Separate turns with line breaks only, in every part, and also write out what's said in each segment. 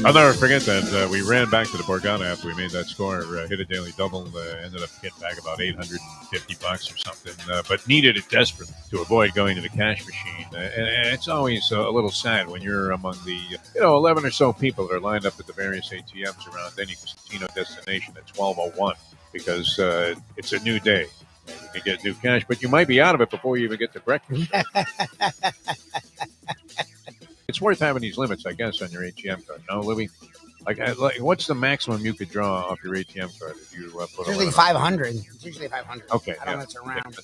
I'll never forget that. We ran back to the Borgata after we made that score, hit a daily double, ended up getting back about $850 or something, but needed it desperately to avoid going to the cash machine. And it's always a little sad when you're among the 11 or so people that are lined up at the various ATMs around any casino destination at 12:01 because it's a new day. You can get new cash, but you might be out of it before you even get to breakfast. It's worth having these limits, I guess, on your ATM card. No, Lubie? Like, what's the maximum you could draw off your ATM card if you put
usually 500. It's usually 500.
Okay,
I don't mess around.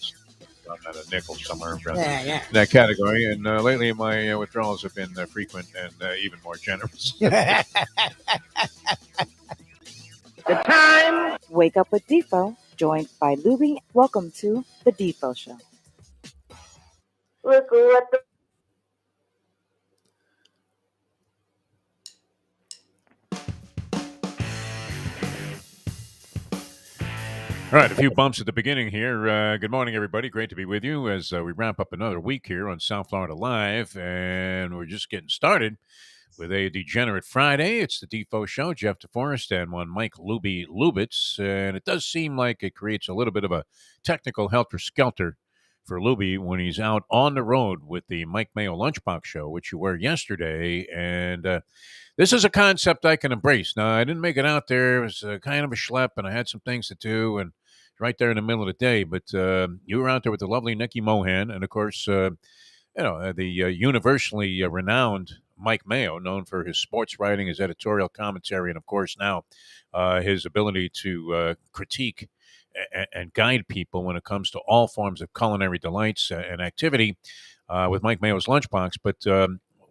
I'm at a nickel somewhere around
in
that category. And lately, my withdrawals have been frequent and even more generous.
The time. Wake up with Defo, joined by Lubie. Welcome to the Defo Show.
Look what the
All right, a few bumps at the beginning here. Good morning, everybody. Great to be with you as we wrap up another week here on South Florida Live. And we're just getting started with a Degenerate Friday. It's the Defo Show. Jeff DeForest and one Mike Lubie Lubitz. And it does seem like it creates a little bit of a technical helter-skelter for Lubie when he's out on the road with the Mike Mayo Lunchbox Show, which you were yesterday. And this is a concept I can embrace. Now, I didn't make it out there. It was kind of a schlep, and I had some things to do, and right there in the middle of the day. But you were out there with the lovely Nikki Mohan, and, of course, the universally renowned Mike Mayo, known for his sports writing, his editorial commentary, and, of course, now his ability to critique and guide people when it comes to all forms of culinary delights and activity with Mike Mayo's Lunchbox. But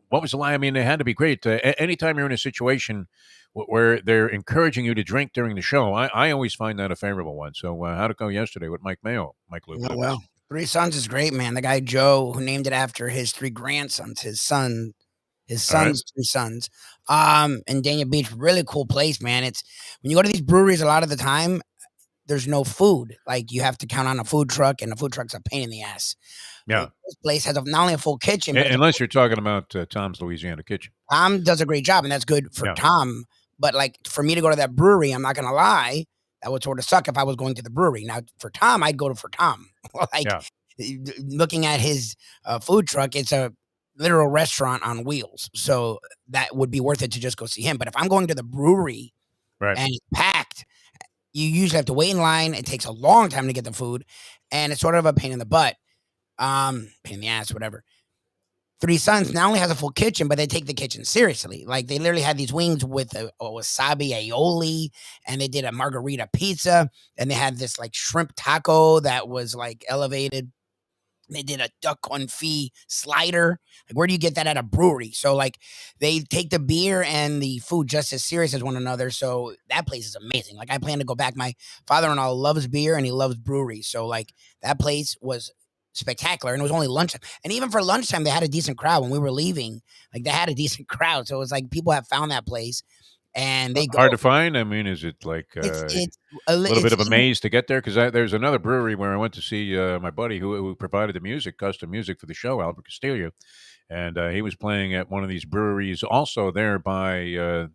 what was the lie? I mean, it had to be great. Anytime you're in a situation where they're encouraging you to drink during the show, I always find that a favorable one. So how'd it go yesterday with Mike Mayo, Mike Luke?
Oh, well, Three Sons is great, man. The guy Joe, who named it after his three grandsons, his son's three sons. And Dania Beach, really cool place, man. It's when you go to these breweries, a lot of the time, there's no food. Like, you have to count on a food truck, and the food truck's a pain in the ass.
Yeah.
This place has not only a full kitchen, but
unless you're talking about Tom's Louisiana Kitchen.
Tom does a great job, and that's good for Tom. But, like, for me to go to that brewery, I'm not going to lie, that would sort of suck if I was going to the brewery. Now, for Tom, I'd go for Tom. Looking at his food truck, it's a literal restaurant on wheels. So that would be worth it to just go see him. But if I'm going to the brewery and it's packed, you usually have to wait in line. It takes a long time to get the food, and it's sort of a pain in the butt, pain in the ass, whatever. Three Sons not only has a full kitchen, but they take the kitchen seriously. Like, they literally had these wings with a wasabi aioli, and they did a margarita pizza, and they had this like shrimp taco that was like elevated. They did a duck confit slider. Like, where do you get that at a brewery? So, like, they take the beer and the food just as serious as one another. So that place is amazing. Like, I plan to go back. My father-in-law loves beer and he loves breweries. So, like, that place was spectacular, and it was only lunchtime. And even for lunchtime, they had a decent crowd. When we were leaving, like, they had a decent crowd. So it was like people have found that place. And they
hard to find. I mean, is it like it's a little bit of a maze to get there? Because there's another brewery where I went to see my buddy who provided the music, custom music for the show, Albert Castillo, and he was playing at one of these breweries also there by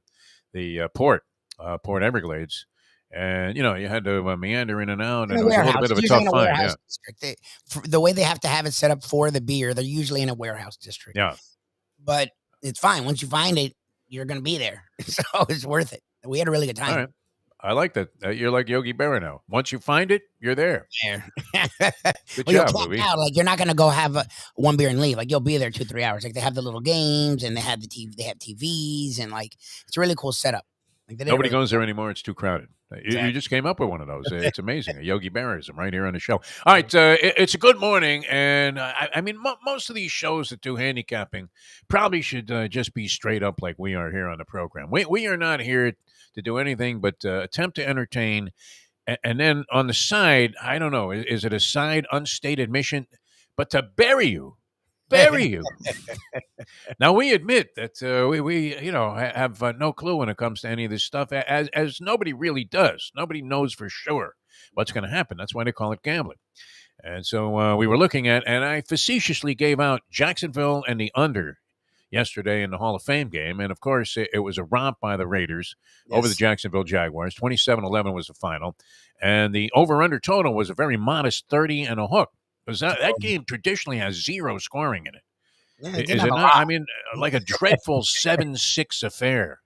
the Port Everglades. And, you had to meander in and out, and it was a little bit of a tough find. Yeah.
The way they have to have it set up for the beer, they're usually in a warehouse district.
Yeah.
But it's fine. Once you find it, you're going to be there. So it's worth it. We had a really good time.
All right. I like that. You're like Yogi Berra now. Once you find it, you're there. Good job, Lubie.
Like, you're not going to go have one beer and leave. Like, you'll be there 2-3 hours. Like, they have the little games, and they have they have TVs, and, like, it's a really cool setup. Like,
nobody goes there anymore. It's too crowded. You just came up with one of those. It's amazing. A Yogi Berraism right here on the show. All right. It's a good morning. And I mean, most of these shows that do handicapping probably should just be straight up like we are here on the program. We are not here to do anything but attempt to entertain. And then on the side, I don't know, is it a side unstated mission? But to bury you. Now, we admit that we have no clue when it comes to any of this stuff, as nobody really does. Nobody knows for sure what's going to happen. That's why they call it gambling. And so we were looking at, and I facetiously gave out Jacksonville and the under yesterday in the Hall of Fame game. And, of course, it was a romp by the Raiders over the
Yes.
Jacksonville Jaguars. 27-11 was the final. And the over-under total was a very modest 30 and a hook. Because that game traditionally has zero scoring in it.
Yeah, it didn't
Is
have
it
a
not?
lot.
I mean, like a dreadful 7-6 affair.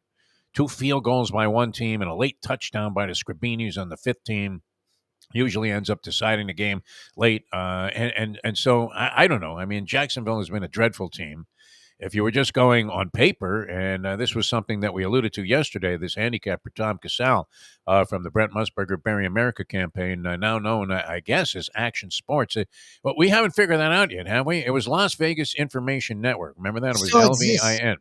2 field goals by one team and a late touchdown by the Scribinis on the fifth team. Usually ends up deciding the game late. And so I don't know. I mean, Jacksonville has been a dreadful team. If you were just going on paper, and this was something that we alluded to yesterday, this handicap for Tom Casale from the Brent Musburger Berry America campaign, now known, I guess, as Action Sports. But we haven't figured that out yet, have we? It was Las Vegas Information Network. Remember that? It was
Still exists.
LVIN.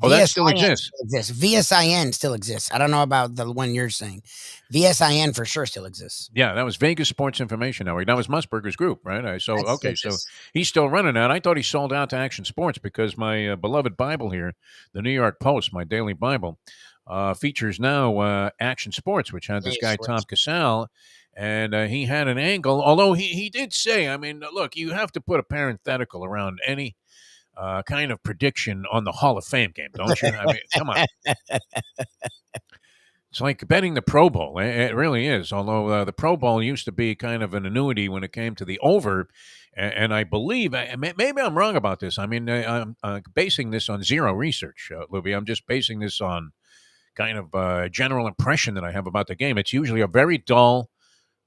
Oh, that still exists.
VSIN still exists. I don't know about the one you're saying. VSIN for sure still exists.
Yeah, that was Vegas Sports Information Network. That was Musburger's group, right? So he's still running that. I thought he sold out to Action Sports because my beloved Bible here, the New York Post, my daily Bible, features now Action Sports, which had this guy Tom Casale, and he had an angle. Although he did say, I mean, look, you have to put a parenthetical around any kind of prediction on the Hall of Fame game, don't you? I mean, come on. It's like betting the Pro Bowl. It really is. Although the Pro Bowl used to be kind of an annuity when it came to the over. And I believe, maybe I'm wrong about this. I mean, I'm basing this on zero research, Lubie. I'm just basing this on kind of a general impression that I have about the game. It's usually a very dull,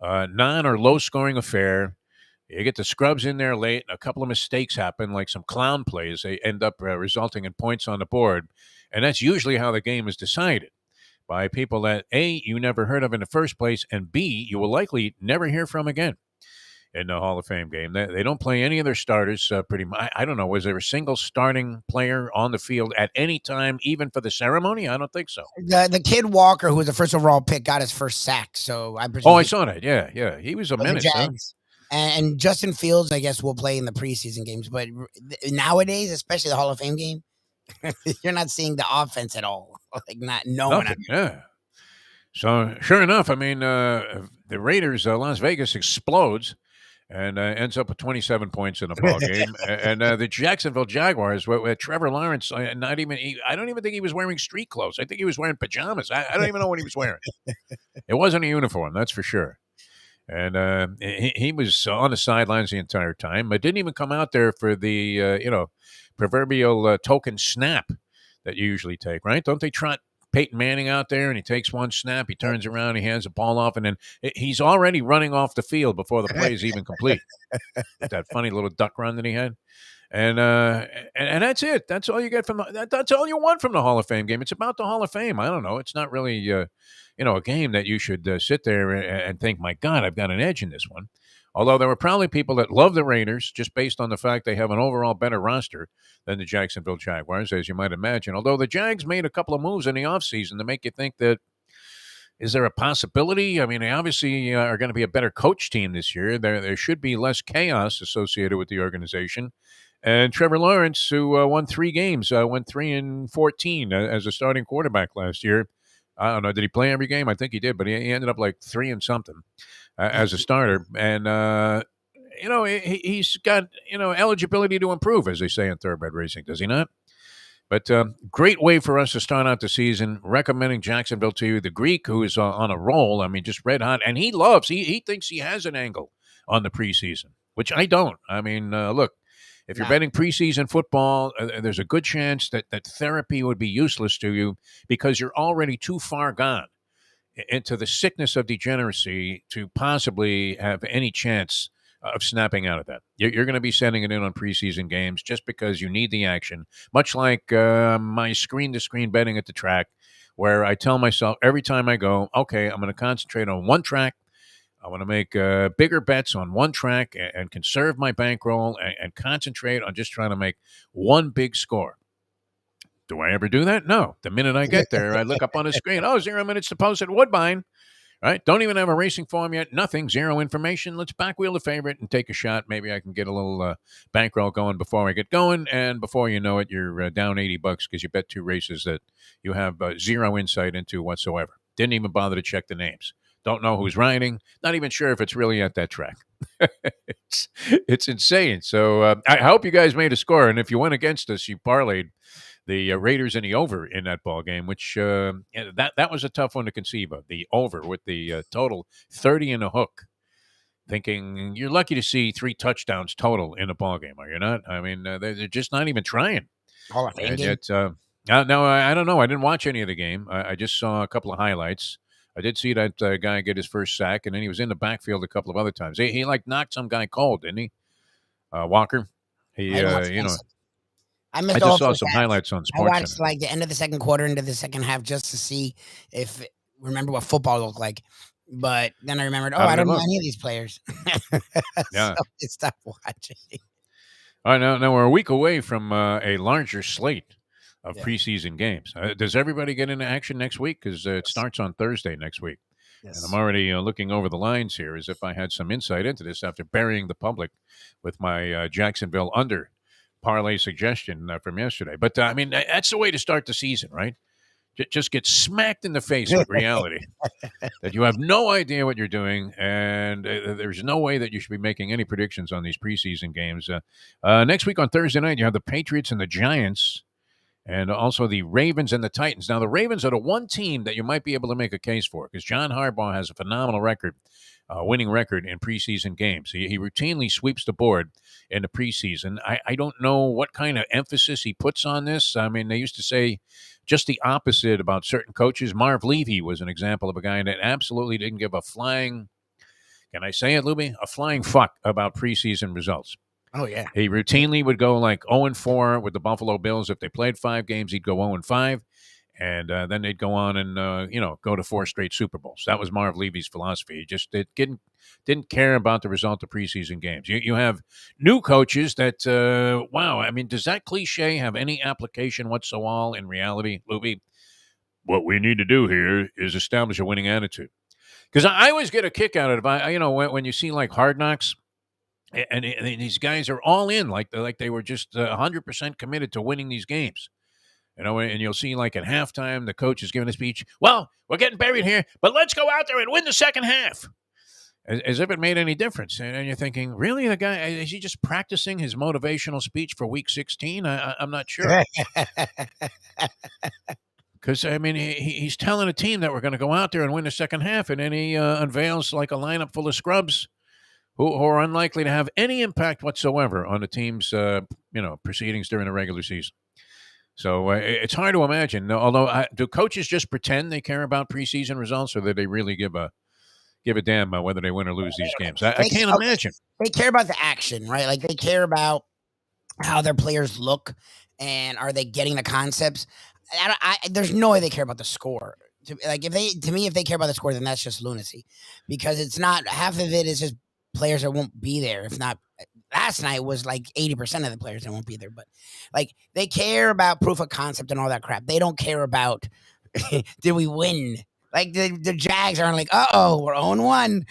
non- or low-scoring affair. You get the scrubs in there late, and a couple of mistakes happen, like some clown plays. They end up resulting in points on the board. And that's usually how the game is decided, by people that, A, you never heard of in the first place, and B, you will likely never hear from again in the Hall of Fame game. They don't play any of their starters pretty much. I don't know. Was there a single starting player on the field at any time, even for the ceremony? I don't think so.
The kid Walker, who was the first overall pick, got his first sack. So I
presume. Oh, I saw that. Yeah. He was a menace, huh?
And Justin Fields, I guess, will play in the preseason games. But nowadays, especially the Hall of Fame game, you're not seeing the offense at all. Like no one.
Yeah. So sure enough, I mean, the Raiders, Las Vegas explodes and ends up with 27 points in the ball game. And the Jacksonville Jaguars, with Trevor Lawrence, I don't even think he was wearing street clothes. I think he was wearing pajamas. I don't even know what he was wearing. It wasn't a uniform, that's for sure. And he was on the sidelines the entire time, but didn't even come out there for the, proverbial token snap that you usually take, right? Don't they trot Peyton Manning out there and he takes one snap, he turns around, he hands the ball off, and then he's already running off the field before the play is even complete. That funny little duck run that he had. And that's it. That's all you get from that's all you want from the Hall of Fame game. It's about the Hall of Fame. I don't know. It's not really, a game that you should sit there and think, my God, I've got an edge in this one. Although there were probably people that love the Raiders just based on the fact they have an overall better roster than the Jacksonville Jaguars, as you might imagine. Although the Jags made a couple of moves in the offseason to make you think that, is there a possibility? I mean, they obviously are going to be a better coach team this year. There should be less chaos associated with the organization. And Trevor Lawrence, who won 3 games, went 3-14 as a starting quarterback last year. I don't know. Did he play every game? I think he did, but he ended up like 3 and something as a starter. And, he's got, eligibility to improve, as they say in Thoroughbred Racing, does he not? But great way for us to start out the season, recommending Jacksonville to you. The Greek, who is on a roll, I mean, just red hot. And he thinks he has an angle on the preseason, which I don't. I mean, look. If you're betting preseason football, there's a good chance that therapy would be useless to you because you're already too far gone into the sickness of degeneracy to possibly have any chance of snapping out of that. You're going to be sending it in on preseason games just because you need the action, much like my screen-to-screen betting at the track, where I tell myself every time I go, okay, I'm going to concentrate on one track. I want to make bigger bets on one track and conserve my bankroll and concentrate on just trying to make one big score. Do I ever do that? No. The minute I get there, I look up on the screen. 0 minutes to post at Woodbine. Right? Don't even have a racing form yet. Nothing. Zero information. Let's backwheel the favorite and take a shot. Maybe I can get a little bankroll going before I get going. And before you know it, you're down $80 because you bet 2 races that you have zero insight into whatsoever. Didn't even bother to check the names. Don't know who's riding. Not even sure if it's really at that track. it's insane. So I hope you guys made a score. And if you went against us, you parlayed the Raiders in the over in that ball game, which that was a tough one to conceive of. The over with the total 30 and a hook. Thinking you're lucky to see 3 touchdowns total in a ball game, are you not? I mean, they're just not even trying.
Hall of Fame
And
game.
yet, no, I don't know. I didn't watch any of the game. I just saw a couple of highlights. I did see that guy get his first sack, and then he was in the backfield a couple of other times. He like knocked some guy cold, didn't he? Walker. He, I just saw some highlights on Sports.
I watched like the end of the second quarter into the second half just to see remember what football looked like. But then I remembered, I don't know any of these players.
Yeah,
so I stopped watching.
All right, now we're a week away from a larger slate of preseason games. Does everybody get into action next week? Because it starts on Thursday next week. Yes. And I'm already looking over the lines here as if I had some insight into this after burying the public with my Jacksonville under parlay suggestion from yesterday. But, I mean, that's the way to start the season, right? Just get smacked in the face with reality that you have no idea what you're doing, and there's no way that you should be making any predictions on these preseason games. Next week on Thursday night, you have the Patriots and the Giants, and also the Ravens and the Titans. Now, the Ravens are the one team that you might be able to make a case for because John Harbaugh has a phenomenal record, winning record in preseason games. He routinely sweeps the board in the preseason. I don't know what kind of emphasis he puts on this. I mean, they used to say just the opposite about certain coaches. Marv Levy was an example of a guy that absolutely didn't give a flying, can I say it, Lubie? A flying fuck about preseason results.
Oh, yeah.
He routinely would go like 0-4 with the Buffalo Bills. If they played 5 games, he'd go 0-5. And then they'd go on and, go to 4 straight Super Bowls. That was Marv Levy's philosophy. He just didn't care about the result of preseason games. You have new coaches that, wow, I mean, does that cliche have any application whatsoever in reality, Luby? What we need to do here is establish a winning attitude. Because I always get a kick out of it, when you see like Hard Knocks, and these guys are all in, like they were just 100% committed to winning these games. And you'll see like at halftime, the coach is giving a speech. Well, we're getting buried here, but let's go out there and win the second half. As if it made any difference. And you're thinking, really, the guy, is he just practicing his motivational speech for week 16? I'm not sure. Because, I mean, he's telling a team that we're going to go out there and win the second half, and then he unveils like a lineup full of scrubs who are unlikely to have any impact whatsoever on the team's, proceedings during the regular season. So it's hard to imagine. Although, do coaches just pretend they care about preseason results, or do they really give a damn whether they win or lose these games? I can't imagine.
They care about the action, right? Like they care about how their players look and are they getting the concepts. There's no way they care about the score. If they care about the score, then that's just lunacy, because it's not, half of it is just players that won't be there. If not, last night was like 80% of the players that won't be there, but like they care about proof of concept and all that crap. They don't care about did we win? Like the Jags aren't like, we're 0-1.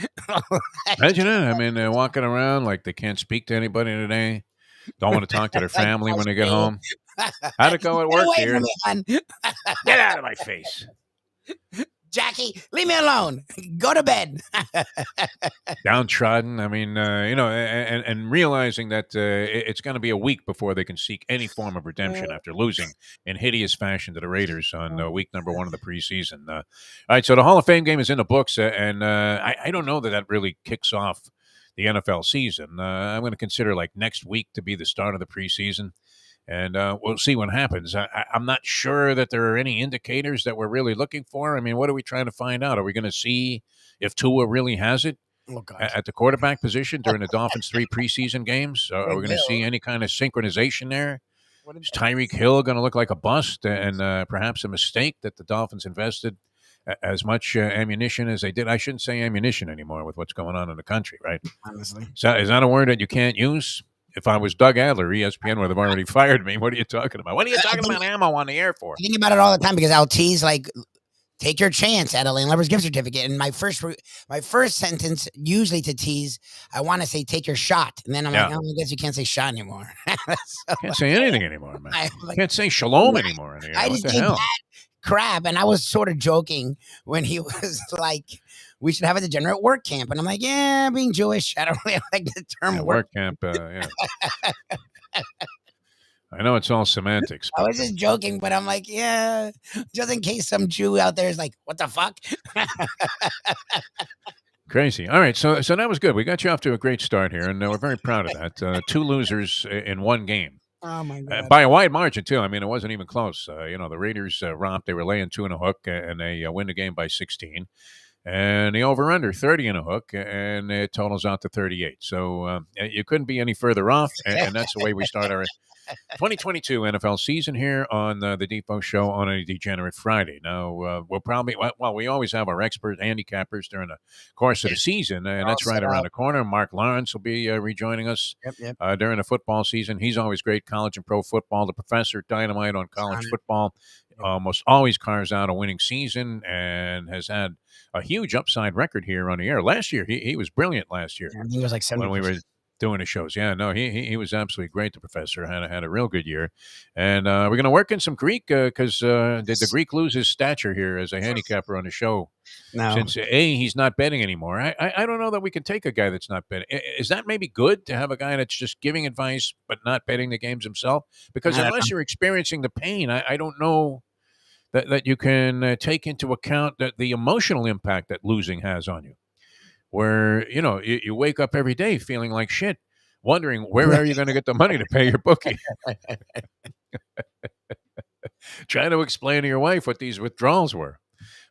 Imagine it. I mean, they're walking around like they can't speak to anybody today. Don't want to talk to their family when they get home. How'd it go at work here? Get out of my face.
Jackie, leave me alone. Go to bed.
Downtrodden. I mean, and realizing that it's going to be a week before they can seek any form of redemption after losing in hideous fashion to the Raiders on week number 1 of the preseason. All right, so the Hall of Fame game is in the books, and I don't know that really kicks off the NFL season. I'm going to consider like next week to be the start of the preseason. And we'll see what happens. I'm not sure that there are any indicators that we're really looking for. I mean, what are we trying to find out? Are we going to see if Tua really has it at the quarterback position during the Dolphins' 3 preseason games? Are we going to see any kind of synchronization there? Is Tyreek Hill going to look like a bust and perhaps a mistake that the Dolphins invested as much ammunition as they did? I shouldn't say ammunition anymore with what's going on in the country, right?
Honestly.
So is that a word that you can't use? If I was Doug Adler, ESPN would have already fired me. What are you talking about? What are you talking about ammo on the air for?
I think about it all the time because I'll tease like, take your chance at a Lane Lever's gift certificate. And my first sentence, usually to tease, I want to say take your shot. And then I'm like, I guess you can't say shot anymore.
Can't say anything anymore, man. Can't say shalom anymore.
I just think that crap. And I was sort of joking when he was like, we should have a degenerate work camp. And I'm like, yeah, being Jewish, I don't really like the term
work camp. Yeah. I know it's all semantics.
I was just joking, but I'm like, yeah, just in case some Jew out there is like, what the fuck?
Crazy. All right, so that was good. We got you off to a great start here, and we're very proud of that. 2 losers in one game.
Oh, my God.
By a wide margin, too. I mean, it wasn't even close. The Raiders romped. They were laying 2 and a hook, and they win the game by 16. And the over-under, 30 and a hook, and it totals out to 38. So you couldn't be any further off, and that's the way we start our 2022 NFL season here on the Defo Show on a Degenerate Friday. Now, we'll probably, we always have our expert handicappers during the course of the season, and that's right around the corner. Mark Lawrence will be rejoining us during the football season. He's always great, college and pro football. The professor, dynamite on college football. Almost always carves out a winning season and has had a huge upside record here on the air. Last year, he was brilliant last year.
I think it was like 70%.
When we were doing the shows. Yeah, no, he was absolutely great. The professor had a real good year. And we're going to work in some Greek because did the Greek lose his stature here as a handicapper on the show?
No.
Since, he's not betting anymore. I don't know that we can take a guy that's not betting. Is that maybe good to have a guy that's just giving advice but not betting the games himself? Because unless you're experiencing the pain, I don't know that you can take into account that the emotional impact that losing has on you. Where, you wake up every day feeling like shit, wondering where are you going to get the money to pay your bookie? Trying to explain to your wife what these withdrawals were,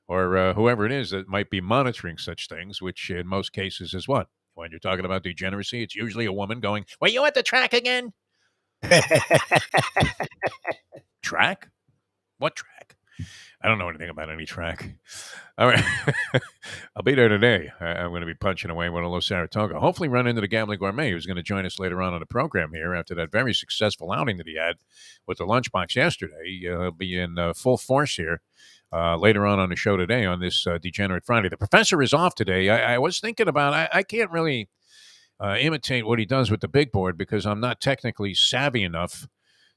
or whoever it is that might be monitoring such things, which in most cases is what? When you're talking about degeneracy, it's usually a woman going, "Were you at the track again?" Track? What track? I don't know anything about any track. All right. I'll be there today. I'm going to be punching away with a little Saratoga. Hopefully run into the Gambling Gourmet, who's going to join us later on the program here after that very successful outing that he had with the lunchbox yesterday. He'll be in full force here later on the show today on this Degenerate Friday. The professor is off today. I was thinking about, I can't really imitate what he does with the big board because I'm not technically savvy enough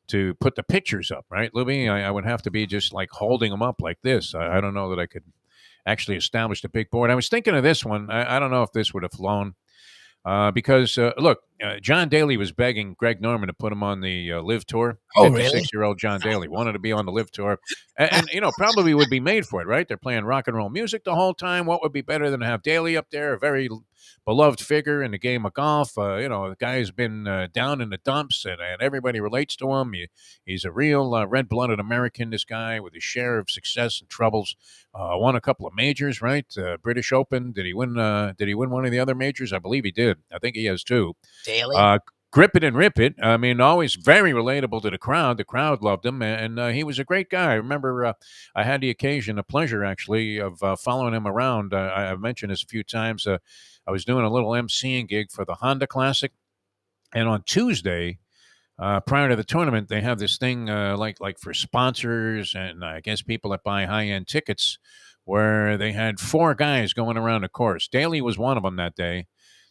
to put the pictures up, right, Lubie? I would have to be just like holding them up like this. I don't know that I could actually establish the big board. I was thinking of this one. I don't know if this would have flown because, look, John Daly was begging Greg Norman to put him on the Live Tour.
Oh, really?
56-year-old John Daly wanted to be on the Live Tour. And probably would be made for it, right? They're playing rock and roll music the whole time. What would be better than to have Daly up there, a very beloved figure in the game of golf? The guy's been down in the dumps, and everybody relates to him. He's a real red-blooded American, this guy, with his share of success and troubles. Won a couple of majors, right? British Open. Did he win one of the other majors? I believe he did. I think he has too.
Daly?
Grip it and rip it. I mean, always very relatable to the crowd. The crowd loved him, and he was a great guy. I remember I had the pleasure, actually, of following him around. I've mentioned this a few times. I was doing a little emceeing gig for the Honda Classic, and on Tuesday, prior to the tournament, they have this thing like for sponsors and I guess people that buy high-end tickets, where they had 4 guys going around the course. Daly was one of them that day.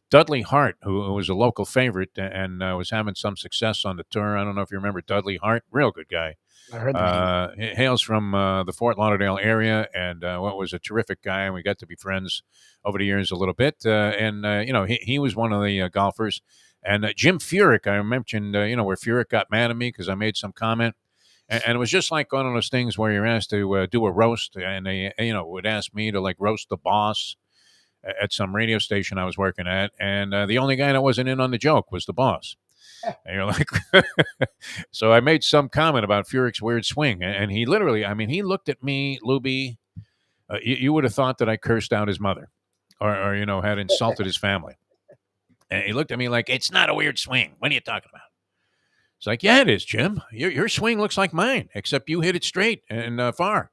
Dudley Hart, who was a local favorite and was having some success on the tour. I don't know if you remember Dudley Hart. Real good guy.
I heard that.
He hails from the Fort Lauderdale area and was a terrific guy, and we got to be friends over the years a little bit. He was one of the golfers. And Jim Furyk, I mentioned, where Furyk got mad at me because I made some comment. And it was just like one of those things where you're asked to do a roast, and they, would ask me to, like, roast the boss at some radio station I was working at, and the only guy that wasn't in on the joke was the boss. And you're like, so I made some comment about Furyk's weird swing, and he literally, he looked at me, Lubie. You would have thought that I cursed out his mother, or had insulted his family. And he looked at me like, "It's not a weird swing. What are you talking about?" It's like, "Yeah, it is, Jim. Your swing looks like mine, except you hit it straight and far."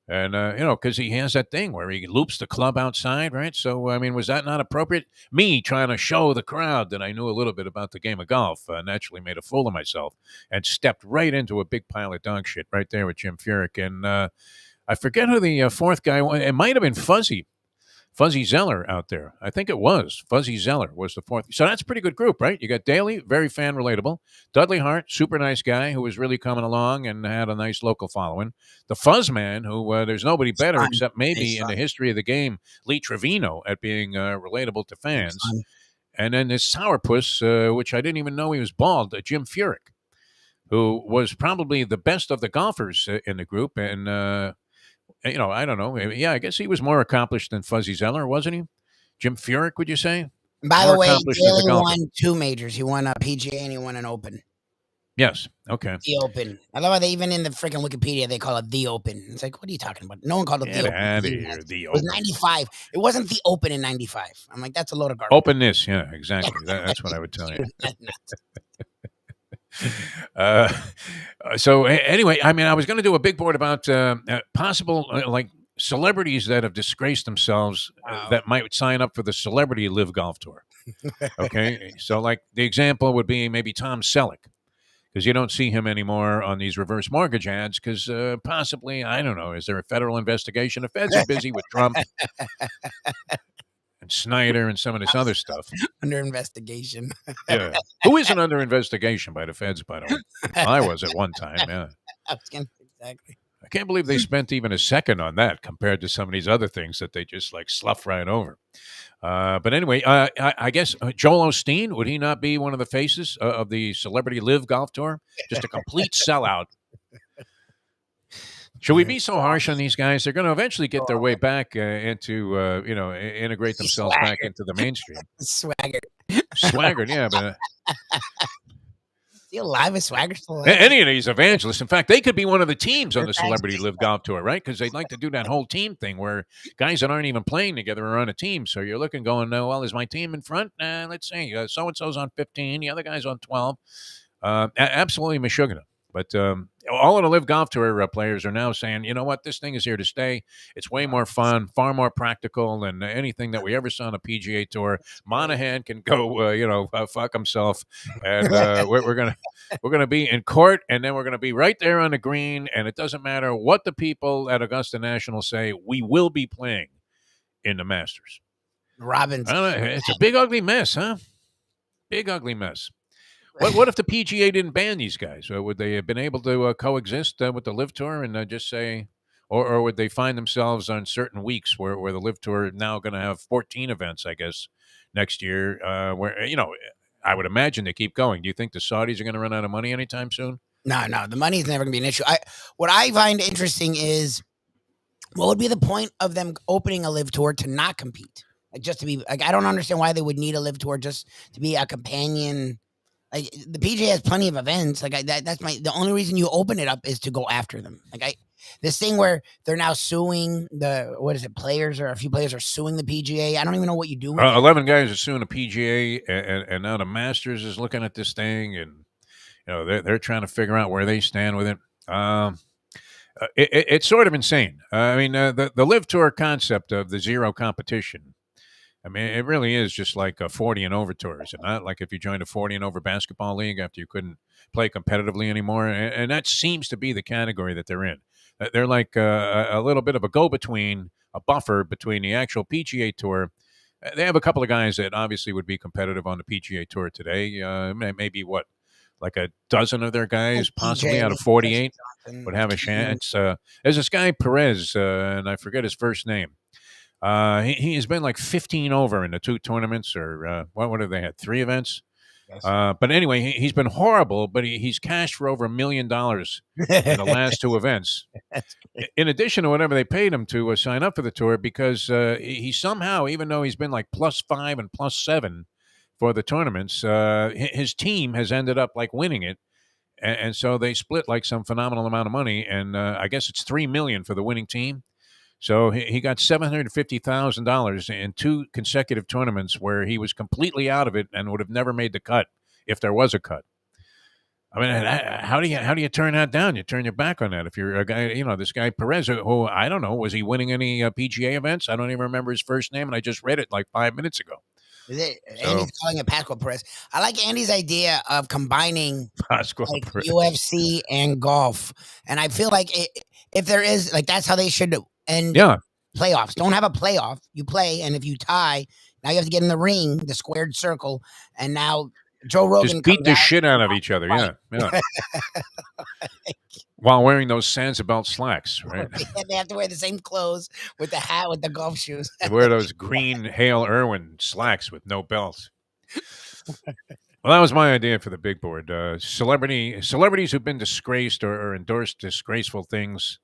And, because he has that thing where he loops the club outside, right? So, was that not appropriate? Me trying to show the crowd that I knew a little bit about the game of golf naturally made a fool of myself and stepped right into a big pile of dog shit right there with Jim Furyk. And I forget who the 4th guy was. It might have been Fuzzy. Fuzzy Zeller out there. I think it was. Fuzzy Zeller was the fourth. So that's a pretty good group, right? You got Daly, very fan relatable. Dudley Hart, super nice guy who was really coming along and had a nice local following. The Fuzz Man, who there's nobody better except maybe in the history of the game, Lee Trevino, at being relatable to fans. And then this sourpuss, which I didn't even know he was bald, Jim Furyk, who was probably the best of the golfers in the group. And, I don't know. Yeah, I guess he was more accomplished than Fuzzy Zeller, wasn't he? Jim Furyk, would you say?
By the way, Daly won 2 majors. He won a PGA and he won an Open.
Yes. Okay.
The Open. I love how they even in the freaking Wikipedia they call it the Open. It's like, what are you talking about? No one called it the Open. It was 95. It wasn't the Open in 95. I'm like, that's a load of garbage.
Openness. Yeah, exactly. That's what I would tell you. So anyway, I mean, I was going to do a big board about possible like celebrities that have disgraced themselves that might sign up for the Celebrity Live Golf Tour. Okay, so like the example would be maybe Tom Selleck, because you don't see him anymore on these reverse mortgage ads because possibly, I don't know, is there a federal investigation? The feds are busy with Trump and Snyder and some of this other stuff.
Under investigation.
Yeah. Who isn't under investigation by the feds, by the way? I was at one time, yeah.
Exactly.
I can't believe they spent even a second on that compared to some of these other things that they just like slough right over. But anyway, I guess Joel Osteen, would he not be one of the faces of the Celebrity Live Golf Tour? Just a complete sellout. Should we be so harsh on these guys? They're going to eventually get their way back into, integrate themselves back into the mainstream. Swaggered, yeah. But
still alive? Is Swagger still alive?
Any of these evangelists. In fact, they could be one of the teams on the Celebrity Live Golf Tour, right? Because they'd like to do that whole team thing where guys that aren't even playing together are on a team. So you're looking, going, well, is my team in front? Let's see. So-and-so's on 15. The other guy's on 12. Absolutely Meshuggah. But all of the Live Golf Tour players are now saying, you know what, this thing is here to stay. It's way more fun, far more practical than anything that we ever saw on a PGA Tour. Monahan can go, fuck himself, and we're gonna be in court, and then we're gonna be right there on the green, and it doesn't matter what the people at Augusta National say. We will be playing in the Masters.
Robbins,
it's a big ugly mess, huh? Big ugly mess. What if the PGA didn't ban these guys? Would they have been able to coexist with the Live Tour and just say, or would they find themselves on certain weeks where the Live Tour now going to have 14 events, I guess, next year, where, I would imagine they keep going. Do you think the Saudis are going to run out of money anytime soon?
No, the money is never going to be an issue. What I find interesting is, what would be the point of them opening a Live Tour to not compete? Like, just to be, like, I don't understand why they would need a Live Tour just to be a companion. Like, the PGA has plenty of events. Like, that's the only reason you open it up is to go after them. Like, this thing where they're now suing players, or a few players are suing the PGA. I don't even know what you do with
11 guys are suing the PGA, and now the Masters is looking at this thing, and they're trying to figure out where they stand with it. It's sort of insane. I mean, the Live Tour concept of the zero competition, I mean, it really is just like a 40 and over tours, and not like if you joined a 40 and over basketball league after you couldn't play competitively anymore. And that seems to be the category that they're in. They're like a little bit of a go-between, a buffer between the actual PGA Tour. They have a couple of guys that obviously would be competitive on the PGA Tour today. Maybe like a dozen of their guys, possibly out of 48, would have a chance. There's this guy, Perez, and I forget his first name. He has been like 15 over in the 2 tournaments, or what have they had? 3 events? Yes. But anyway, he's been horrible, but he's cashed for over $1 million in the last 2 events. In addition to whatever they paid him to sign up for the tour, because he somehow, even though he's been like +5 and +7 for the tournaments, his team has ended up like winning it. And so they split like some phenomenal amount of money. And I guess it's $3 million for the winning team. So he got $750,000 in 2 consecutive tournaments where he was completely out of it and would have never made the cut if there was a cut. I mean, how do you turn that down? You turn your back on that. If you're a guy, this guy Perez, who I don't know, was he winning any PGA events? I don't even remember his first name, and I just read it like 5 minutes ago.
Andy's calling it Pascual Perez. I like Andy's idea of combining UFC and golf, and I feel like if there is, like, that's how they should. And
yeah,
playoffs. Don't have a playoff. You play, and if you tie, now you have to get in the ring, the squared circle, and now Joe Rogan
just beat the shit out of each other. Right. Yeah. While wearing those Sansa slacks, right?
They have to wear the same clothes with the hat, with the golf shoes.
They wear those green Hale Irwin slacks with no belts. Well, that was my idea for the big board. Celebrities who've been disgraced or endorsed disgraceful things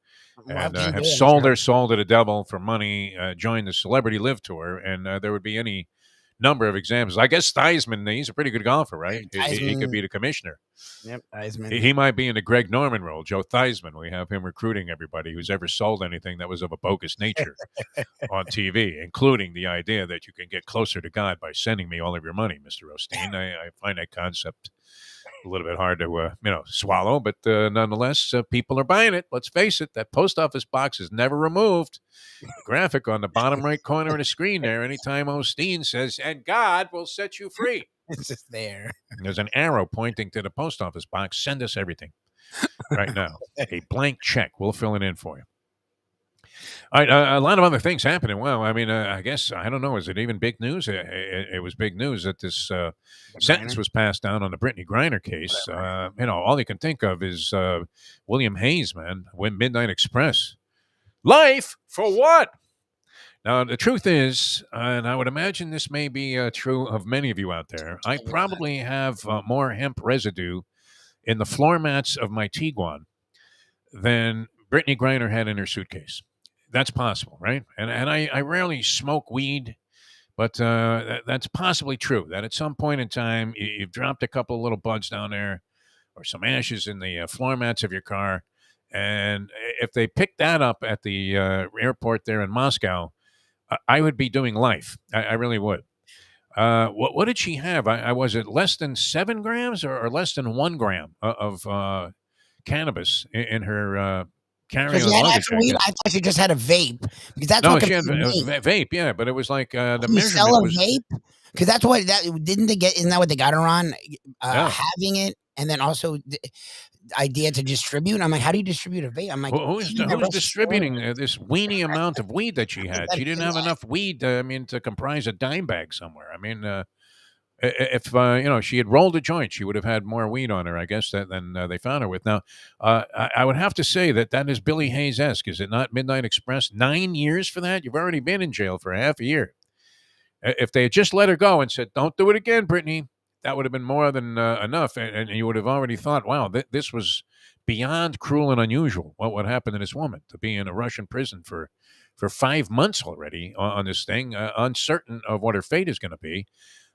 and have sold their soul to the devil for money, join the Celebrity Live Tour, and there would be any number of examples. I guess Theismann, he's a pretty good golfer, right? He could be the commissioner.
Yep, Theismann.
He might be in the Greg Norman role, Joe Theismann. We have him recruiting everybody who's ever sold anything that was of a bogus nature on TV, including the idea that you can get closer to God by sending me all of your money, Mr. Osteen. I find that concept a little bit hard to swallow, but nonetheless, people are buying it. Let's face it, that post office box is never removed. The graphic on the bottom right corner of the screen there, anytime Osteen says, "And God will set you free."
It's just there.
There's an arrow pointing to the post office box. Send us everything right now. A blank check. We'll fill it in for you. All right, a lot of other things happening. Well, I mean, I guess, I don't know, is it even big news? It was big news that this sentence was passed down on the Brittney Griner case. All you can think of is William Hayes, man, win Midnight Express. Life for what? Now, the truth is, and I would imagine this may be true of many of you out there, I probably have more hemp residue in the floor mats of my Tiguan than Brittney Griner had in her suitcase. That's possible, right? And I rarely smoke weed, but that's possibly true, that at some point in time, you've dropped a couple of little buds down there or some ashes in the floor mats of your car. And if they picked that up at the airport there in Moscow, I would be doing life. I really would. What did she have? Was it less than 7 grams or less than 1 gram of cannabis in her carrying luggage?
I thought she just had a vape, because that's
what she had a vape. Yeah, but it was like the measurement.
Sell a vape, because that's what didn't they get? Isn't that what they got her on? Having it, and then also the idea to distribute. I'm like, how do you distribute a vape? I'm like,
who's distributing this weenie amount of weed that she had? She didn't have enough weed, to comprise a dime bag somewhere. I mean, if she had rolled a joint, she would have had more weed on her, I guess, than they found her with. Now, I would have to say that is Billy Hayes-esque, is it not? Midnight Express, 9 years for that? You've already been in jail for half a year. If they had just let her go and said, "Don't do it again, Brittney," that would have been more than enough, and you would have already thought, wow, this was beyond cruel and unusual, what happened to this woman, to be in a Russian prison for 5 months already on this thing, uncertain of what her fate is going to be.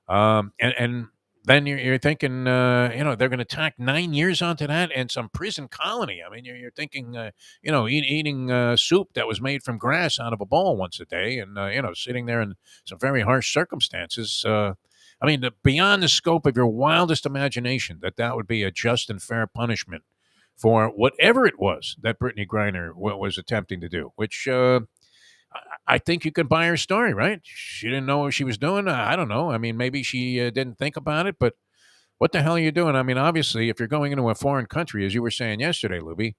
And then you're thinking, they're going to tack 9 years onto that and some prison colony. I mean, you're thinking, eating soup that was made from grass out of a bowl once a day and, sitting there in some very harsh circumstances. I mean, beyond the scope of your wildest imagination, that would be a just and fair punishment for whatever it was that Brittney Griner was attempting to do, which I think you can buy her story, right? She didn't know what she was doing. I don't know. I mean, maybe she didn't think about it, but what the hell are you doing? I mean, obviously, if you're going into a foreign country, as you were saying yesterday, Lubie,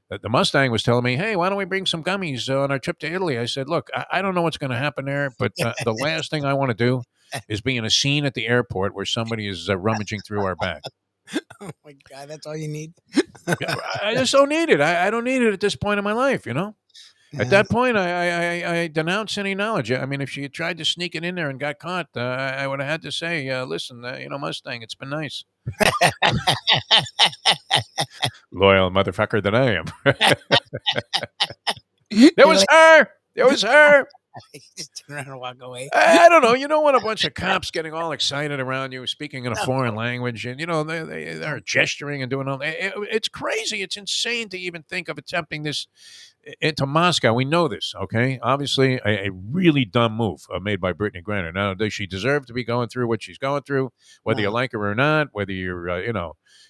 the Mustang was telling me, "Hey, why don't we bring some gummies on our trip to Italy?" I said, "Look, I don't know what's going to happen there, but the last thing I want to do is be in a scene at the airport where somebody is rummaging through our bag."
Oh my God, that's all you need.
I just don't need it. I don't need it at this point in my life, At that point, I denounce any knowledge. I mean, if she had tried to sneak it in there and got caught, I would have had to say, "Listen, Mustang, it's been nice." Loyal motherfucker that I am. There was her. There was her.
Just turn around and walk away.
I don't know. You don't want a bunch of cops getting all excited around you, speaking in a foreign language, and they're gesturing and doing all that. It's crazy. It's insane to even think of attempting this into Moscow. We know this, okay? Obviously, a really dumb move made by Brittney Griner. Now, does she deserve to be going through what she's going through, whether you like her or not, whether you're,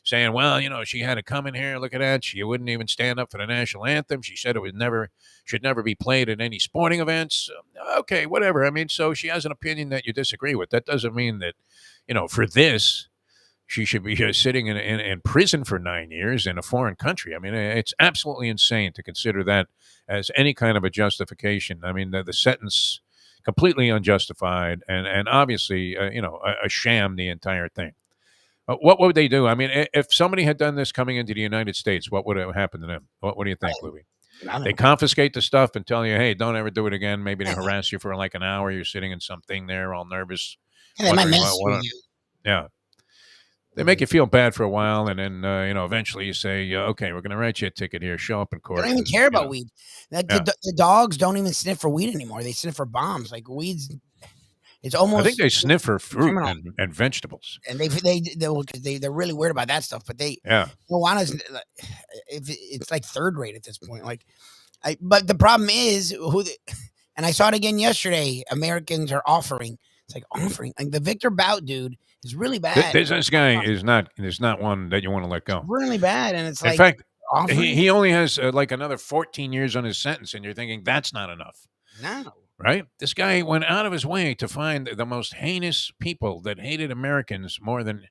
saying, well, she had to come in here, look at that. She wouldn't even stand up for the national anthem. She said it should never be played at any sporting events. Okay, whatever. I mean, so she has an opinion that you disagree with. That doesn't mean that, for this, she should be sitting in prison for 9 years in a foreign country. I mean, it's absolutely insane to consider that as any kind of a justification. I mean, the sentence completely unjustified and obviously, a sham, the entire thing. What would they do? I mean, if somebody had done this coming into the United States, what would have happened to them? What do you think, Louie? They confiscate the stuff and tell you, hey, don't ever do it again. Maybe they harass you for like an hour. You're sitting in something there all nervous.
They might mess with you.
Yeah. They make you feel bad for a while, and then, eventually you say, okay, we're going to write you a ticket here. Show up in court.
They don't even care about weed. The dogs don't even sniff for weed anymore. They sniff for bombs. Like weed's, it's almost.
I think they sniff for fruit and vegetables.
And they're really weird about that stuff. But marijuana's, it's like third rate at this point. But the problem is and I saw it again yesterday. Americans are offering. It's like offering. Like the Victor Bout dude is really bad.
This guy is not one that you want to let go.
It's really bad, and it's
in fact, he only has like another 14 years on his sentence, and you're thinking that's not enough.
No.
Right? This guy went out of his way to find the most heinous people that hated Americans more than,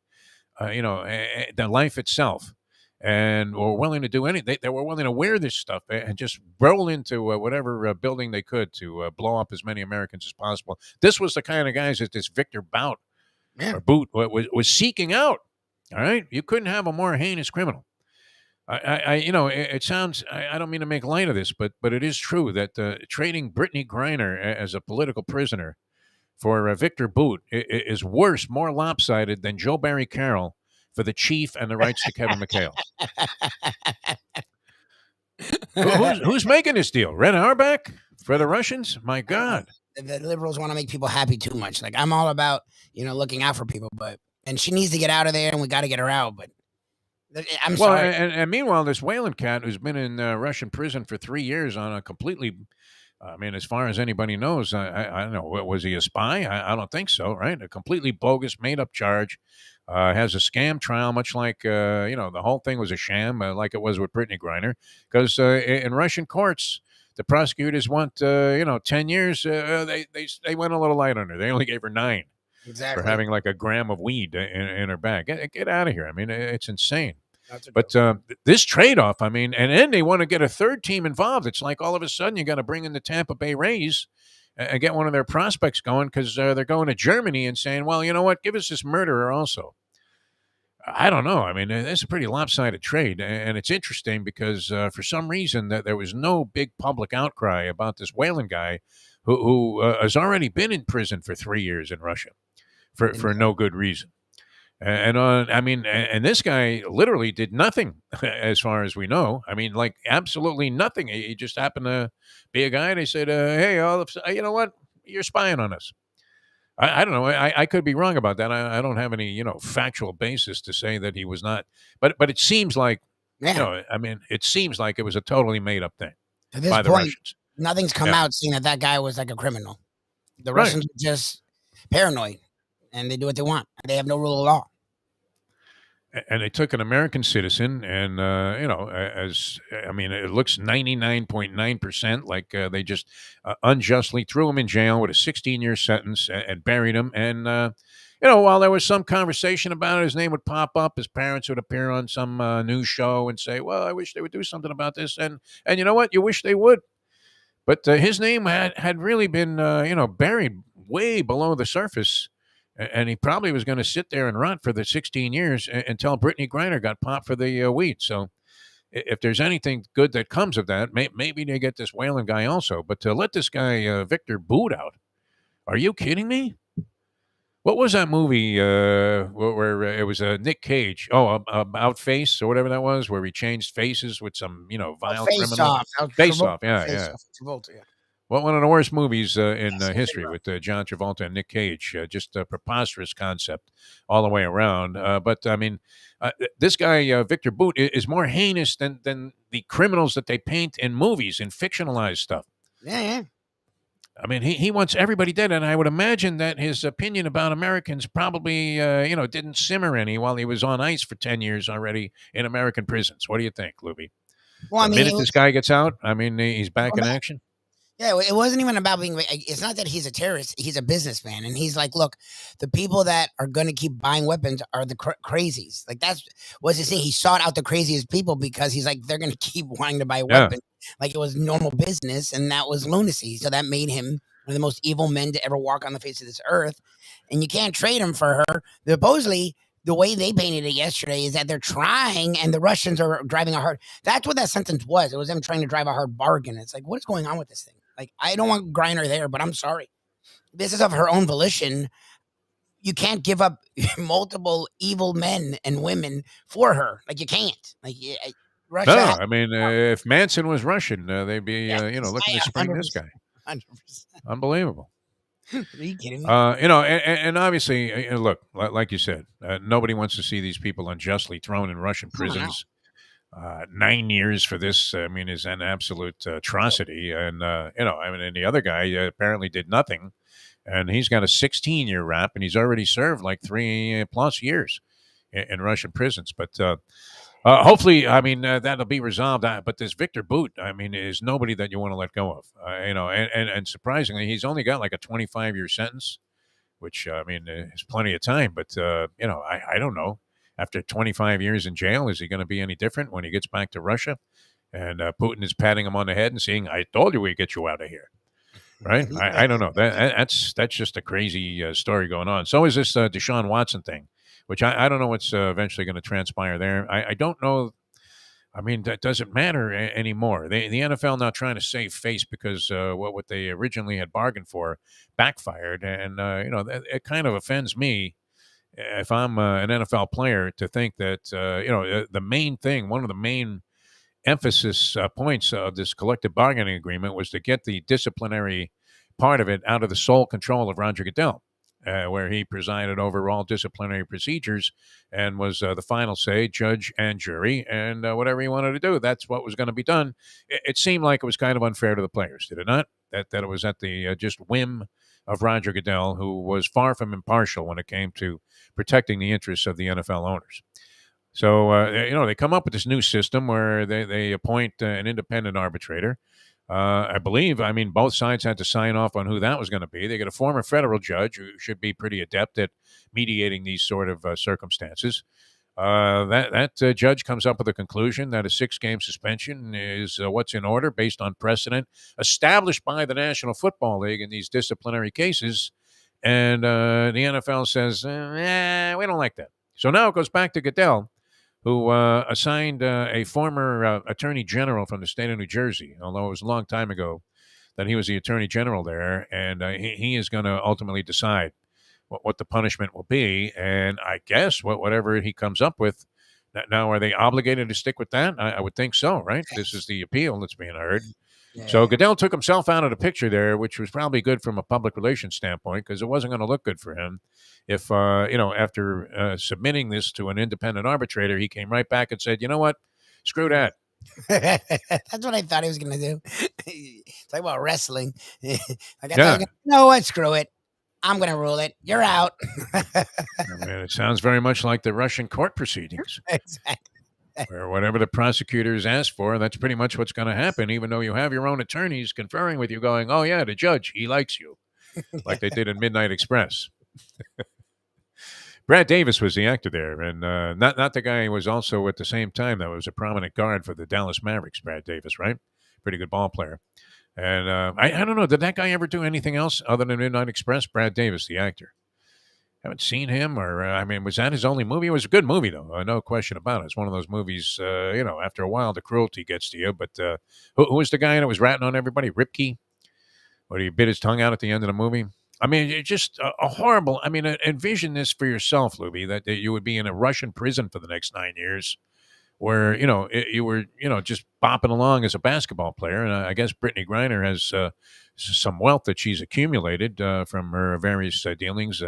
the life itself, and were willing to do anything. They were willing to wear this stuff and just roll into whatever building they could to blow up as many Americans as possible. This was the kind of guys that this Victor Bout or Boot was seeking out. All right? You couldn't have a more heinous criminal. It sounds, I don't mean to make light of this, but it is true that trading Brittney Griner as a political prisoner for Victor Boot is worse, more lopsided than Joe Barry Carroll for the chief and the rights to Kevin McHale. Who's making this deal? Red Auerbach for the Russians? My God.
The liberals want to make people happy too much. Like, I'm all about, looking out for people, and she needs to get out of there, and we got to get her out, but I'm sorry.
And meanwhile, this Whalen cat who's been in Russian prison for 3 years on a completely, as far as anybody knows, I don't know, was he a spy? I don't think so, right? A completely bogus, made-up charge. Has a scam trial, much like, the whole thing was a sham, like it was with Brittney Griner. Because in Russian courts, the prosecutors want, 10 years. They went a little light on her. They only gave her 9.
Exactly.
For having like a gram of weed in her bag. Get out of here. I mean, it's insane. But this trade-off, and then they want to get a third team involved. It's like all of a sudden you got to bring in the Tampa Bay Rays and get one of their prospects going because they're going to Germany and saying, well, you know what, give us this murderer also. I don't know. It's a pretty lopsided trade. And it's interesting because for some reason that there was no big public outcry about this Whalen guy who has already been in prison for 3 years in Russia. For no good reason. And this guy literally did nothing as far as we know. Like absolutely nothing. He just happened to be a guy. They said, hey, you know what? You're spying on us. I don't know. I could be wrong about that. I don't have any, factual basis to say that he was not. But it seems like, it seems like it was a totally made up thing by the Russians.
Nothing's come out saying that guy was like a criminal. The Russians are just paranoid. And they do what they want. They have no rule of law.
And they took an American citizen, and it looks 99.9% like they just unjustly threw him in jail with a 16-year sentence and buried him. And while there was some conversation about it, his name would pop up. His parents would appear on some news show and say, "Well, I wish they would do something about this." And you know what? You wish they would. But his name had really been buried way below the surface. And he probably was going to sit there and rot for the 16 years until Brittney Griner got popped for the weed. So if there's anything good that comes of that, maybe they get this Whalen guy also. But to let this guy, Victor Boot, out, are you kidding me? What was that movie where it was Nick Cage? Oh, About Face or whatever that was, where he changed faces with some, vile criminal. Face Off, yeah. Well, one of the worst movies in history with John Travolta and Nick Cage. Just a preposterous concept all the way around. But this guy, Victor Boot, is more heinous than the criminals that they paint in movies, in fictionalized stuff.
Yeah.
He wants everybody dead. And I would imagine that his opinion about Americans probably, didn't simmer any while he was on ice for 10 years already in American prisons. What do you think, Lubie? Well, the minute this guy gets out, he's back in action.
Yeah, it wasn't even about being. It's not that he's a terrorist. He's a businessman, and he's like, look, the people that are going to keep buying weapons are the crazies. Like that's what's his thing. He sought out the craziest people because he's like, they're going to keep wanting to buy weapons, like it was normal business, and that was lunacy. So that made him one of the most evil men to ever walk on the face of this earth. And you can't trade him for her. Supposedly, the way they painted it yesterday is that they're trying, and the Russians are driving a hard. That's what that sentence was. It was them trying to drive a hard bargain. It's like, what is going on with this thing? Like, I don't want Griner there, but I'm sorry. This is of her own volition. You can't give up multiple evil men and women for her. Like, you can't. Like,
Russia. No, I mean, if Manson was Russian, they'd be, looking to spring this guy. 100%. Unbelievable.
Are you kidding me?
And obviously, look, like you said, nobody wants to see these people unjustly thrown in Russian prisons. 9 years for this, I mean, is an absolute atrocity. And, and the other guy apparently did nothing. And he's got a 16-year rap, and he's already served like 3+ years in Russian prisons. But hopefully, I mean, that'll be resolved. But this Victor Bout, I mean, is nobody that you want to let go of. And surprisingly, he's only got like a 25-year sentence, which, I mean, is plenty of time. But, I don't know. After 25 years in jail, is he going to be any different when he gets back to Russia? And Putin is patting him on the head and saying, "I told you we'd get you out of here." Right? I don't know. That's just a crazy story going on. So is this Deshaun Watson thing, which I don't know what's eventually going to transpire there. I don't know. I mean, that doesn't matter anymore. The NFL now trying to save face because what they originally had bargained for backfired. And, it kind of offends me if I'm an NFL player to think that, the main thing, one of the main emphasis points of this collective bargaining agreement was to get the disciplinary part of it out of the sole control of Roger Goodell, where he presided over all disciplinary procedures and was the final say, judge and jury, and whatever he wanted to do, that's what was going to be done. It seemed like it was kind of unfair to the players, did it not? That it was at the just whim of Roger Goodell, who was far from impartial when it came to protecting the interests of the NFL owners. So, they come up with this new system where they appoint an independent arbitrator. I believe, I mean, both sides had to sign off on who that was going to be. They get a former federal judge who should be pretty adept at mediating these sort of circumstances. That judge comes up with a conclusion that a 6-game suspension is what's in order based on precedent established by the National Football League in these disciplinary cases. And the NFL says, we don't like that. So now it goes back to Goodell, who assigned a former attorney general from the state of New Jersey, although it was a long time ago that he was the attorney general there. And he is going to ultimately decide what the punishment will be. And I guess whatever he comes up with, now are they obligated to stick with that? I would think so, right? This is the appeal that's being heard. Yeah. So Goodell took himself out of the picture there, which was probably good from a public relations standpoint because it wasn't going to look good for him if, after submitting this to an independent arbitrator, he came right back and said, you know what, screw that.
That's what I thought he was going to do. Talk about wrestling. No, what? Screw it. I'm going to rule it. You're out.
I mean, it sounds very much like the Russian court proceedings.
Exactly.
Where whatever the prosecutors ask for, that's pretty much what's going to happen, even though you have your own attorneys conferring with you going, oh, yeah, the judge, he likes you, like they did in Midnight Express. Brad Davis was the actor there, and not the guy who was also at the same time that was a prominent guard for the Dallas Mavericks, Brad Davis, right? Pretty good ball player. And I don't know, did that guy ever do anything else other than Midnight Express? Brad Davis, the actor. Haven't seen him, or was that his only movie? It was a good movie, though, no question about it. It's one of those movies, after a while, the cruelty gets to you. But who was the guy that was ratting on everybody? Ripke? Or he bit his tongue out at the end of the movie? I mean, it's just a horrible. I mean, envision this for yourself, Lubie, that you would be in a Russian prison for the next 9 years, where you were just bopping along as a basketball player, and I guess Brittney Griner has some wealth that she's accumulated from her various dealings.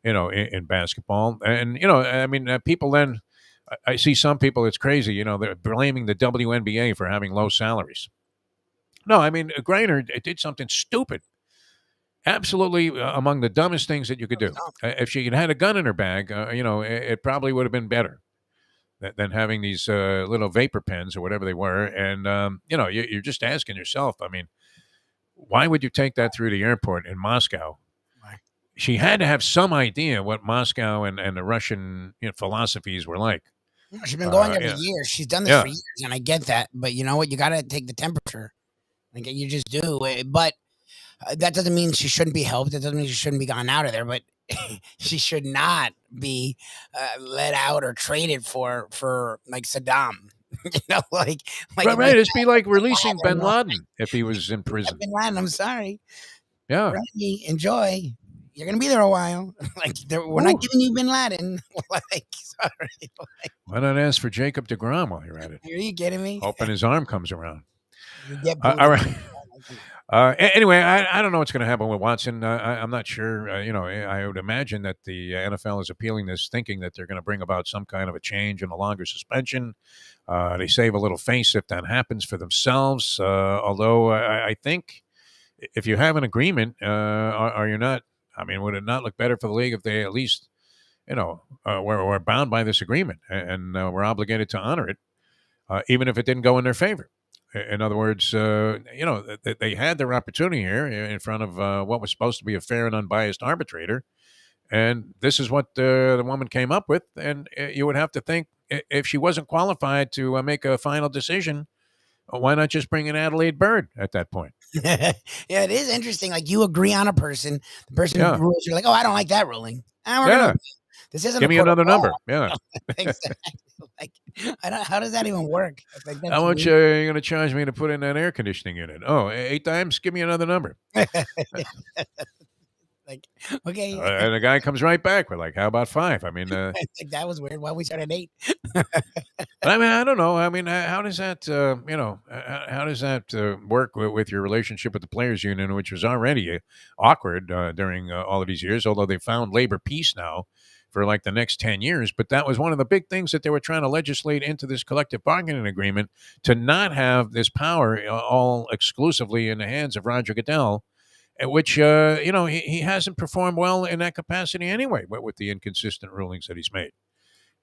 In basketball. And, people then, I see some people, it's crazy, they're blaming the WNBA for having low salaries. No, I mean, Griner did something stupid. Absolutely among the dumbest things that you could do. If she had a gun in her bag, it probably would have been better than having these little vapor pens or whatever they were. And, you're just asking yourself, I mean, why would you take that through the airport in Moscow?
Why?
She had to have some idea what Moscow and the Russian philosophies were like.
She's been going there for years. She's done this for years, and I get that. But you know what? You got to take the temperature. Like you just do. But that doesn't mean she shouldn't be helped. That doesn't mean she shouldn't be gone out of there. But she should not be let out or traded for like Saddam.
Right. It'd be like releasing Bin Laden if he was in prison.
Bin Laden, I'm sorry.
Yeah.
Brittney, enjoy. You're gonna be there a while. We're not giving you Bin Laden. Sorry.
Why not ask for Jacob deGrom while you're at it?
Are you kidding me?
Hoping his arm comes around. All right. Anyway, I don't know what's going to happen with Watson. I'm not sure. I would imagine that the NFL is appealing this, thinking that they're going to bring about some kind of a change and a longer suspension. They save a little face if that happens for themselves. Although I think if you have an agreement, are you not? I mean, would it not look better for the league if they at least, we're bound by this agreement and we're obligated to honor it, even if it didn't go in their favor? In other words, they had their opportunity here in front of what was supposed to be a fair and unbiased arbitrator. And this is what the woman came up with. And you would have to think if she wasn't qualified to make a final decision, why not just bring in Adelaide Bird at that point?
Yeah, it is interesting. Like you agree on a person, the person who rules, you're like, oh, I don't like that ruling. This isn't.
Give me another number. Yeah.
Exactly. Like, how does that even work? Like,
how much are you going to charge me to put in that air conditioning unit? Oh, 8 times? Give me another number.
Like, okay.
And the guy comes right back. We're like, how about 5? I mean,
that was weird. Why we started 8?
But I mean, I don't know. I mean, how does that, how does that work with your relationship with the players union, which was already awkward during all of these years, although they found labor peace now for like the next 10 years. But that was one of the big things that they were trying to legislate into this collective bargaining agreement, to not have this power all exclusively in the hands of Roger Goodell, which, he hasn't performed well in that capacity anyway, with the inconsistent rulings that he's made.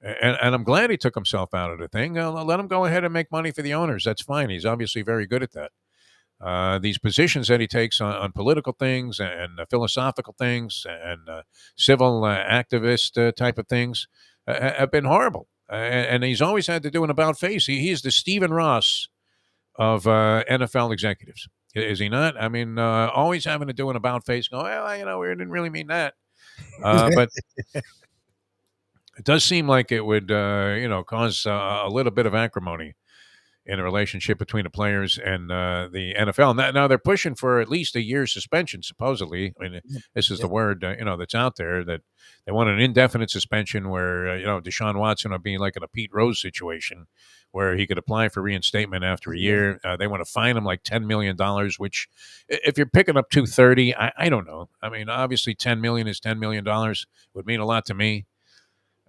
And I'm glad he took himself out of the thing. Let him go ahead and make money for the owners. That's fine. He's obviously very good at that. These positions that he takes on political things and philosophical things and civil activist type of things have been horrible. And he's always had to do an about face. He's the Stephen Ross of NFL executives. Is he not? I mean, always having to do an about face. Go, well, we didn't really mean that. But it does seem like it would, cause a little bit of acrimony in a relationship between the players and the NFL. Now they're pushing for at least a year's suspension, supposedly. I mean, this is the word, that's out there, that they want an indefinite suspension where, Deshaun Watson would be like in a Pete Rose situation where he could apply for reinstatement after a year. They want to fine him like $10 million, which if you're picking up $230, I don't know. I mean, obviously $10 million is $10 million, would mean a lot to me.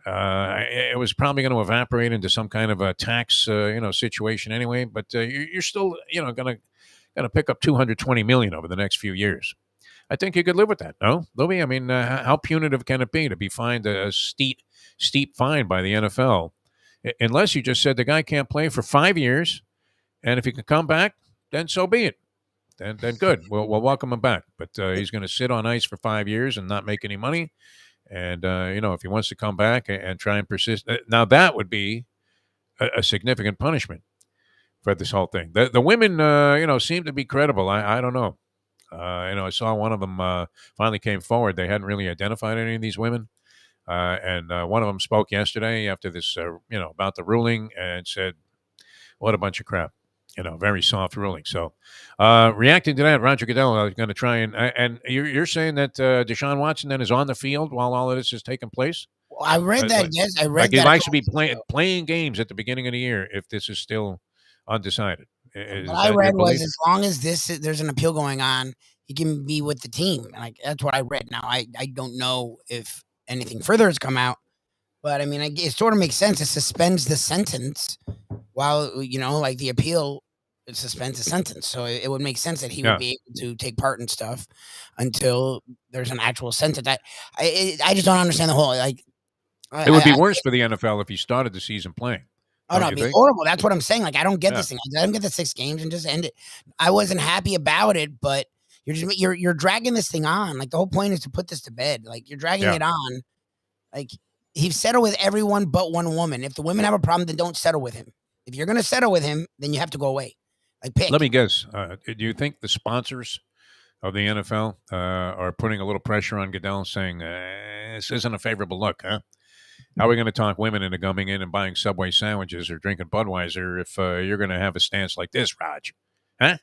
It was probably going to evaporate into some kind of a tax, situation anyway. But you're still, going to pick up $220 million over the next few years. I think you could live with that, no, Lubie? I mean, how punitive can it be to be fined a steep fine by the NFL, unless you just said the guy can't play for 5 years, and if he can come back, then so be it. Then good, we'll welcome him back. But he's going to sit on ice for 5 years and not make any money. And, if he wants to come back and try and persist, now that would be a significant punishment for this whole thing. The women, seem to be credible. I don't know. I saw one of them finally came forward. They hadn't really identified any of these women. And one of them spoke yesterday after this, about the ruling and said, what a bunch of crap. Very soft ruling. So, reacting to that, Roger Goodell is going to try and you're saying that Deshaun Watson then is on the field while all of this is taking place?
Well, I read that. Yes, I read
like
that.
He likes to be playing games at the beginning of the year if this is still undecided.
What I read was as long as there's an appeal going on, he can be with the team. Like that's what I read. Now I don't know if anything further has come out, but I mean, it sort of makes sense. It suspends the sentence while like the appeal. It suspends the sentence, so it would make sense that he would be able to take part in stuff until there's an actual sentence. I just don't understand the whole it would
be worse for the NFL if he started the season playing.
Oh, no, it'd be horrible. That's what I'm saying. Like, I don't get this thing. I don't get the 6 games and just end it. I wasn't happy about it, but you're dragging this thing on. Like, the whole point is to put this to bed. Like, you're dragging it on. Like, he's settled with everyone but one woman. If the women have a problem, then don't settle with him. If you're going to settle with him, then you have to go away. Like, pick.
Let me guess. Do you think the sponsors of the NFL are putting a little pressure on Goodell, saying, this isn't a favorable look, huh? How are we going to talk women into coming in and buying Subway sandwiches or drinking Budweiser if you're going to have a stance like this, Raj? Huh?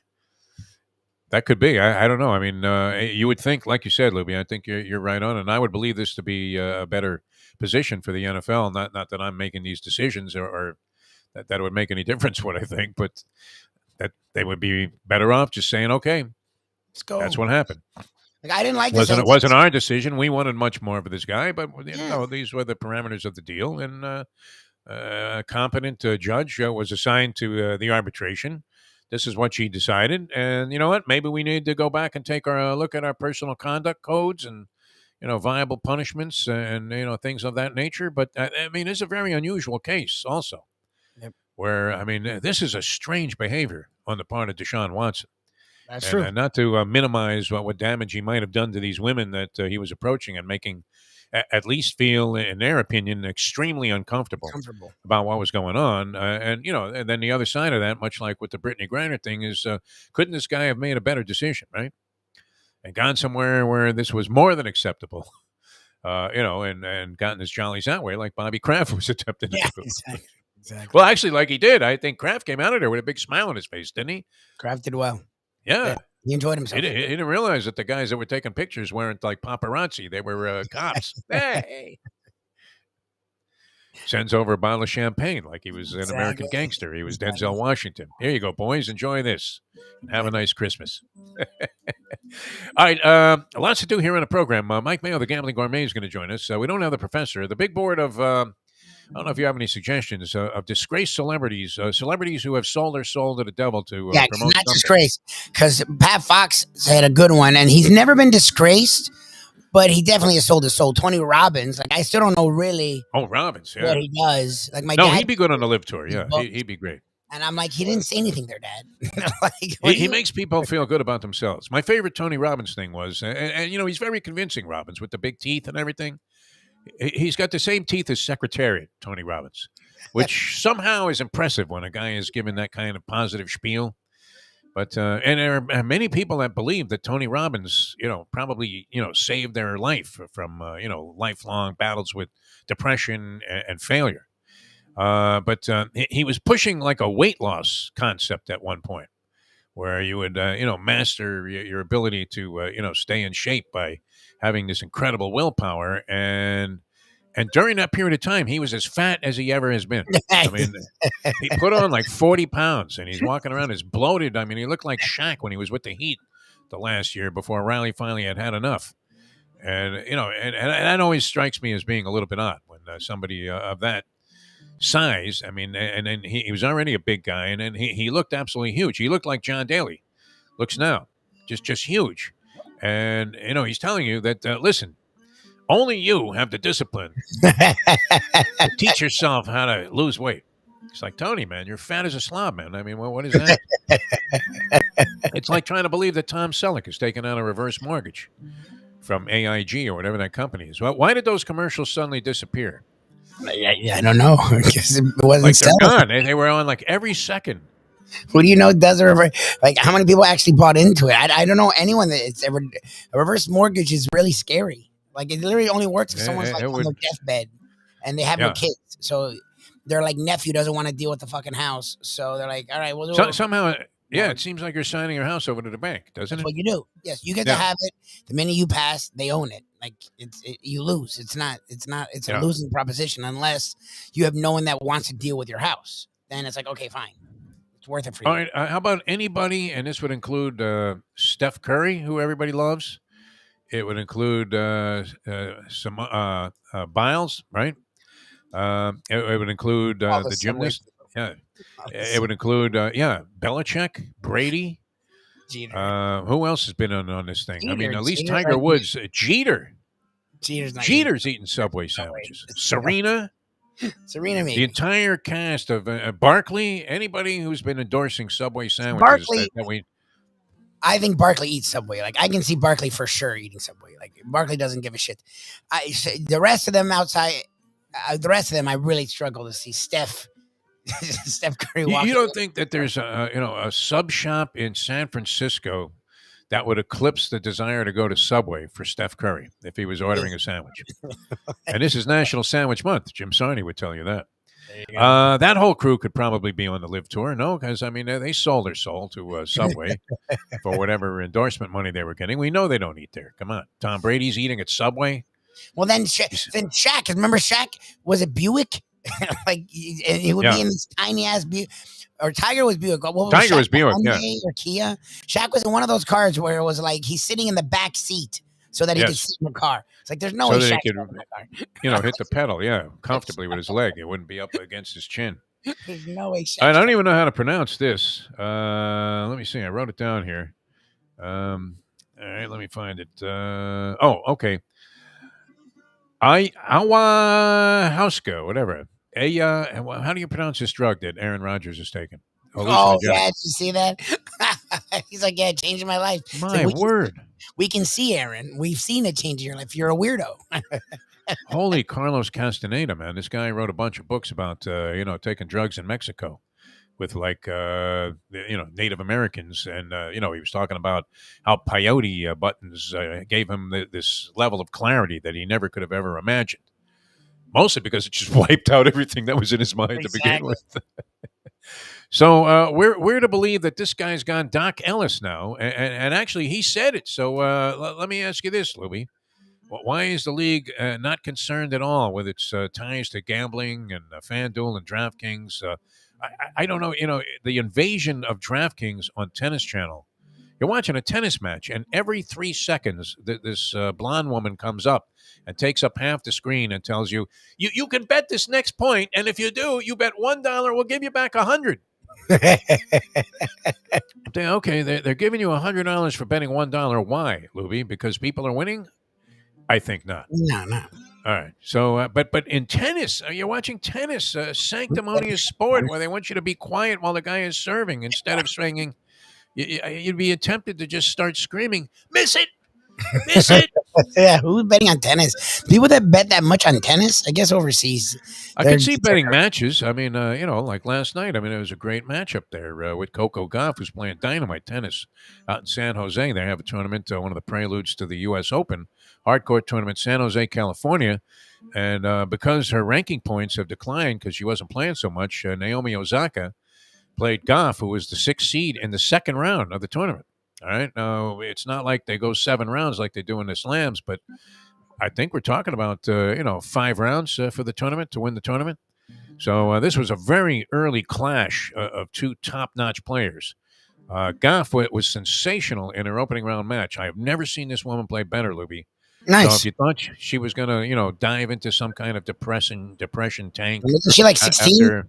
That could be. I don't know. I mean, you would think, like you said, Lubie, I think you're right on, and I would believe this to be a better position for the NFL. Not that I'm making these decisions or that it would make any difference what I think, but that they would be better off just saying, okay,
let's go.
That's what happened.
Like, I didn't like
this. It wasn't our decision. We wanted much more for this guy, but these were the parameters of the deal. And a competent judge was assigned to the arbitration. This is what she decided. And you know what? Maybe we need to go back and take a look at our personal conduct codes and, viable punishments and, things of that nature. But, I mean, it's a very unusual case also where, I mean, this is a strange behavior on the part of Deshaun Watson.
That's true.
And not to minimize what damage he might have done to these women that he was approaching and making at least feel, in their opinion, extremely uncomfortable about what was going on. And then the other side of that, much like with the Brittney Griner thing, is couldn't this guy have made a better decision, right? And gone somewhere where this was more than acceptable, and gotten his jollies that way, like Bobby Kraft was attempting to do. Exactly. Well, actually, like he did. I think Kraft came out of there with a big smile on his face, didn't he?
Kraft did well.
Yeah.
He enjoyed himself.
He didn't realize that the guys that were taking pictures weren't like paparazzi. They were cops. Hey. Sends over a bottle of champagne like he was an American gangster. He was Denzel Washington. Here you go, boys. Enjoy this. Have a nice Christmas. All right. Lots to do here on the program. Mike Mayo, the Gambling Gourmet, is going to join us. We don't have the professor. The big board of... I don't know if you have any suggestions of disgraced celebrities, celebrities who have sold their soul to the devil to promote
not disgraced. Because Pat Fox had a good one, and he's never been disgraced, but he definitely has sold his soul. Tony Robbins, like I still don't know really.
Oh, Robbins, yeah.
What he does, like my dad.
He'd be good on the Live Tour. Yeah, he'd be great.
And I'm like, he didn't say anything there, Dad.
He makes people feel good about themselves. My favorite Tony Robbins thing was, and he's very convincing, Robbins, with the big teeth and everything. He's got the same teeth as Secretariat, Tony Robbins, which somehow is impressive when a guy is given that kind of positive spiel. But and there are many people that believe that Tony Robbins, probably, saved their life from, lifelong battles with depression and failure. But he was pushing like a weight loss concept at one point where you would, master your ability to, stay in shape by having this incredible willpower. And during that period of time, he was as fat as he ever has been. I mean, he put on like 40 pounds and he's walking around as bloated. I mean, he looked like Shaq when he was with the Heat the last year before Riley finally had enough. And, and that always strikes me as being a little bit odd when somebody of that size, I mean, and then he was already a big guy, and then he looked absolutely huge. He looked like John Daly looks now, just huge. And, he's telling you that, listen, only you have the discipline to teach yourself how to lose weight. It's like, Tony, man, you're fat as a slob, man. I mean, what is that? It's like trying to believe that Tom Selleck is taking out a reverse mortgage from AIG or whatever that company is. Well, why did those commercials suddenly disappear?
Yeah, I don't know. Because it wasn't
like they're gone. They were on like every second.
Who do you know does a reverse? Like, how many people actually bought into it? I don't know anyone that it's ever. A reverse mortgage is really scary. Like, it literally only works if someone's like on their deathbed and they have no kids. So their like nephew doesn't want to deal with the fucking house. So they're like, all right, we'll do it.
Somehow, it seems like you're signing your house over to the bank, doesn't
That's
it?
what you do. Yes, you get to have it. The minute you pass, they own it. Like you lose. It's a losing proposition unless you have no one that wants to deal with your house. Then it's like, okay, fine. It's worth it for you.
All right. How about anybody, and this would include Steph Curry, who everybody loves. It would include some Biles, right? It would include the gymnast. Yeah. It would include, Belichick, Brady.
Jeter.
Who else has been on this thing?
Jeter,
I mean, at least Tiger Woods. Jeter.
Jeter's
eating Subway sandwiches. Serena.
Serena, maybe.
The entire cast of Barkley, anybody who's been endorsing Subway sandwiches
Barkley,
that we.
I think Barkley eats Subway. Like, I can see Barkley for sure eating Subway. Like, Barkley doesn't give a shit. The rest of them outside, I really struggle to see Steph Curry walking.
You don't think that there's a sub shop in San Francisco that would eclipse the desire to go to Subway for Steph Curry if he was ordering a sandwich? And this is National Sandwich Month. Jim Sarney would tell you that. That whole crew could probably be on the Live Tour. No, because, I mean, they sold their soul to Subway for whatever endorsement money they were getting. We know they don't eat there. Come on. Tom Brady's eating at Subway.
Well, then Shaq. Remember Shaq? Was it Buick? Like, he would be in this tiny-ass Buick. Or Tiger was Buick.
Tiger was Buick,
Or Kia. Shaq was in one of those cars where it was like he's sitting in the back seat so that he could sit in the car. It's like there's no way Shaq
could, hit the pedal, comfortably with his leg. It wouldn't be up against his chin.
There's no way Shaq.
I don't even know how to pronounce this. Let me see. I wrote it down here. All right, let me find it. Okay. Ayahuasca, whatever. How do you pronounce this drug that Aaron Rodgers is taking?
Oh, yeah. Did you see that? He's like, yeah, changing my life.
My word.
We can see, Aaron. We've seen it change your life. You're a weirdo.
Holy Carlos Castaneda, man. This guy wrote a bunch of books about, taking drugs in Mexico with Native Americans. And, he was talking about how peyote buttons gave him this level of clarity that he never could have ever imagined. Mostly because it just wiped out everything that was in his mind to begin with. So we're to believe that this guy's gone Doc Ellis now. And actually, he said it. So let me ask you this, Lubie. Why is the league not concerned at all with its ties to gambling and FanDuel and DraftKings? I don't know. The invasion of DraftKings on Tennis Channel. You're watching a tennis match, and every 3 seconds, this blonde woman comes up and takes up half the screen and tells you, you can bet this next point, and if you do, you bet $1, we'll give you back $100. Okay, they're giving you $100 for betting $1. Why, Lubie? Because people are winning? I think not.
No.
All right. So, but in tennis, you're watching tennis, sanctimonious sport where they want you to be quiet while the guy is serving instead of swinging. You'd be tempted to just start screaming, "Miss it! Miss it!"
Yeah, who's betting on tennis? People that bet that much on tennis, I guess overseas.
I could see betting matches. I mean, like last night. I mean, it was a great matchup there with Coco Gauff, who's playing dynamite tennis out in San Jose. They have a tournament, one of the preludes to the U.S. Open hardcourt tournament, San Jose, California. And because her ranking points have declined because she wasn't playing so much, Naomi Osaka played Gauff, who was the 6th seed in the second round of the tournament. All right. Now, it's not like they go 7 rounds like they do in the slams, but I think we're talking about, 5 rounds for the tournament to win the tournament. So this was a very early clash of 2 top-notch players. Gauff was sensational in her opening round match. I have never seen this woman play better, Lubie.
Nice.
So if you thought she was going to, dive into some kind of depression tank.
Isn't she like 16?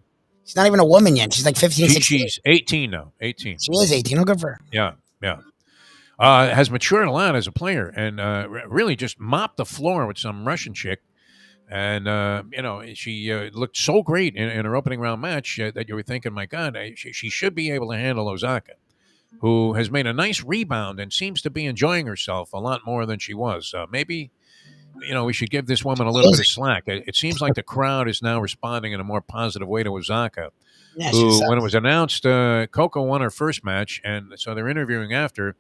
She's not even a woman yet. She's like 15, 16.
She's 18 now. 18.
She is 18. Oh, good for her.
Yeah. Has matured a lot as a player and really just mopped the floor with some Russian chick. And, she looked so great in her opening round match that you were thinking, my God, she should be able to handle Osaka, who has made a nice rebound and seems to be enjoying herself a lot more than she was. Maybe, we should give this woman a little bit of slack. It seems like the crowd is now responding in a more positive way to Osaka, who, when it was announced, Coco won her first match, and so they're interviewing after,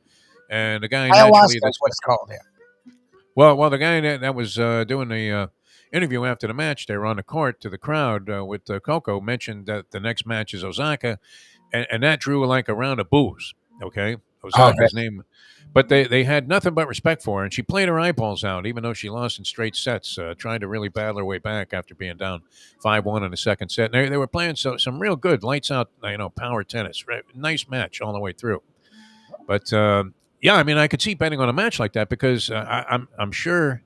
and the guy...
Ayahuasca, that's what it's called, yeah.
Well, the guy that was doing the interview after the match, they were on the court to the crowd with Coco, mentioned that the next match is Osaka, and that drew like a round of boos, okay? Osaka's name... But they had nothing but respect for her, and she played her eyeballs out, even though she lost in straight sets, trying to really battle her way back after being down 5-1 in the second set. And they were playing some real good, lights-out, power tennis. Right? Nice match all the way through. But, I could see betting on a match like that because I'm sure,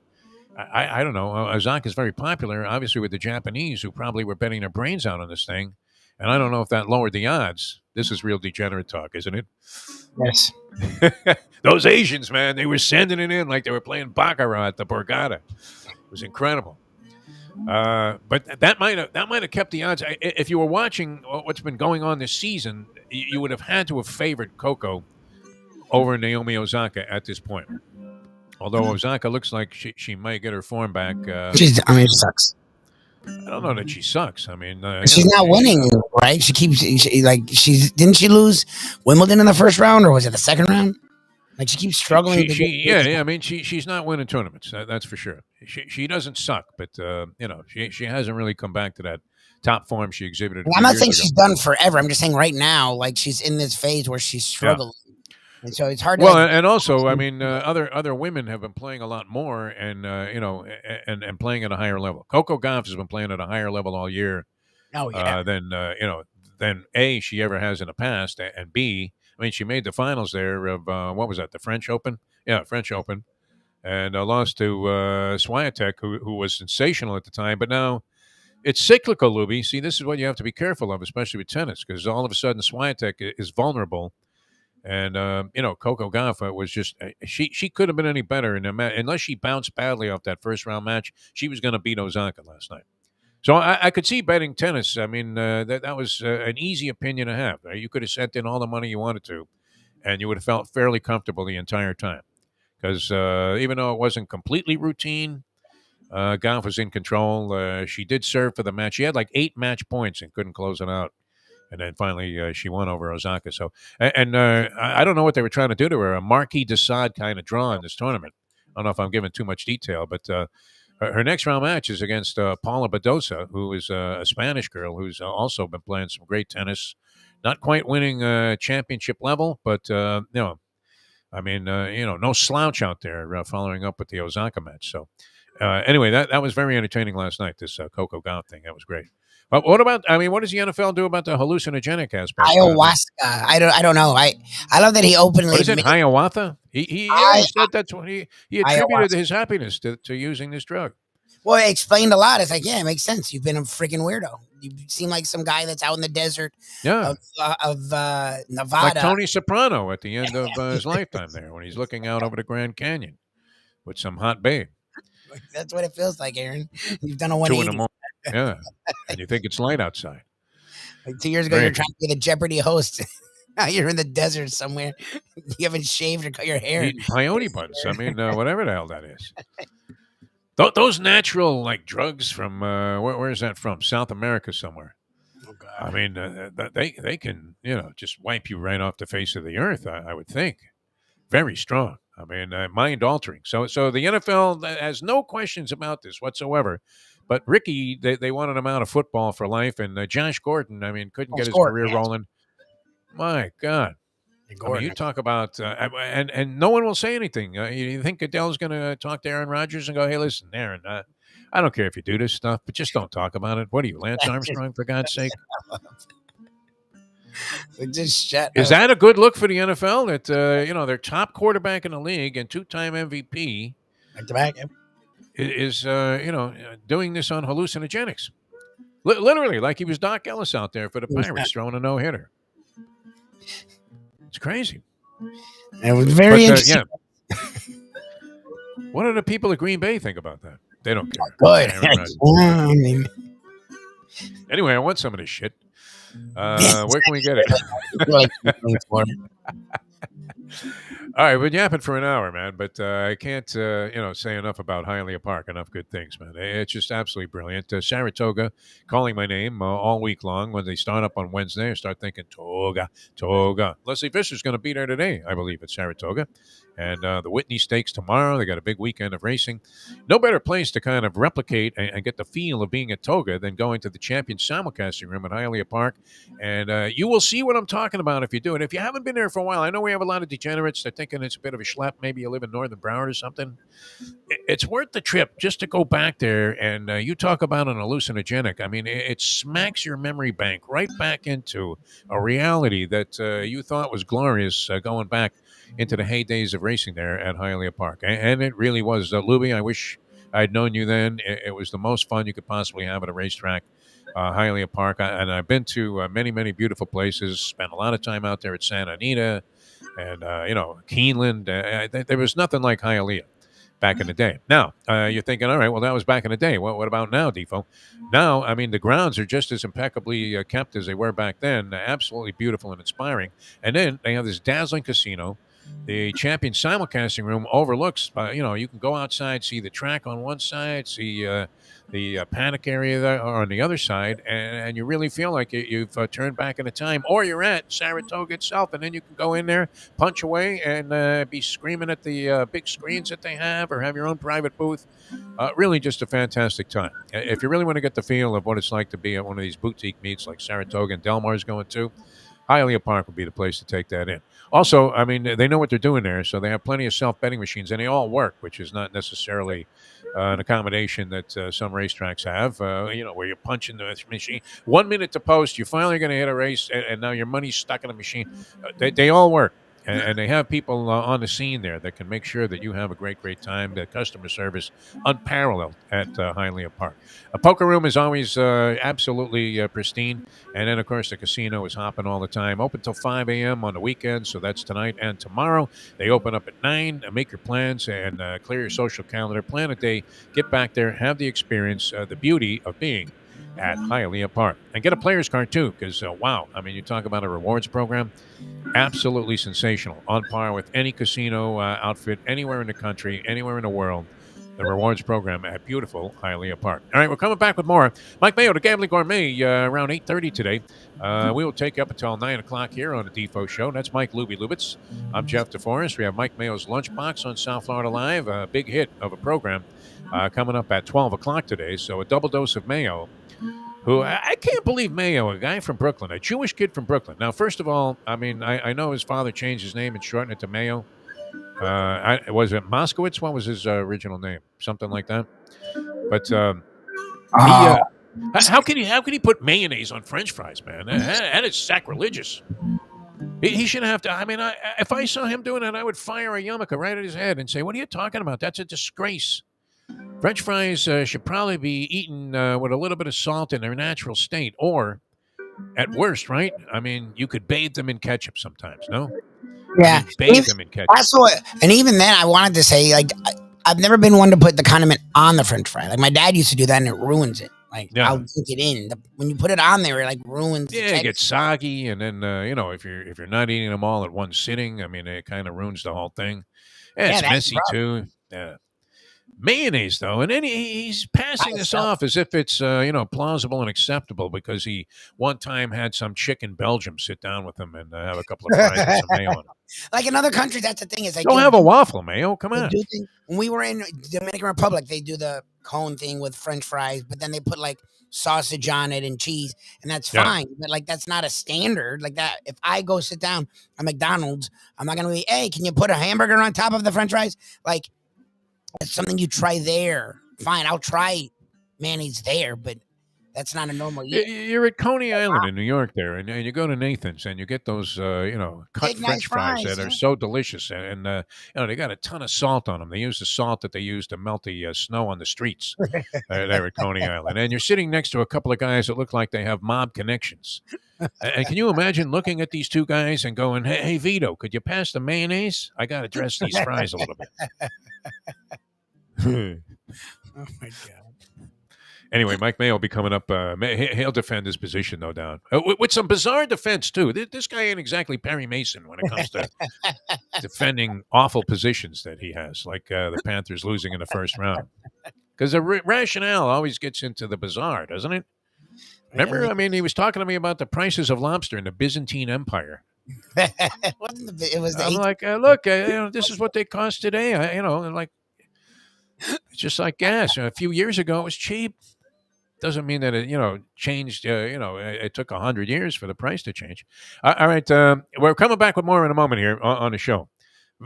I don't know, Osaka's very popular, obviously, with the Japanese, who probably were betting their brains out on this thing. And I don't know if that lowered the odds. This is real degenerate talk, isn't it?
Yes.
Those Asians, man, they were sending it in like they were playing Baccarat at the Borgata. It was incredible. But that might have kept the odds. If you were watching what's been going on this season, you would have had to have favored Coco over Naomi Osaka at this point. Although Osaka looks like she might get her form back.
She sucks.
I don't know that she sucks. I mean,
she's not winning, right? She keeps didn't she lose Wimbledon in the first round, or was it the second round? Like she keeps struggling.
Yeah. I mean, she's not winning tournaments. That's for sure. She doesn't suck, but she hasn't really come back to that top form she exhibited.
I'm not saying she's done forever. I'm just saying right now, like she's in this phase where she's struggling. Yeah. And so it's hard to
and also, I mean, other women have been playing a lot more, and and playing at a higher level. Coco Gauff has been playing at a higher level all year.
Oh yeah.
Than A, she ever has in the past, and B, I mean, she made the finals there of what was that? The French Open? Yeah, French Open, and lost to Swiatek, who was sensational at the time, but now it's cyclical, Lubie. See, this is what you have to be careful of, especially with tennis, because all of a sudden Swiatek is vulnerable. And, Coco Gauff was just she could have been any better in a match. Unless she bounced badly off that first round match, she was going to beat Osaka last night. So I could see betting tennis. I mean, that was an easy opinion to have. You could have sent in all the money you wanted to, and you would have felt fairly comfortable the entire time. Because even though it wasn't completely routine, Gauff was in control. She did serve for the match. She had like 8 match points and couldn't close it out. And then finally, she won over Osaka. So, and I don't know what they were trying to do to her. A Marquis de Sade kind of draw in this tournament. I don't know if I'm giving too much detail, but her next round match is against Paula Badosa, who is a Spanish girl who's also been playing some great tennis. Not quite winning championship level, but no slouch out there following up with the Osaka match. So, anyway, that was very entertaining last night. This Coco Gauff thing, that was great. But what about? I mean, what does the NFL do about the hallucinogenic aspect?
Ayahuasca. I don't know. I love that he openly.
What is it? Ayahuasca? He said that's what he attributed his happiness to using this drug.
Well, it explained a lot. It's like, yeah, it makes sense. You've been a freaking weirdo. You seem like some guy that's out in the desert of Nevada.
Like Tony Soprano at the end of his lifetime there, when he's looking out over the Grand Canyon with some hot babe.
That's what it feels like, Aaron. You've done a 180.
2 in the morning. Yeah, and you think it's light outside.
Like 2 years ago, you're trying to be the Jeopardy host. Now you're in the desert somewhere. You haven't shaved or cut your hair.
Eating peyote buns. I mean, whatever the hell that is. Those natural drugs from where is that from? South America somewhere. Oh God. I mean, they can just wipe you right off the face of the earth. I would think. Very strong. I mean, mind altering. So the NFL has no questions about this whatsoever. But Ricky, they wanted him out of football for life, and Josh Gordon, I mean, couldn't get his career rolling. My God. I mean, you talk about and no one will say anything. You think Goodell's going to talk to Aaron Rodgers and go, "Hey, listen, Aaron, I don't care if you do this stuff, but just don't talk about it." What are you, Lance Armstrong, for God's sake?
Just shut
Is that a good look for the NFL that their top quarterback in the league and 2-time MVP is doing this on hallucinogenics? Literally, like he was Doc Ellis out there for the Pirates throwing a no-hitter. It's crazy.
It was very interesting.
What do the people of Green Bay think about that? They don't care.
Good.
Anyway, I want some of this shit. Where can we get it? All right, we're yapping for an hour, man, but I can't, say enough about Hialeah Park. Enough good things, man. It's just absolutely brilliant. Saratoga calling my name all week long. When they start up on Wednesday, I start thinking, Toga. Leslie Fisher's going to be there today, I believe, at Saratoga. And the Whitney Stakes tomorrow. They got a big weekend of racing. No better place to kind of replicate and get the feel of being at Toga than going to the Champion Simulcasting Room at Hialeah Park. And you will see what I'm talking about if you do it. If you haven't been there for a while, I know we have a lot of degenerates. They're thinking it's a bit of a schlep. Maybe you live in Northern Broward or something. It's worth the trip just to go back there. And you talk about an hallucinogenic. I mean, it smacks your memory bank right back into a reality that you thought was glorious going back into the heydays of racing there at Hialeah Park. And it really was. Lubie, I wish I'd known you then. It was the most fun you could possibly have at a racetrack, Hialeah Park. And I've been to many, many beautiful places, spent a lot of time out there at Santa Anita and, Keeneland. There was nothing like Hialeah. back in the day. Now, you're thinking, all right, well, that was back in the day. What about now, Defo? Now, I mean, the grounds are just as impeccably kept as they were back then. Absolutely beautiful and inspiring. And then they have this dazzling casino. The Champion simulcasting room overlooks, you can go outside, see the track on one side, see the paddock area there on the other side, and you really feel like you've turned back into time, or you're at Saratoga itself, and then you can go in there, punch away, and be screaming at the big screens that they have, or have your own private booth. Really just a fantastic time. If you really want to get the feel of what it's like to be at one of these boutique meets like Saratoga and Del Mar's going to, Hialeah Park would be the place to take that in. Also, I mean, they know what they're doing there, so they have plenty of self-betting machines, and they all work, which is not necessarily an accommodation that some racetracks have, where you're punching the machine. 1 minute to post, you're finally going to hit a race, and now your money's stuck in the machine. They all work. And they have people on the scene there that can make sure that you have a great, great time. The customer service unparalleled at Hialeah Park. A poker room is always absolutely pristine. And then, of course, the casino is hopping all the time. Open till 5 a.m. on the weekends, so that's tonight and tomorrow. They open up at 9. Make your plans and clear your social calendar. Plan a day. Get back there. Have the experience, the beauty of being at Hialeah Park. And get a player's card, too, because, wow, I mean, you talk about a rewards program. Absolutely sensational. On par with any casino outfit anywhere in the country, anywhere in the world. The rewards program at beautiful Hialeah Park. All right, we're coming back with more. Mike Mayo, the Gambling Gourmet, around 8:30 today. We will take you up until 9 o'clock here on the Defo Show. That's Mike Lubie Lubitz. I'm Jeff DeForest. We have Mike Mayo's Lunchbox on South Florida Live, a big hit of a program coming up at 12 o'clock today. So a double dose of Mayo. Who I can't believe Mayo, a guy from Brooklyn, a Jewish kid from Brooklyn. Now, first of all, I mean, I know his father changed his name and shortened it to Mayo. Was it Moskowitz? What was his original name? Something like that. But how can he put mayonnaise on French fries, man? That is sacrilegious. He shouldn't have to. I mean, if I saw him doing that, I would fire a yarmulke right at his head and say, "What are you talking about? That's a disgrace." French fries should probably be eaten with a little bit of salt in their natural state, or at worst, right? I mean, you could bathe them in ketchup sometimes, no?
Yeah,
I mean, bathe them in ketchup.
And even then, I wanted to say, like, I've never been one to put the condiment on the French fry. Like my dad used to do that, and it ruins it. Like I'll dunk it in. When you put it on there, it like ruins.
Yeah, it gets soggy, and then if you're not eating them all at one sitting, I mean, it kind of ruins the whole thing. Yeah, it's messy too. Yeah. Mayonnaise, though, and then he's passing this off as if it's plausible and acceptable because he one time had some chick in Belgium sit down with him and have a couple of fries with some mayo on it.
Like in other countries, that's the thing. Is like
don't have a waffle, Mayo. Come on.
When we were in Dominican Republic, they do the cone thing with French fries, but then they put like sausage on it and cheese, and that's fine. But like that's not a standard. Like that, if I go sit down at McDonald's, I'm not gonna be, hey, can you put a hamburger on top of the French fries? Like. It's something you try there. Fine, I'll try mayonnaise there, but that's not a normal.
You're at Coney Island in New York there, and you go to Nathan's, and you get those, cut French fries that are so delicious, and they got a ton of salt on them. They use the salt that they use to melt the snow on the streets there at Coney Island. And you're sitting next to a couple of guys that look like they have mob connections. And can you imagine looking at these two guys and going, hey, Vito, could you pass the mayonnaise? I got to dress these fries a little bit.
Oh my God.
Anyway, Mike Mayo will be coming up. He'll defend his position, no doubt. With some bizarre defense, too. This guy ain't exactly Perry Mason when it comes to defending awful positions that he has, like the Panthers losing in the first round. Because the rationale always gets into the bizarre, doesn't it? Remember, I mean, he was talking to me about the prices of lobster in the Byzantine Empire.
It was
I'm like, look, this is what they cost today. Like, it's just like gas. A few years ago, it was cheap. Doesn't mean that it, changed. It took 100 years for the price to change. All right, we're coming back with more in a moment here on the show.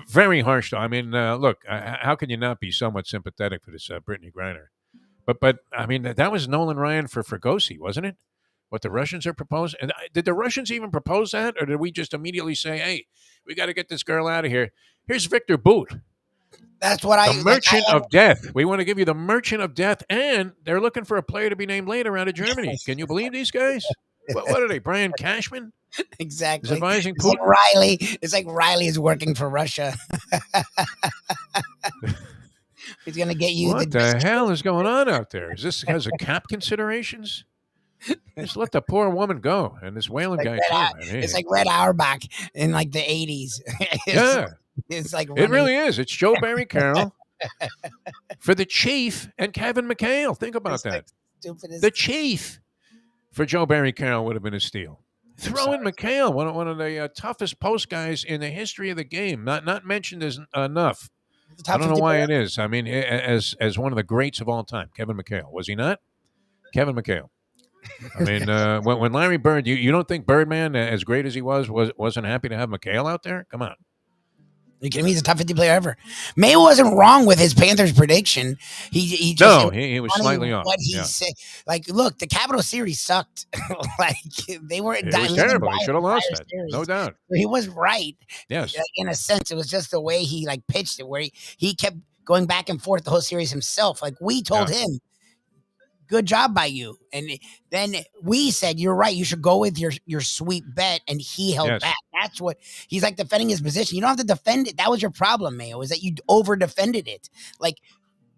Very harsh, though. I mean, look, how can you not be somewhat sympathetic for this Brittney Griner? But I mean, that was Nolan Ryan for Fregosi, wasn't it? What the Russians are proposing? And did the Russians even propose that? Or did we just immediately say, hey, we got to get this girl out of here? Here's Victor Boot.
That's what
The Merchant of Death. We want to give you the Merchant of Death, and they're looking for a player to be named later out of Germany. Can you believe these guys? What are they, Brian Cashman?
Exactly.
Is advising
it's
Putin?
like Riley. It's like Riley is working for Russia. He's going to get you.
What the hell is going on out there? Is this because of cap considerations? Just let the poor woman go. And this Whalen guy, too. Man.
It's like Red Auerbach in like the 80s. It's like
it really is. It's Joe Barry Carroll for the Chief and Kevin McHale. Think about that. Like the Chief for Joe Barry Carroll would have been a steal. Throw in McHale, one of the toughest post guys in the history of the game. Not mentioned as enough. I don't know why it is. I mean, as one of the greats of all time, Kevin McHale. Was he not? Kevin McHale. I mean, when Larry Bird, you don't think Birdman, as great as he wasn't happy to have McHale out there? Come on.
You kidding me? He's the top 50 player ever. Mayo wasn't wrong with his Panthers prediction. He
was slightly off.
What he said, like, look, the Capital Series sucked. Like they weren't.
It was terrible. He should have lost that, no doubt.
He was right.
Yes,
in a sense, it was just the way he like pitched it, where he kept going back and forth the whole series himself. Like we told him, good job by you. And then we said, you're right. You should go with your sweet bet. And he held back. That's what he's like defending his position. You don't have to defend it. That was your problem, Mayo, is that you over defended it. Like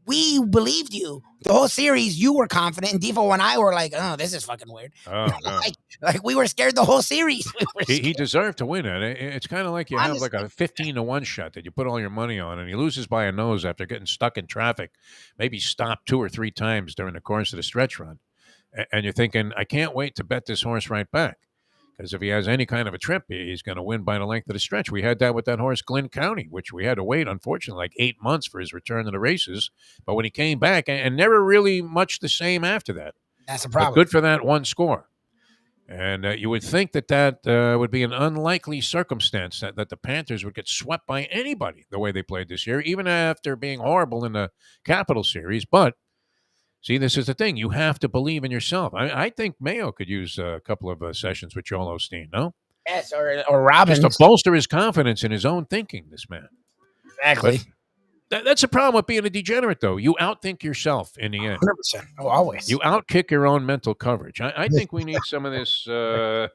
we believed you the whole series. You were confident, and Defo and I were like, oh, this is fucking weird.
Oh, no.
like we were scared the whole series.
He deserved to win it. It's kind of like you have like a 15-1 shot that you put all your money on, and he loses by a nose after getting stuck in traffic, maybe stopped 2 or 3 times during the course of the stretch run. And you're thinking, I can't wait to bet this horse right back. Because if he has any kind of a trip, he's going to win by the length of the stretch. We had that with that horse, Glen County, which we had to wait, unfortunately, like 8 months for his return to the races. But when he came back, and never really much the same after that.
That's a problem.
But good for that one score. And you would think that would be an unlikely circumstance, that the Panthers would get swept by anybody the way they played this year, even after being horrible in the Capital Series. But see, this is the thing. You have to believe in yourself. I think Mayo could use a couple of sessions with Joel Osteen, no?
Yes, or Robbins.
Just to bolster his confidence in his own thinking, this man.
Exactly.
That's a problem with being a degenerate, though. You outthink yourself in the end.
100%. Oh, always.
You outkick your own mental coverage. I think we need some of this ayahuasca.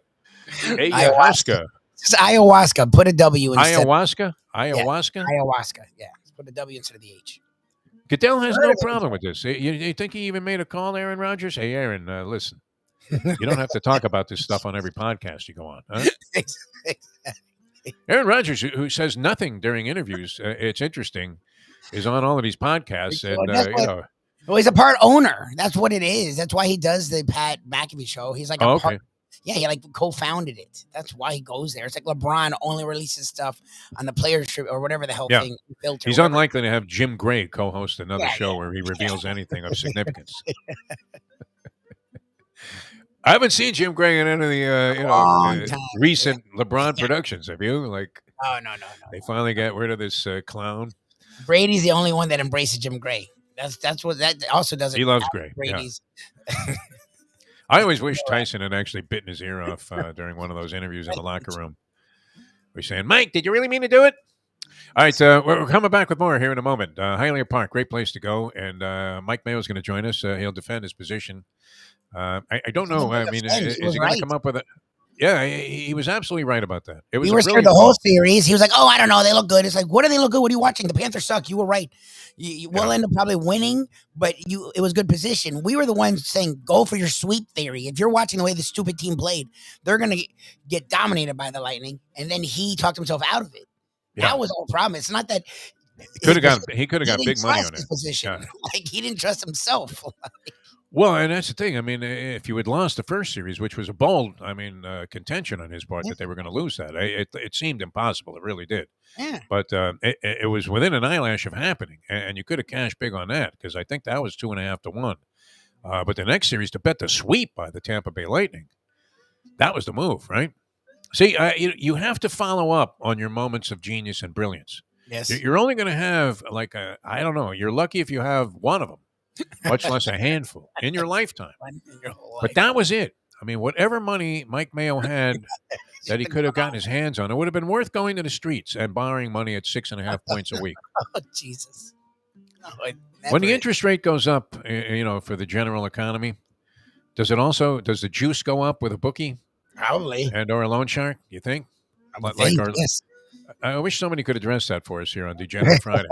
It's ayahuasca. Put a W instead.
Ayahuasca?
Ayahuasca. Yeah. Put a W instead of the H.
Goodell has no problem with this. You think he even made a call to Aaron Rodgers? Hey, Aaron, listen. You don't have to talk about this stuff on every podcast you go on. Huh? Aaron Rodgers, who says nothing during interviews, it's interesting, is on all of these podcasts. And,
well, he's a part owner. That's what it is. That's why he does the Pat McAfee show. He's like a part. Yeah, he like co-founded it. That's why he goes there. It's like LeBron only releases stuff on the Players Trip or whatever the hell thing. Filter,
he's unlikely to have Jim Gray co-host another show where he reveals anything of significance. I haven't seen Jim Gray in any of the recent LeBron productions. Have you? Like,
no.
They finally got rid of this clown.
Brady's the only one that embraces Jim Gray. That's what that also doesn't.
He loves Gray. Brady's. Yeah. I always wish Tyson had actually bitten his ear off during one of those interviews in the locker room. We're saying, Mike, did you really mean to do it? All right, we're coming back with more here in a moment. Hialeah Park, great place to go. And Mike Mayo is going to join us. He'll defend his position. I don't know. I mean, is he going to come up with it? Yeah, he was absolutely right about that. It was
we were scared the whole series. He was like, oh, I don't know. They look good. It's like, what do they look good? What are you watching? The Panthers suck. You were right. We'll end up probably winning, but it was good position. We were the ones saying, go for your sweep theory. If you're watching the way the stupid team played, they're going to get dominated by the Lightning. And then he talked himself out of it. Yeah. That was our problem. It's not that
he could have got big money on it.
Position. Yeah. Like he didn't trust himself.
Well, and that's the thing. I mean, if you had lost the first series, which was a bold, contention on his part that they were going to lose that, it seemed impossible. It really did.
Yeah.
But it was within an eyelash of happening, and you could have cashed big on that because I think that was 2.5 to 1. But the next series to bet the sweep by the Tampa Bay Lightning, that was the move, right? See, you have to follow up on your moments of genius and brilliance.
Yes.
You're only going to have I don't know. You're lucky if you have one of them. Much less a handful in your lifetime. But that was it. I mean, whatever money Mike Mayo had that he could have gotten his hands on, it would have been worth going to the streets and borrowing money at 6.5 points a week.
Oh, Jesus. No,
when the interest rate goes up, for the general economy, does the juice go up with a bookie?
Probably.
And or a loan shark, you think?
Yes.
I wish somebody could address that for us here on Degenerate Friday.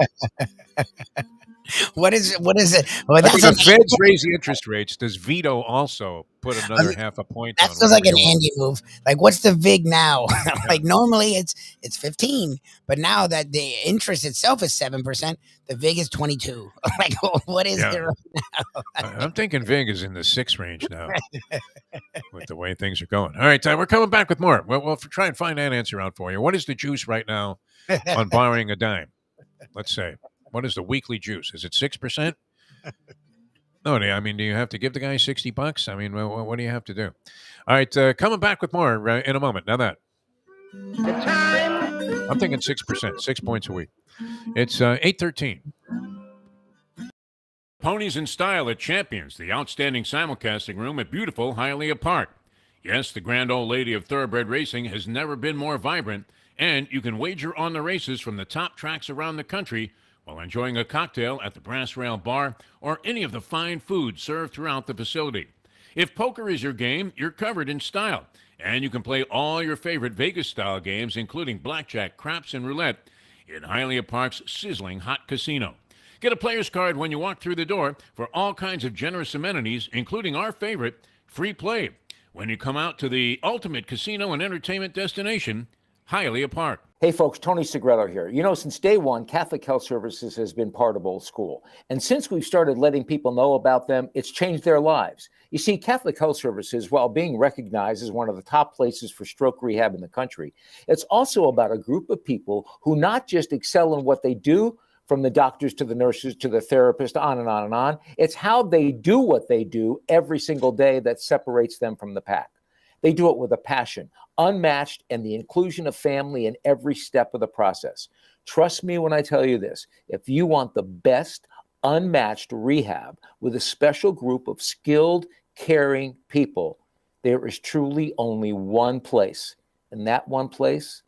What is it? Well,
I think
that's
the Feds raise the interest rates. Does Vito also put another half a point
that
on
feels like
whatever
an
you want?
Andy move. Like, what's the VIG now?
Yeah.
Like, normally it's 15, but now that the interest itself is 7%, the VIG is 22. Like, what is it right now?
I'm thinking VIG is in the 6 range now with the way things are going. All right, we're coming back with more. We'll try and find that answer out for you. What is the juice right now on borrowing a dime? Let's say. What is the weekly juice? Is it 6%? No, I mean, do you have to give the guy $60? I mean, what do you have to do? All right, coming back with more in a moment. Now that I'm thinking 6%, 6 points a week. It's 8:13. Ponies in Style at Champions, the outstanding simulcasting room at beautiful Hialeah Park. Yes, the grand old lady of thoroughbred racing has never been more vibrant, and you can wager on the races from the top tracks around the country while enjoying a cocktail at the Brass Rail Bar or any of the fine food served throughout the facility. If poker is your game, you're covered in style, and you can play all your favorite Vegas-style games, including blackjack, craps, and roulette, in Hialeah Park's sizzling hot casino. Get a player's card when you walk through the door for all kinds of generous amenities, including our favorite, free play, when you come out to the ultimate casino and entertainment destination, Hialeah Park.
Hey folks, Tony Segreto here. You know, since day one, Catholic Health Services has been part of Old School. And since we've started letting people know about them, it's changed their lives. You see, Catholic Health Services, while being recognized as one of the top places for stroke rehab in the country, it's also about a group of people who not just excel in what they do, from the doctors to the nurses to the therapist, on and on and on. It's how they do what they do every single day that separates them from the pack. They do it with a passion, unmatched, and the inclusion of family in every step of the process. Trust me when I tell you this. If you want the best, unmatched rehab with a special group of skilled, caring people, there is truly only one place, and that one place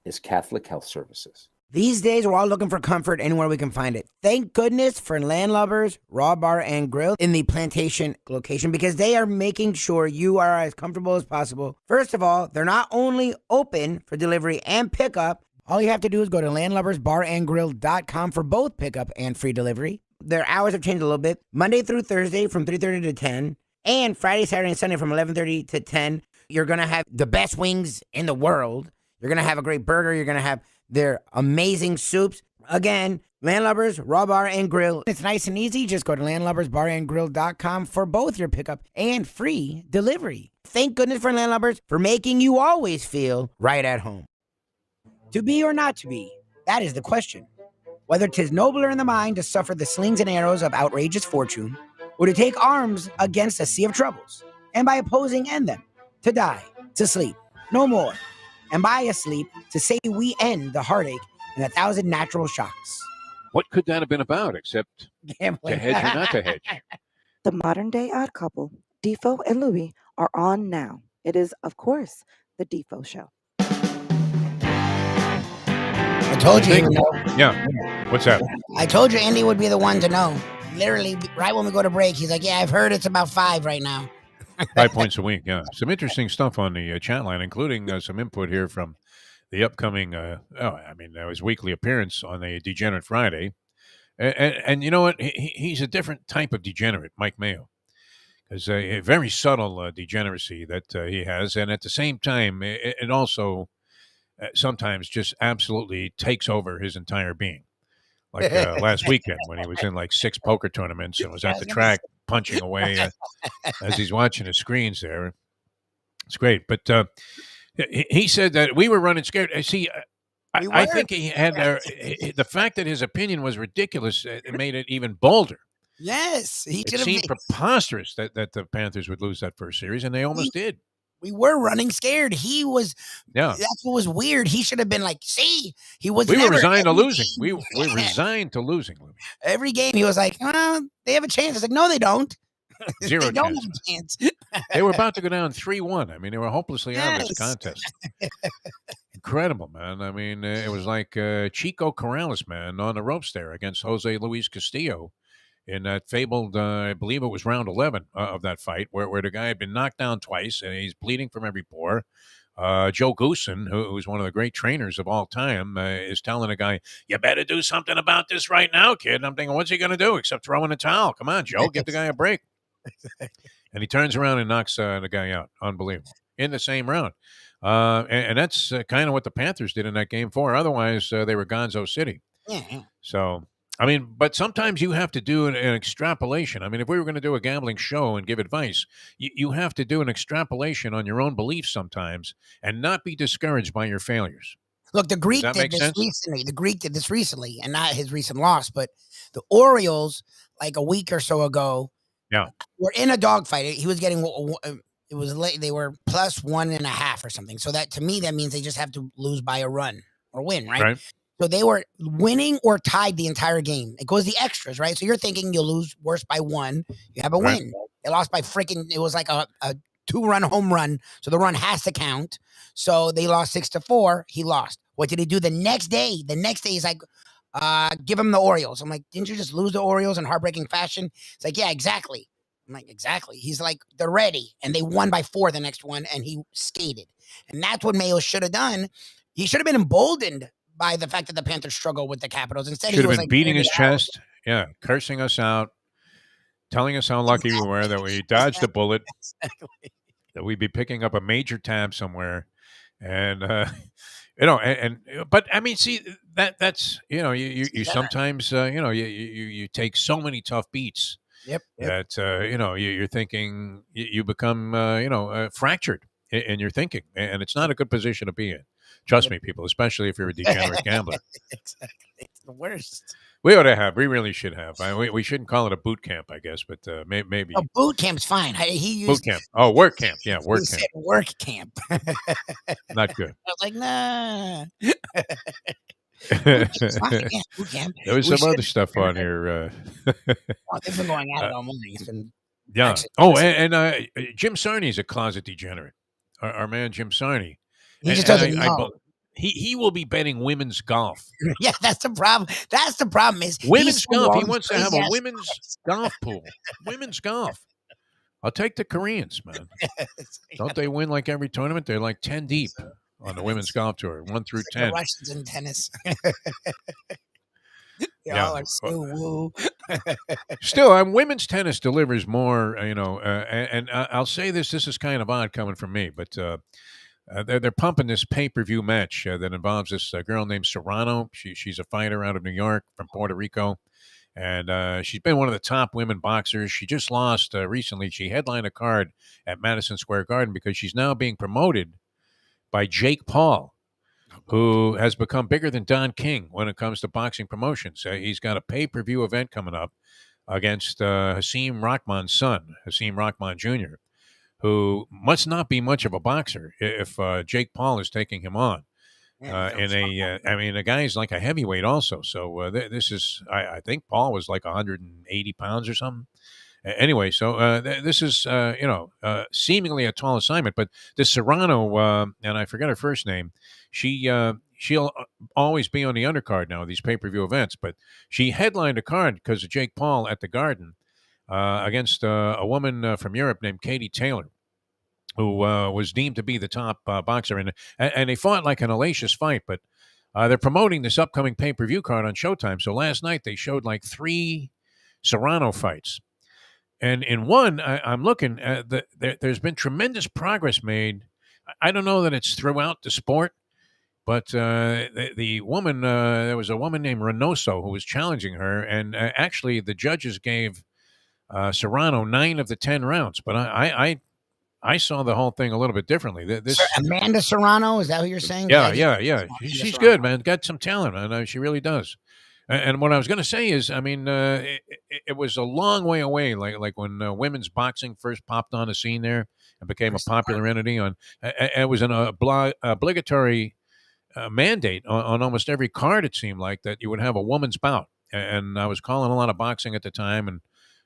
is Catholic Health Services.
These days, we're all looking for comfort anywhere we can find it. Thank goodness for Landlubbers Raw Bar and Grill in the Plantation location, because they are making sure you are as comfortable as possible. First of all, they're not only open for delivery and pickup. All you have to do is go to landlubbersbarandgrill.com for both pickup and free delivery. Their hours have changed a little bit. Monday through Thursday from 3:30 to 10, and Friday, Saturday, and Sunday from 11:30 to 10. You're going to have the best wings in the world. You're going to have a great burger. You're going to have their amazing soups. Again, Landlubbers, Raw Bar and Grill. It's nice and easy. Just go to landlubbersbarandgrill.com for both your pickup and free delivery. Thank goodness for Landlubbers for making you always feel right at home. To be or not to be, that is the question. Whether 'tis nobler in the mind to suffer the slings and arrows of outrageous fortune, or to take arms against a sea of troubles, and by opposing end them, to die, to sleep, no more, and by asleep, to say we end the heartache and 1,000 natural shocks.
What could that have been about except
Gambling.
to hedge or not to hedge?
The modern day odd couple, Defo and Lubie, are on now. It is, of course, the Defo Show.
I told you he would know.
Yeah. What's that?
I told you Andy would be the one to know. Literally, right when we go to break, he's like, yeah, I've heard it's about 5 right now.
5 points a week, yeah. Some interesting stuff on the chat line, including some input here from the upcoming, his weekly appearance on the Degenerate Friday. And you know what? He's a different type of degenerate, Mike Mayo. There's a very subtle degeneracy that he has. And at the same time, it also sometimes just absolutely takes over his entire being. Like last weekend when he was in like 6 poker tournaments and was at the track punching away as he's watching the screens there. It's great. But he said that we were running scared. See, I think he had the fact that his opinion was ridiculous. It made it even bolder.
Yes.
It seemed preposterous that the Panthers would lose that first series, and they almost did.
We were running scared. He was. Yeah. That's what was weird. He should have been like, see, he was.
We were resigned to losing. We resigned to losing.
Every game, he was like, they have a chance. It's like, no, they don't.
Zero
they don't have a chance.
They were about to go down 3-1. I mean, they were hopelessly out of this contest. Incredible, man. I mean, it was like Chico Corrales, man, on the ropes there against Jose Luis Castillo in that fabled, I believe it was round 11 of that fight, where the guy had been knocked down twice, and he's bleeding from every pore. Joe Goosen, who's one of the great trainers of all time, is telling a guy, "You better do something about this right now, kid." And I'm thinking, what's he going to do except throw in a towel? Come on, Joe, give the guy a break. And he turns around and knocks the guy out. Unbelievable. In the same round. And that's kind of what the Panthers did in that game 4. Otherwise, they were Gonzo City.
Yeah.
So, I mean, but sometimes you have to do an extrapolation. I mean, if we were going to do a gambling show and give advice, you have to do an extrapolation on your own beliefs sometimes and not be discouraged by your failures.
Look, the Greek did this recently. The Greek did this recently, and not his recent loss, but the Orioles, like a week or so ago, were in a dogfight. He was getting, it was late. They were plus 1.5 or something. So that, to me, that means they just have to lose by a run or win, right? So they were winning or tied the entire game. It goes the extras, right? So you're thinking you'll lose worse by 1. You have a win. They lost by it was like a 2-run home run. So the run has to count. So they lost 6-4. He lost. What did he do the next day? The next day he's like, give him the Orioles. I'm like, didn't you just lose the Orioles in heartbreaking fashion? It's like, yeah, exactly. I'm like, exactly. He's like, they're ready. And they won by 4 the next one, and he skated. And that's what Mayo should have done. He should have been emboldened by the fact that the Panthers struggle with the Capitals. Instead,
should
he was
have been
like
beating his chest. Yeah, cursing us out, telling us how lucky we were that we dodged a bullet, that we'd be picking up a major tab somewhere. And, but I mean, see, that's, you sometimes, you take so many tough beats.
Yep.
That, you're thinking you become, fractured in your thinking. And it's not a good position to be in. Trust me, people, especially if you're a degenerate gambler.
Exactly. It's the worst.
We really should have. We shouldn't call it a boot camp, I guess, but maybe.
Oh, boot camp's fine.
Boot camp. Oh, work camp. Yeah, work camp.
Said work camp.
Not good.
I was like, nah. Boot camp.
There was some other stuff on here.
They've been going at it all morning. It's been
and Jim Sarney's a closet degenerate. Our man Jim Sarney.
He just doesn't know.
He will be betting women's golf.
Yeah, that's the problem. That's the problem is
women's golf. He wants to have a women's golf pool. Women's golf. I'll take the Koreans, man. Don't they win like every tournament? They're like 10 deep on the women's golf tour, 1 through 10.
The Russians in tennis. All are so woo.
Still, women's tennis delivers more, and I'll say this is kind of odd coming from me, but they're pumping this pay-per-view match that involves this girl named Serrano. She's a fighter out of New York from Puerto Rico, and she's been one of the top women boxers. She just lost recently. She headlined a card at Madison Square Garden because she's now being promoted by Jake Paul, who has become bigger than Don King when it comes to boxing promotions. He's got a pay-per-view event coming up against Hasim Rahman's son, Hasim Rahman Jr., who must not be much of a boxer if Jake Paul is taking him on. The guy's like a heavyweight also. So this is, I think Paul was like 180 pounds or something. Anyway, so this is, seemingly a tall assignment. But this Serrano, and I forget her first name, she'll always be on the undercard now of these pay-per-view events. But she headlined a card because of Jake Paul at the Garden against a woman from Europe named Katie Taylor, who was deemed to be the top boxer. And they fought like an hellacious fight, but they're promoting this upcoming pay-per-view card on Showtime. So last night they showed like 3 Serrano fights. And in one, I'm looking at there's been tremendous progress made. I don't know that it's throughout the sport, but the woman, there was a woman named Reynoso who was challenging her, and actually the judges gave Serrano 9 of the 10 rounds. But I saw the whole thing a little bit differently.
Amanda Serrano, is that what you're saying?
Yeah. She's good, man. Got some talent, man. She really does. And what I was going to say is, I mean, it was a long way away, like when women's boxing first popped on the scene there and became a popular entity. It was an obligatory mandate on almost every card, it seemed like, that you would have a woman's bout. And I was calling a lot of boxing at the time, and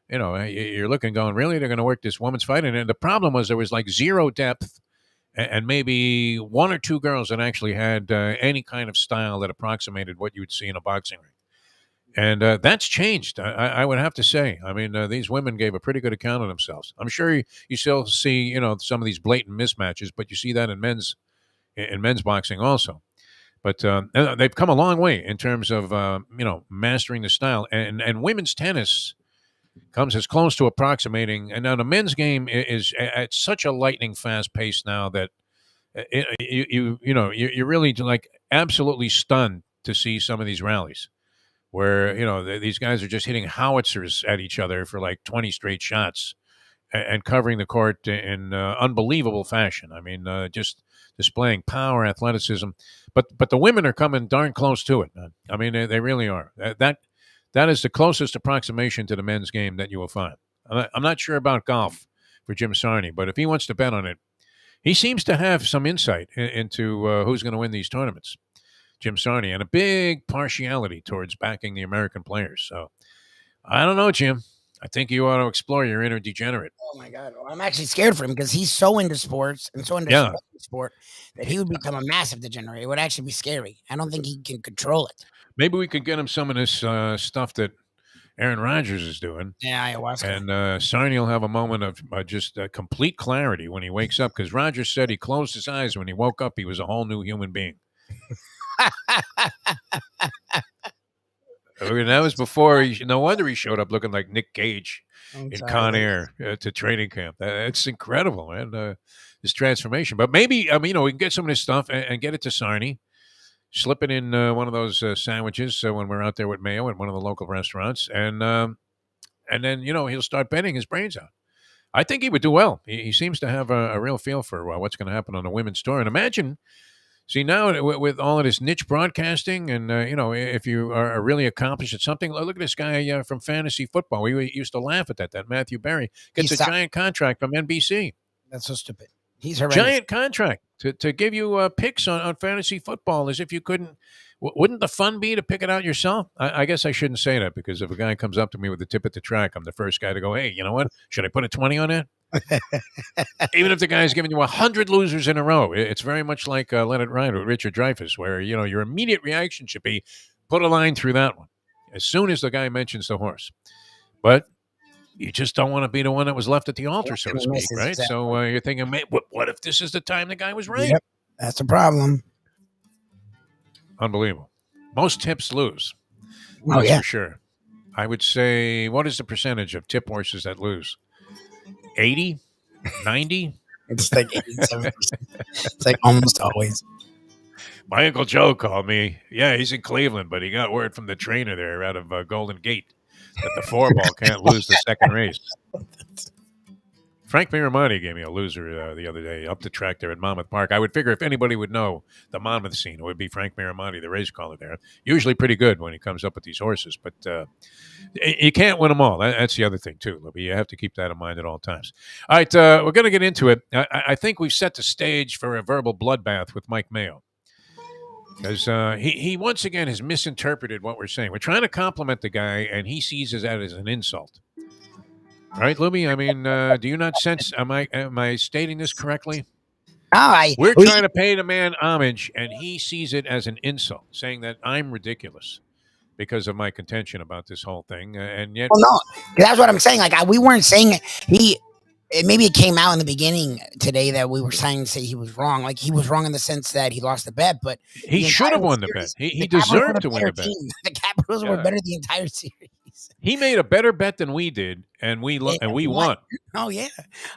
you're looking, going, really, they're going to work this woman's fight? And the problem was there was like zero depth, and maybe 1 or 2 girls that actually had any kind of style that approximated what you would see in a boxing ring. And that's changed, I would have to say. I mean, these women gave a pretty good account of themselves. I'm sure you still see, some of these blatant mismatches, but you see that in men's in men's boxing also. But they've come a long way in terms of mastering the style, and women's tennis comes as close to approximating. And now the men's game is at such a lightning fast pace now that you're really like absolutely stunned to see some of these rallies where these guys are just hitting howitzers at each other for like 20 straight shots and covering the court in unbelievable fashion. I mean, just displaying power, athleticism, but the women are coming darn close to it, man. I mean, they really are. That is the closest approximation to the men's game that you will find. I'm not sure about golf for Jim Sarney, but if he wants to bet on it, he seems to have some insight into who's going to win these tournaments, Jim Sarney, and a big partiality towards backing the American players. So I don't know, Jim. I think you ought to explore your inner degenerate.
Oh, my God. Well, I'm actually scared for him because he's so into sports and so into sport that he would become a massive degenerate. It would actually be scary. I don't think he can control it.
Maybe we could get him some of this stuff that Aaron Rodgers is doing.
Yeah, ayahuasca.
And Sarney will have a moment of just complete clarity when he wakes up, because Rodgers said he closed his eyes when he woke up. He was a whole new human being. I mean, that was before. No wonder he showed up looking like Nick Cage in Con Air to training camp. It's incredible, man, this transformation. But maybe, we can get some of this stuff and get it to Sarney. Slip it in one of those sandwiches when we're out there with Mayo at one of the local restaurants. And then, he'll start betting his brains out. I think he would do well. He seems to have a real feel for what's going to happen on the women's tour. And imagine, see, now with all of this niche broadcasting and, if you are really accomplished at something, look at this guy from fantasy football. We used to laugh at that Matthew Berry gets a giant contract from NBC.
That's so stupid. He's horrendous.
Giant contract to give you picks on fantasy football, as if you couldn't. Wouldn't the fun be to pick it out yourself? I guess I shouldn't say that, because if a guy comes up to me with the tip at the track, I'm the first guy to go, hey, you know what? Should I put a 20 on that? Even if the guy's giving you 100 losers in a row. It's very much like Let It Ride with Richard Dreyfuss, where, your immediate reaction should be, put a line through that one as soon as the guy mentions the horse. But you just don't want to be the one that was left at the altar, so to speak, right? Exactly. So you're thinking, what if this is the time the guy was right?
Yep, that's a problem.
Unbelievable. Most tips lose.
Oh, yeah.
For sure. I would say, what is the percentage of tip horses that lose? 80? 90?
It's like 87%. It's like almost always.
My Uncle Joe called me. Yeah, he's in Cleveland, but he got word from the trainer there out of Golden Gate that the 4-ball can't lose the second race. Frank Miramonte gave me a loser the other day up the track there at Monmouth Park. I would figure if anybody would know the Monmouth scene, it would be Frank Miramonte, the race caller there. Usually pretty good when he comes up with these horses, but you can't win them all. That's the other thing, too, Lubie. You have to keep that in mind at all times. All right, we're going to get into it. I think we've set the stage for a verbal bloodbath with Mike Mayo, because he once again has misinterpreted what we're saying. We're trying to compliment the guy, and he sees that as an insult. Right, Lubie? I mean, do you not sense, am I stating this correctly? We're trying to pay the man homage, and he sees it as an insult, saying that I'm ridiculous because of my contention about this whole thing. And yet...
Well, no, that's what I'm saying. Like, we weren't saying maybe it came out in the beginning today that we were trying to say he was wrong. Like, he was wrong in the sense that he lost the bet, but...
He should have won the bet. He deserved to win the bet.
The Capitals were better the entire series.
He made a better bet than we did, and we won.
Oh, yeah.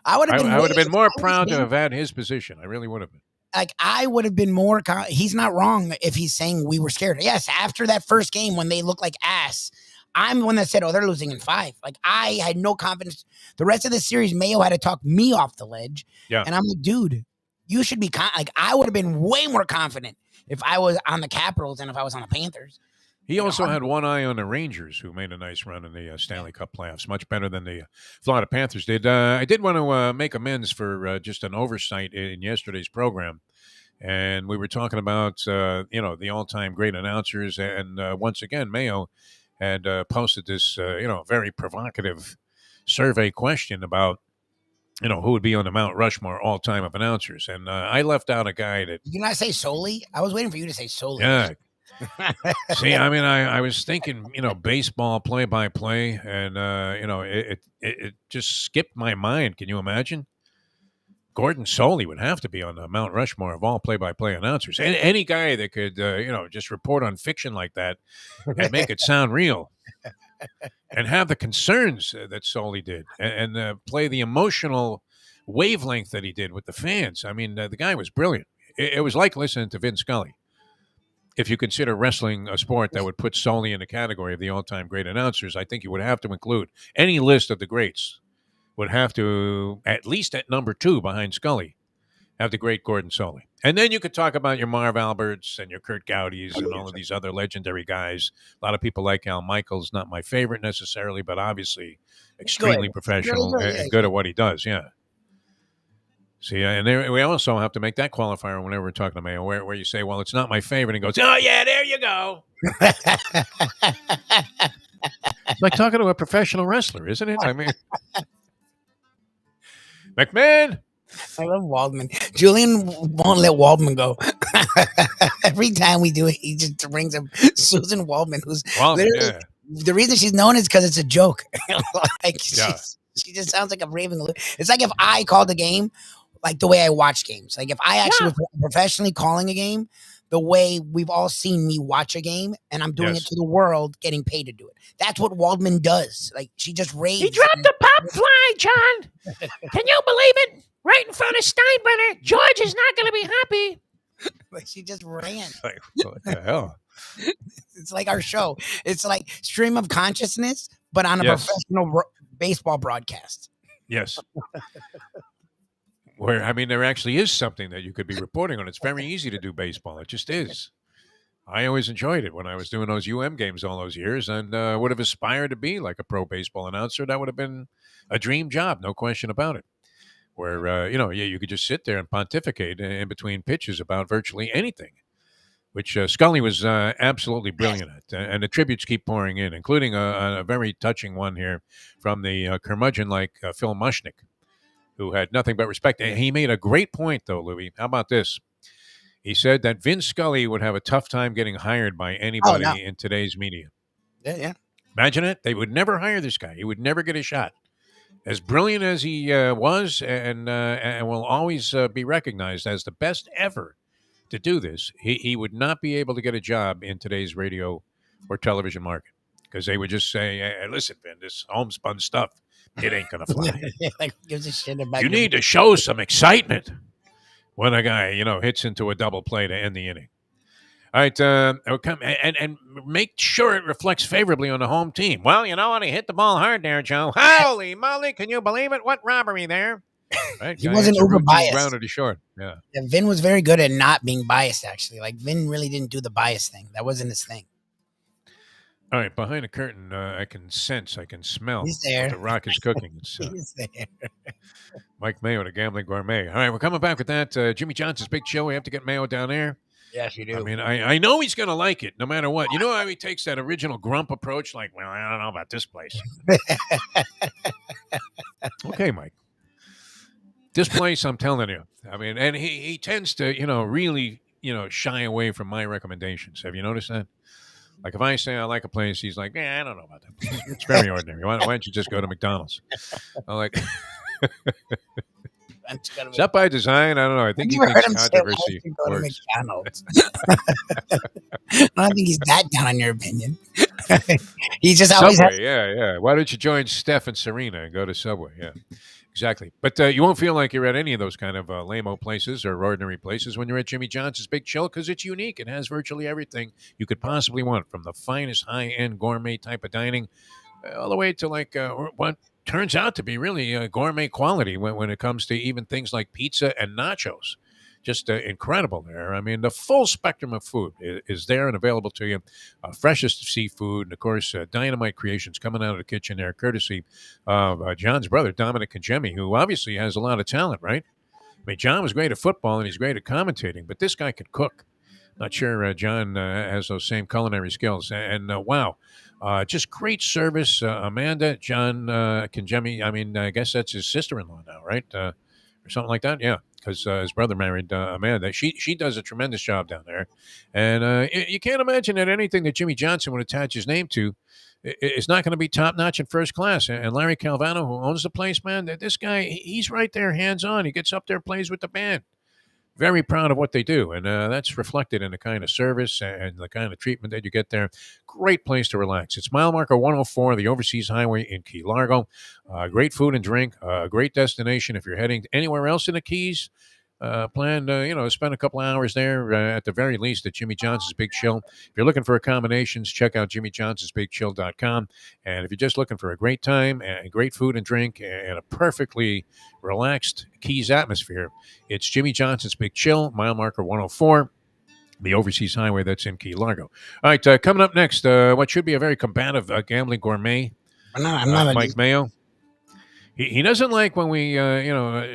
I would have
been more proud to have had his position. I really would have been.
Like, I would have been more... he's not wrong if he's saying we were scared. Yes, after that first game when they looked like ass, I'm the one that said, they're losing in 5. Like, I had no confidence. The rest of the series, Mayo had to talk me off the ledge.
Yeah.
And I'm like, dude, you should be... like, I would have been way more confident if I was on the Capitals than if I was on the Panthers.
He also had one eye on the Rangers, who made a nice run in the Stanley Cup playoffs, much better than the Florida Panthers did. I did want to make amends for just an oversight in yesterday's program. And we were talking about, the all-time great announcers. And once again, Mayo had posted this, very provocative survey question about, who would be on the Mount Rushmore all-time of announcers. And I left out a guy that...
Did you not say Soley? I was waiting for you to say Soley.
Yeah. See, I mean, I was thinking, baseball play-by-play, and, it just skipped my mind. Can you imagine? Gordon Soley would have to be on the Mount Rushmore of all play-by-play announcers. And any guy that could, just report on fiction like that and make it sound real, and have the concerns that Soley did, and play the emotional wavelength that he did with the fans. I mean, the guy was brilliant. It was like listening to Vin Scully. If you consider wrestling a sport that would put Soley in the category of the all-time great announcers, I think you would have to include any list of the greats. Would have to, at least at number 2 behind Scully, have the great Gordon Soley. And then you could talk about your Marv Alberts and your Kurt Gowdys and all of these other legendary guys. A lot of people like Al Michaels, not my favorite necessarily, but obviously extremely professional and good at what he does, yeah. See, and we also have to make that qualifier whenever we're talking to Mayo, where you say, well, it's not my favorite, and he goes, oh, yeah, there you go. It's like talking to a professional wrestler, isn't it? I mean... McMahon.
I love Waldman. Julian won't let Waldman go. Every time we do it, he just brings up Susan Waldman, who's literally the reason she's known is because it's a joke. She just sounds like a raving. It's like if I called a game, like the way I watch games. Like if I actually was professionally calling a game, the way we've all seen me watch a game, and I'm doing it to the world, getting paid to do it. That's what Waldman does. Like she just raves.
He dropped a pop fly, John. Can you believe it? Right in front of Steinbrenner. George is not going to be happy.
Like she just ran.
Like, what the hell?
It's like our show. It's like stream of consciousness, but on a professional baseball broadcast.
Yes. Where, I mean, there actually is something that you could be reporting on. It's very easy to do baseball. It just is. I always enjoyed it when I was doing those games all those years, and would have aspired to be like a pro baseball announcer. That would have been a dream job, no question about it. Where, you could just sit there and pontificate in between pitches about virtually anything, which Scully was absolutely brilliant at. And the tributes keep pouring in, including a very touching one here from the curmudgeon like Phil Mushnick, who had nothing but respect. And he made a great point, though, Louie. How about this? He said that Vince Scully would have a tough time getting hired by anybody in today's media.
Yeah.
Imagine it. They would never hire this guy. He would never get a shot. As brilliant as he was and will always be recognized as the best ever to do this, he would not be able to get a job in today's radio or television market because they would just say, hey, listen, Ben, this homespun stuff, it ain't going to fly.
Like, gives a shit about
you need to show some excitement when a guy, hits into a double play to end the inning. All right, and make sure it reflects favorably on the home team. Well, you know what? He hit the ball hard there, Joe. Holy moly, can you believe it? What robbery there? Right?
He wasn't uber biased.
Grounded to short. Yeah,
Vin was very good at not being biased, actually. Like, Vin really didn't do the bias thing. That wasn't his thing.
All right, behind the curtain, I can sense, I can smell.
He's there.
The rock is cooking. It's,
He's there.
Mike Mayo, the Gambling Gourmet. All right, we're coming back with that. Jimmy Johnson's Big Show. We have to get Mayo down there.
Yes, you do.
I mean, I know he's going to like it no matter what. You know how he takes that original grump approach? Like, well, I don't know about this place. Okay, Mike. This place, I'm telling you. I mean, and he tends to, really, shy away from my recommendations. Have you noticed that? Like if I say I like a place, he's like, I don't know about that place. It's very ordinary. Why don't you just go to McDonald's? I'm like... Is that by design? I don't know. I think he thinks controversy works.
McDonald's. I don't think he's that down on your opinion. He just always
Subway, yeah. Why don't you join Steph and Serena and go to Subway? Yeah, exactly. But you won't feel like you're at any of those kind of lame-o places or ordinary places when you're at Jimmy Johnson's Big Chill because it's unique. It has virtually everything you could possibly want, from the finest high-end gourmet type of dining all the way to like what turns out to be really gourmet quality when it comes to even things like pizza and nachos. Just incredible there. I mean, the full spectrum of food is there and available to you. Freshest seafood, and, of course, dynamite creations coming out of the kitchen there, courtesy of John's brother, Dominic Kajemi, who obviously has a lot of talent, right? I mean, John was great at football, and he's great at commentating, but this guy could cook. Not sure John has those same culinary skills. And wow, just great service. Amanda, John Kajemi, I mean, I guess that's his sister-in-law now, right? Or something like that. Yeah. because his brother married Amanda. She does a tremendous job down there, and you can't imagine that anything that Jimmy Johnson would attach his name to is not going to be top notch and first class. And Larry Calvano, who owns the place, man, this guy, he's right there, hands on. He gets up there, plays with the band. Very proud of what they do, and that's reflected in the kind of service and the kind of treatment that you get there. Great place to relax. It's mile marker 104, the Overseas Highway in Key Largo. Great food and drink. Great destination if you're heading anywhere else in the Keys. Plan to spend a couple of hours there at the very least at Jimmy Johnson's Big Chill. If you're looking for accommodations, check out jimmyjohnsonsbigchill.com. And if you're just looking for a great time and great food and drink and a perfectly relaxed Keys atmosphere, it's Jimmy Johnson's Big Chill, mile marker 104, the Overseas Highway that's in Key Largo. All right, coming up next, what should be a very combative gambling gourmet, Mike Mayo. He doesn't like when we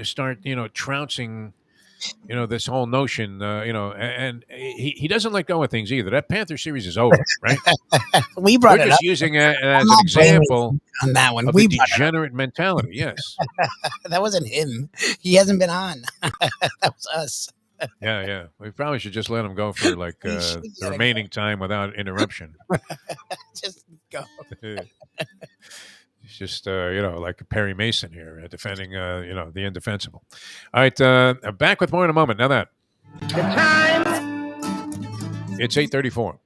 start trouncing this whole notion, and he doesn't let go of things either. That Panther series is over, right?
We brought
We're
it
just
up.
using it as an example
on that one.
Of the degenerate mentality. Yes,
that wasn't him. He hasn't been on. That was us.
Yeah. We probably should just let him go for like the remaining time without interruption.
Just go.
It's just, like Perry Mason here defending, the indefensible. All right, back with more in a moment. Now that.
The time.
It's 8:34.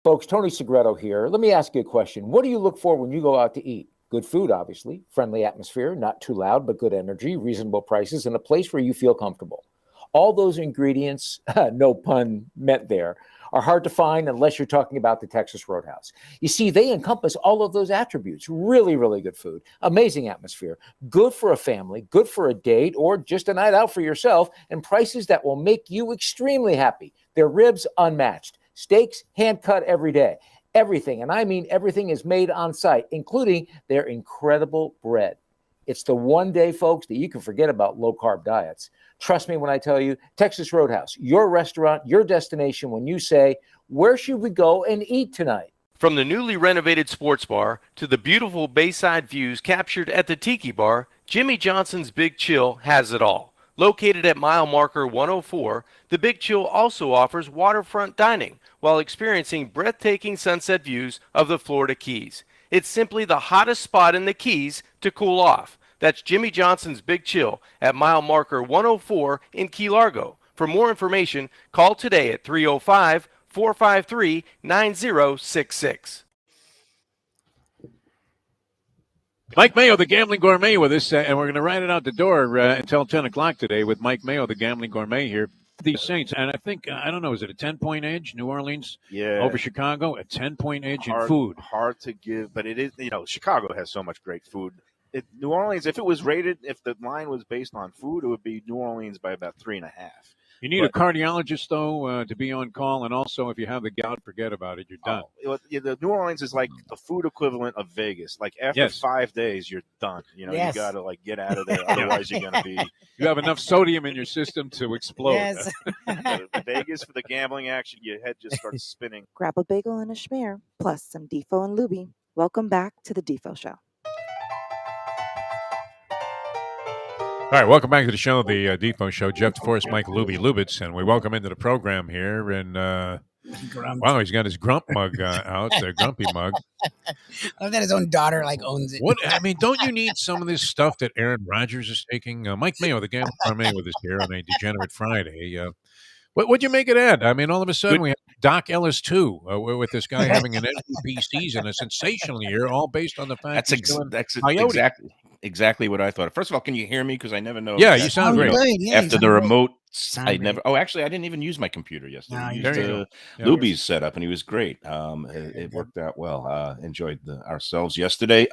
Folks, Tony Segreto here. Let me ask you a question. What do you look for when you go out to eat? Good food, obviously. Friendly atmosphere, not too loud, but good energy, reasonable prices, and a place where you feel comfortable. All those ingredients, no pun meant there, are hard to find unless you're talking about the Texas Roadhouse. You see, they encompass all of those attributes. Really, really good food, amazing atmosphere, good for a family, good for a date, or just a night out for yourself, and prices that will make you extremely happy. Their ribs, unmatched. Steaks, hand-cut every day. Everything, and I mean everything, is made on site, including their incredible bread. It's the one day, folks, that you can forget about low-carb diets. Trust me when I tell you, Texas Roadhouse, your restaurant, your destination when you say, where should we go and eat tonight?
From the newly renovated sports bar to the beautiful bayside views captured at the Tiki Bar, Jimmy Johnson's Big Chill has it all. Located at mile marker 104, the Big Chill also offers waterfront dining while experiencing breathtaking sunset views of the Florida Keys. It's simply the hottest spot in the Keys to cool off. That's Jimmy Johnson's Big Chill at mile marker 104 in Key Largo. For more information, call today at 305-453-9066.
Mike Mayo, the Gambling Gourmet, with us, and we're going to ride it out the door until 10 o'clock today with Mike Mayo, the Gambling Gourmet here. The Saints, and I think, I don't know, is it a 10-point edge, New Orleans over Chicago? A 10-point edge in food.
Hard to give, but it is, Chicago has so much great food. New Orleans, if it was rated, if the line was based on food, it would be New Orleans by about 3.5.
You need a cardiologist, though, to be on call, and also if you have the gout, forget about it. You're done.
The New Orleans is like the food equivalent of Vegas. Like after 5 days, you're done. You got to get out of there, otherwise you're going to be.
You have enough sodium in your system to explode.
Yes.
Vegas for the gambling action, your head just starts spinning.
Grab a bagel and a schmear, plus some Defo and Lubie. Welcome back to the Defo Show.
All right, welcome back to the show, the Defo Show. Jeff DeForest, Mike Lubitz, and we welcome into the program here. And wow, he's got his grump mug out, the grumpy mug.
I love that his own daughter owns it.
Don't you need some of this stuff that Aaron Rodgers is taking? Mike Mayo, the Gambling Gourmet, with us here on a Degenerate Friday. What'd you make it at? All of a sudden we have Doc Ellis too, with this guy having an MVP season, a sensational year, all based on the fact
that's exactly what I thought. First of all, can you hear me? Because I never know.
Yeah, you sound great.
Yeah,
after the remote, I never. Oh, actually, I didn't even use my computer yesterday. I used Lubie's setup, and he was great. It worked out well. Enjoyed ourselves yesterday.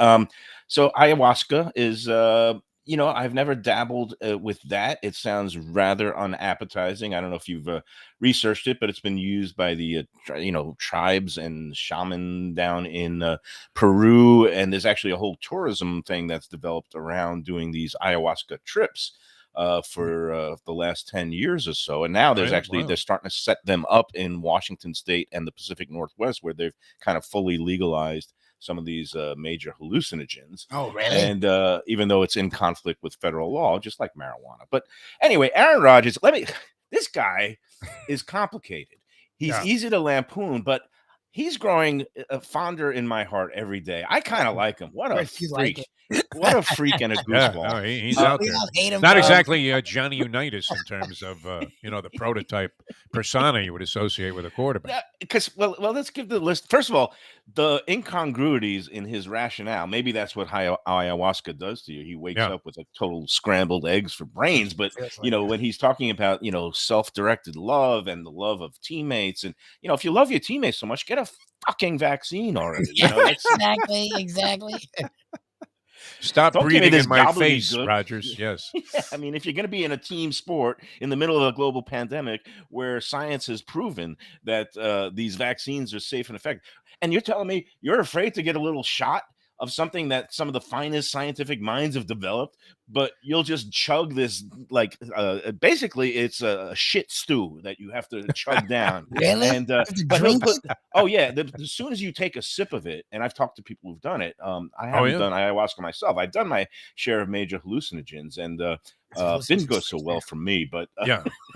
So ayahuasca is. I've never dabbled with that. It sounds rather unappetizing. I don't know if you've researched it, but it's been used by the tribes and shaman down in Peru, and there's actually a whole tourism thing that's developed around doing these ayahuasca trips for the last 10 years or so. And now they're starting to set them up in Washington State and the Pacific Northwest, where they've kind of fully legalized some of these major hallucinogens.
Oh, really?
And even though it's in conflict with federal law, just like marijuana. But anyway, Aaron Rodgers, this guy is complicated. He's easy to lampoon, but he's growing fonder in my heart every day. I kind of like him. What a freak. What a freak and a goofball.
He's out there. Not exactly Johnny Unitas in terms of, the prototype persona you would associate with a quarterback.
Because, well, let's give the list. First of all, the incongruities in his rationale. Maybe that's what ayahuasca does to you. He wakes up with like total scrambled eggs for brains. But, when he's talking about, self-directed love and the love of teammates. And, if you love your teammates so much, get a fucking vaccine already.
Exactly.
Stop breathing in my face, Rodgers. Yes.
Yeah, I mean, if you're going to be in a team sport in the middle of a global pandemic where science has proven that these vaccines are safe and effective, and you're telling me you're afraid to get a little shot of something that some of the finest scientific minds have developed, but you'll just chug this basically it's a shit stew that you have to chug down.
Really?
And as soon as you take a sip of it, and I've talked to people who've done it. I haven't done ayahuasca myself. I've done my share of major hallucinogens, and didn't go so well for me. But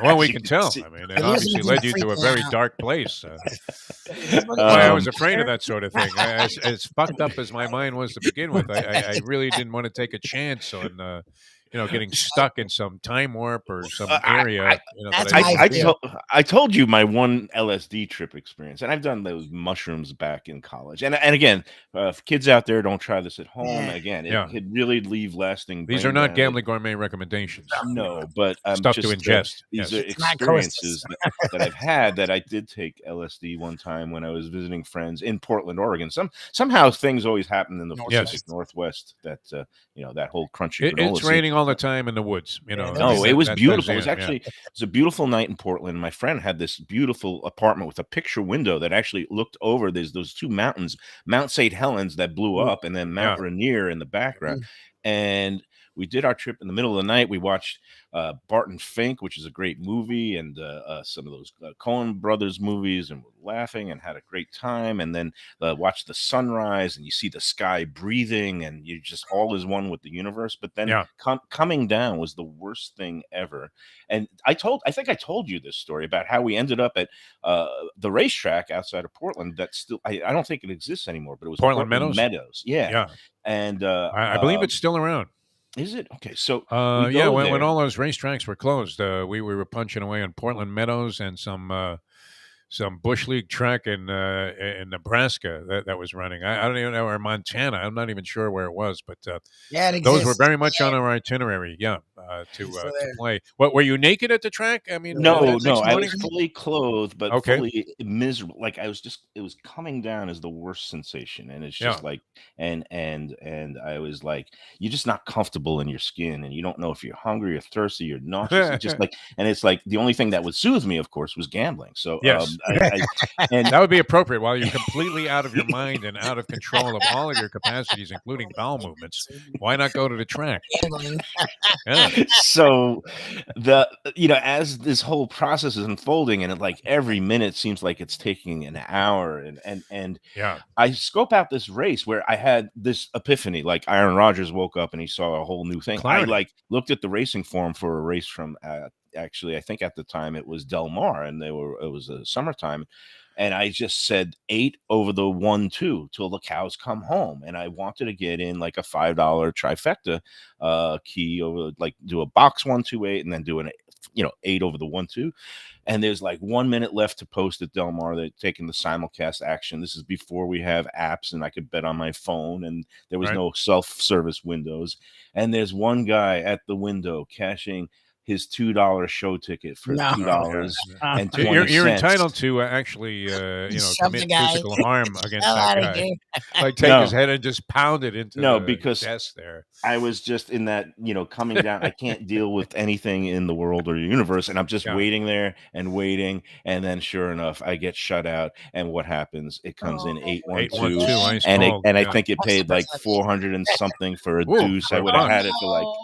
well, we can tell. I mean, it obviously led you to a very dark place. I was afraid of that sort of thing. As fucked up as my mind was to begin with, I really didn't want to take a chance on getting stuck in some time warp or some area.
I told you my one LSD trip experience, and I've done those mushrooms back in college. And again, if kids out there, don't try this at home. Again, it could really leave lasting.
These are not Gambling Gourmet recommendations.
No, but
stuff to ingest.
These are experiences that I've had. That I did take LSD one time when I was visiting friends in Portland, Oregon. Somehow things always happen in the Pacific Northwest. That that whole crunchy.
It's raining all the time in the woods.
No, it was beautiful. It was actually it was a beautiful night in Portland. My friend had this beautiful apartment with a picture window that actually looked over those two mountains, Mount St. Helens that blew up, and then Mount Rainier in the background. And we did our trip in the middle of the night. We watched Barton Fink, which is a great movie, and some of those Coen Brothers movies, and we're laughing and had a great time. And then watched the sunrise, and you see the sky breathing, and you just all is one with the universe. But then coming down was the worst thing ever. And I think I told you this story about how we ended up at the racetrack outside of Portland. That still, I don't think it exists anymore, but it was
Portland Meadows.
Yeah. And
I believe it's still around.
Is it? Okay, so
when all those racetracks were closed, we were punching away on Portland Meadows and some bush league track in Nebraska that was running. I don't even know, or Montana. I'm not even sure where it was, but those were very much on our itinerary. To play. What, were you naked at the track? I mean,
no, I was fully clothed, but fully miserable. Like it was coming down as the worst sensation, and it's just like, and I was like, you're just not comfortable in your skin, and you don't know if you're hungry or thirsty, you're nauseous. It's just like, and it's like the only thing that would soothe me, of course, was gambling. So
and that would be appropriate while you're completely out of your mind and out of control of all of your capacities, including bowel movements. Why not go to the track?
So as this whole process is unfolding, and every minute seems like it's taking an hour, and I scope out this race where I had this epiphany, like Aaron Rodgers woke up and he saw a whole new thing. Clarity. I looked at the racing form for a race from actually, I think at the time it was Del Mar, and it was a summertime. And I just said 8 over the 1-2 till the cows come home. And I wanted to get in like a $5 trifecta key over, do a box 1-2-8 and then do an 8 over the 1-2. And there's 1 minute left to post at Del Mar. They're taking the simulcast action. This is before we have apps and I could bet on my phone, and there was no self-service windows. And there's one guy at the window cashing his $2 show ticket for $2 and 20
you're
cents.
entitled to actually commit physical harm against that guy. Take his head and just pound it into the desk there.
I was just in that, coming down. I can't deal with anything in the world or the universe, and I'm just waiting there and waiting, and then sure enough, I get shut out. And what happens? It comes in 8-1-2, and I think it paid like 400 and something for a deuce. I would have had it for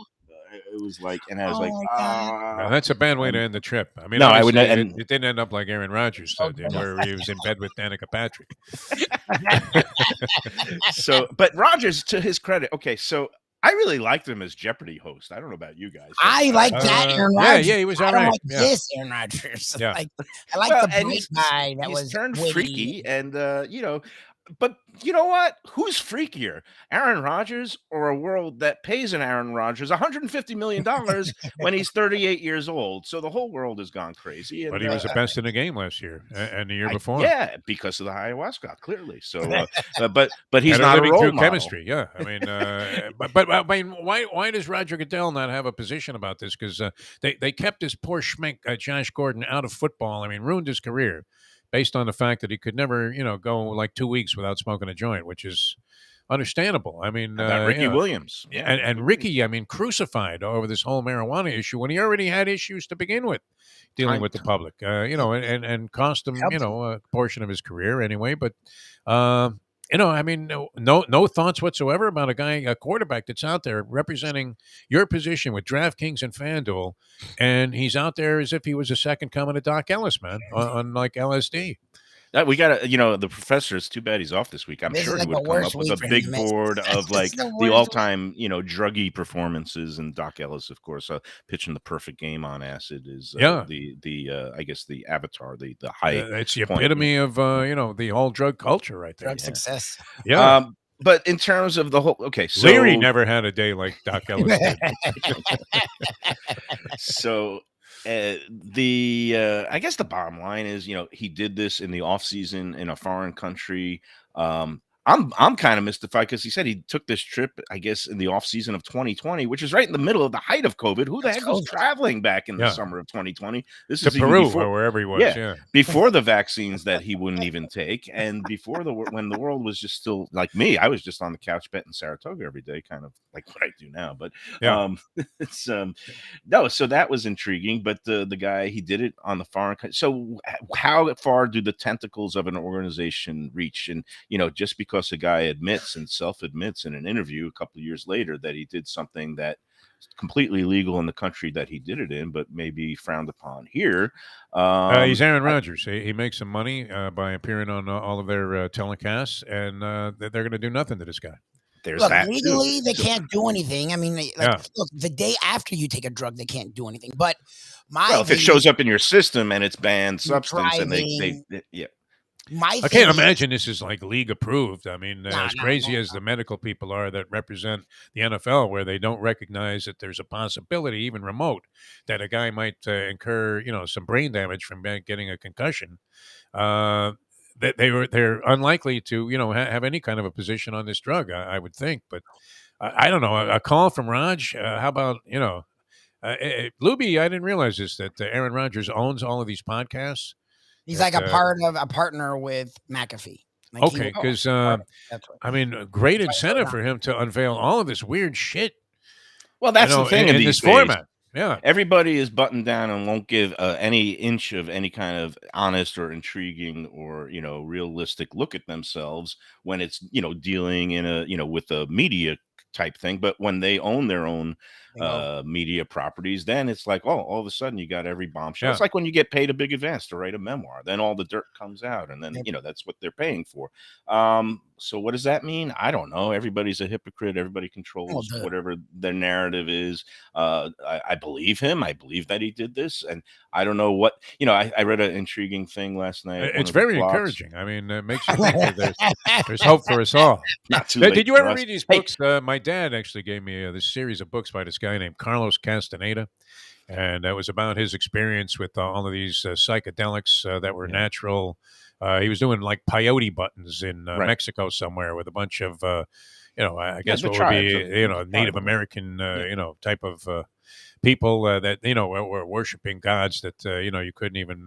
It was like, and I was
Well, that's a bad way to end the trip. I mean,
no, I would not.
It didn't end up like Aaron Rodgers did, where he was in bed with Danica Patrick.
So, but Rodgers, to his credit, okay, so I really liked him as Jeopardy host. I don't know about you guys.
I like that Aaron Rodgers.
Yeah, he was all
right.
Like
this Aaron Rodgers.
Yeah.
I like the bright guy that was
turned
witty.
freaky, and but you know what? Who's freakier, Aaron Rodgers or a world that pays an Aaron Rodgers $150 million when he's 38 years old? So the whole world has gone crazy. And,
but he was the best in the game last year and the year before.
Yeah, because of the ayahuasca, clearly. So, but he's not
living
a role
through
model.
Chemistry. Yeah, I mean, but I mean, why does Roger Goodell not have a position about this? Because they kept this poor schmink Josh Gordon out of football. I mean, ruined his career. Based on the fact that he could never, go like 2 weeks without smoking a joint, which is understandable. I mean,
Ricky Williams, yeah,
and Ricky, I mean, crucified over this whole marijuana issue when he already had issues to begin with, dealing with the public, and cost him, a portion of his career anyway. But I mean, no thoughts whatsoever about a quarterback that's out there representing your position with DraftKings and FanDuel, and he's out there as if he was a second coming of Doc Ellis, man, on like LSD.
We got to, the professor, it's too bad he's off this week. I'm sure he would come up with a big board of like the all-time, druggy performances. And Doc Ellis, of course, pitching the perfect game on acid is I guess the avatar, the high.
It's the epitome of, the whole drug culture right there.
Drug success.
Yeah.
But in terms of the whole, so
Leary never had a day like Doc Ellis did.
So I guess the bottom line is, he did this in the off season in a foreign country. I'm kind of mystified because he said he took this trip, I guess, in the off season of 2020, which is right in the middle of the height of COVID. Who the heck was traveling back in the summer of 2020? This is
Peru
before,
or wherever he was. Yeah,
before the vaccines that he wouldn't even take, and before when the world was just still like me. I was just on the couch betting Saratoga every day, kind of like what I do now. But it's no, so that was intriguing. But the guy, he did it on the foreign country. So how far do the tentacles of an organization reach? And just because a guy self-admits in an interview a couple of years later that he did something that is completely legal in the country that he did it in, but maybe frowned upon here.
He's Aaron Rodgers. He makes some money by appearing on all of their telecasts, and they're going to do nothing to this guy.
There's
Look,
that
legally, they can't do anything. I mean, look, the day after you take a drug, they can't do anything. But
if it shows up in your system and it's banned substance, and they
I can't imagine this is like league approved. I mean, as crazy as the medical people are that represent the NFL, where they don't recognize that there's a possibility, even remote, that a guy might incur, some brain damage from getting a concussion. That they're unlikely to, have any kind of a position on this drug, I would think. But I don't know. A call from Raj. How about Lubie? I didn't realize this, that Aaron Rodgers owns all of these podcasts.
He's like a partner with McAfee. Like
okay, because I mean, great incentive for him to unveil all of this weird shit.
Well, that's the thing in
this format. Yeah,
everybody is buttoned down and won't give any inch of any kind of honest or intriguing or realistic look at themselves when it's dealing in a with a media type thing. But when they own their own media properties, then it's like, all of a sudden you got every bombshell. It's like when you get paid a big advance to write a memoir, then all the dirt comes out, and then that's what they're paying for. So what does that mean? I don't know. Everybody's a hypocrite. Everybody controls whatever their narrative is. I believe him. I believe that he did this, and I don't know what I read an intriguing thing last night.
It's very encouraging. I mean, it makes you think that there's hope for us all.
Not too late.
Did you ever read these books? My dad actually gave me this series of books by this guy named Carlos Castaneda, and that was about his experience with all of these psychedelics that were natural. He was doing like peyote buttons in Mexico somewhere with a bunch of, I guess what would be, Native American, type of people that, were worshiping gods that, you couldn't even,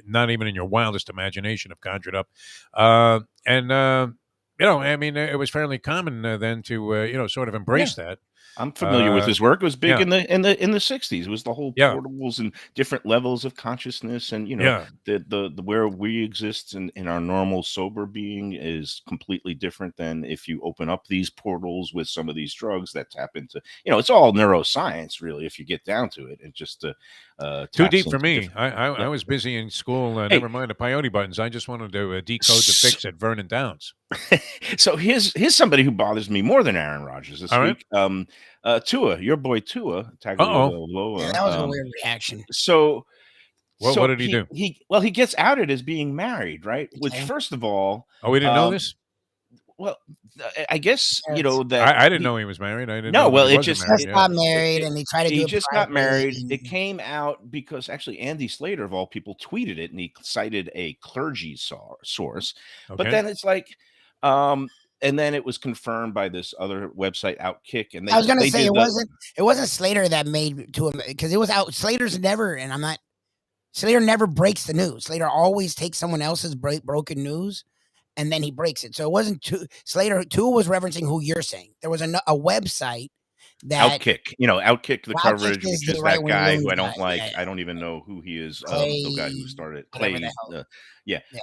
not even in your wildest imagination have conjured up. I mean, it was fairly common then to, sort of embrace that.
I'm familiar with his work. It was big in the 60s. It was the whole portables and different levels of consciousness, and the where we exist in our normal sober being is completely different than if you open up these portals with some of these drugs that tap into. It's all neuroscience, really, if you get down to it. And just
too deep for me. I was busy in school. Never mind the peyote buttons. I just wanted to decode the fix at Vernon Downs.
So here's somebody who bothers me more than Aaron Rodgers this week. Tua, your boy Tua.
Tagovailoa. That was a weird reaction.
So
what did he do?
He gets outed as being married, right? Which, first of all,
we didn't know this.
Well, I guess that
I didn't know he was married. I didn't.
No,
know
well, it just got married, and he tried to.
He just got married. It came out because actually Andy Slater, of all people, tweeted it, and he cited a clergy source. Okay. But then it's like, and then it was confirmed by this other website, Outkick. And
I was going to say it wasn't Slater that made to him, because it was out. Slater's never, and I'm not. Slater never breaks the news. Slater always takes someone else's broken news, and then he breaks it. So it wasn't Slater. Tua was referencing who you're saying. There was a website that
Outkick. Outkick the coverage, which is that guy who I don't like. I don't even know who he is. The guy who started Clay.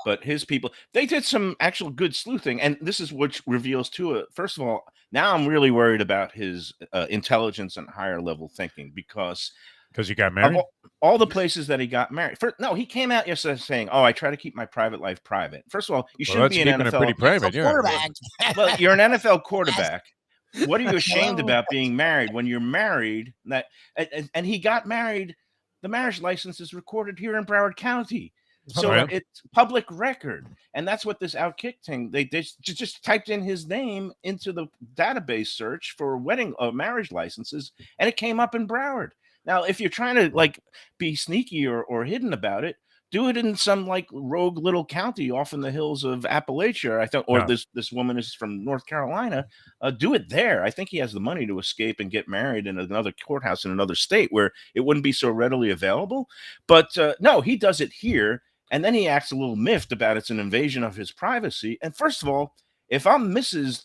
But his people, they did some actual good sleuthing, and this is what reveals Tua. First of all, now I'm really worried about his intelligence and higher level thinking because
he got married.
All the places that he got married. He came out yesterday saying, "Oh, I try to keep my private life private." First of all, you shouldn't be an NFL
pretty private,
quarterback.
Well, you're an NFL quarterback. What are you ashamed about being married when you're married? And he got married. The marriage license is recorded here in Broward County. So it's public record. And that's what this Outkick thing, they just typed in his name into the database search for marriage licenses, and it came up in Broward. Now, if you're trying to be sneaky or hidden about it, do it in some rogue little county off in the hills of Appalachia. I thought, or this woman is from North Carolina. Do it there. I think he has the money to escape and get married in another courthouse in another state where it wouldn't be so readily available. But no, he does it here, and then he acts a little miffed about it's an invasion of his privacy. And first of all, if I'm Mrs.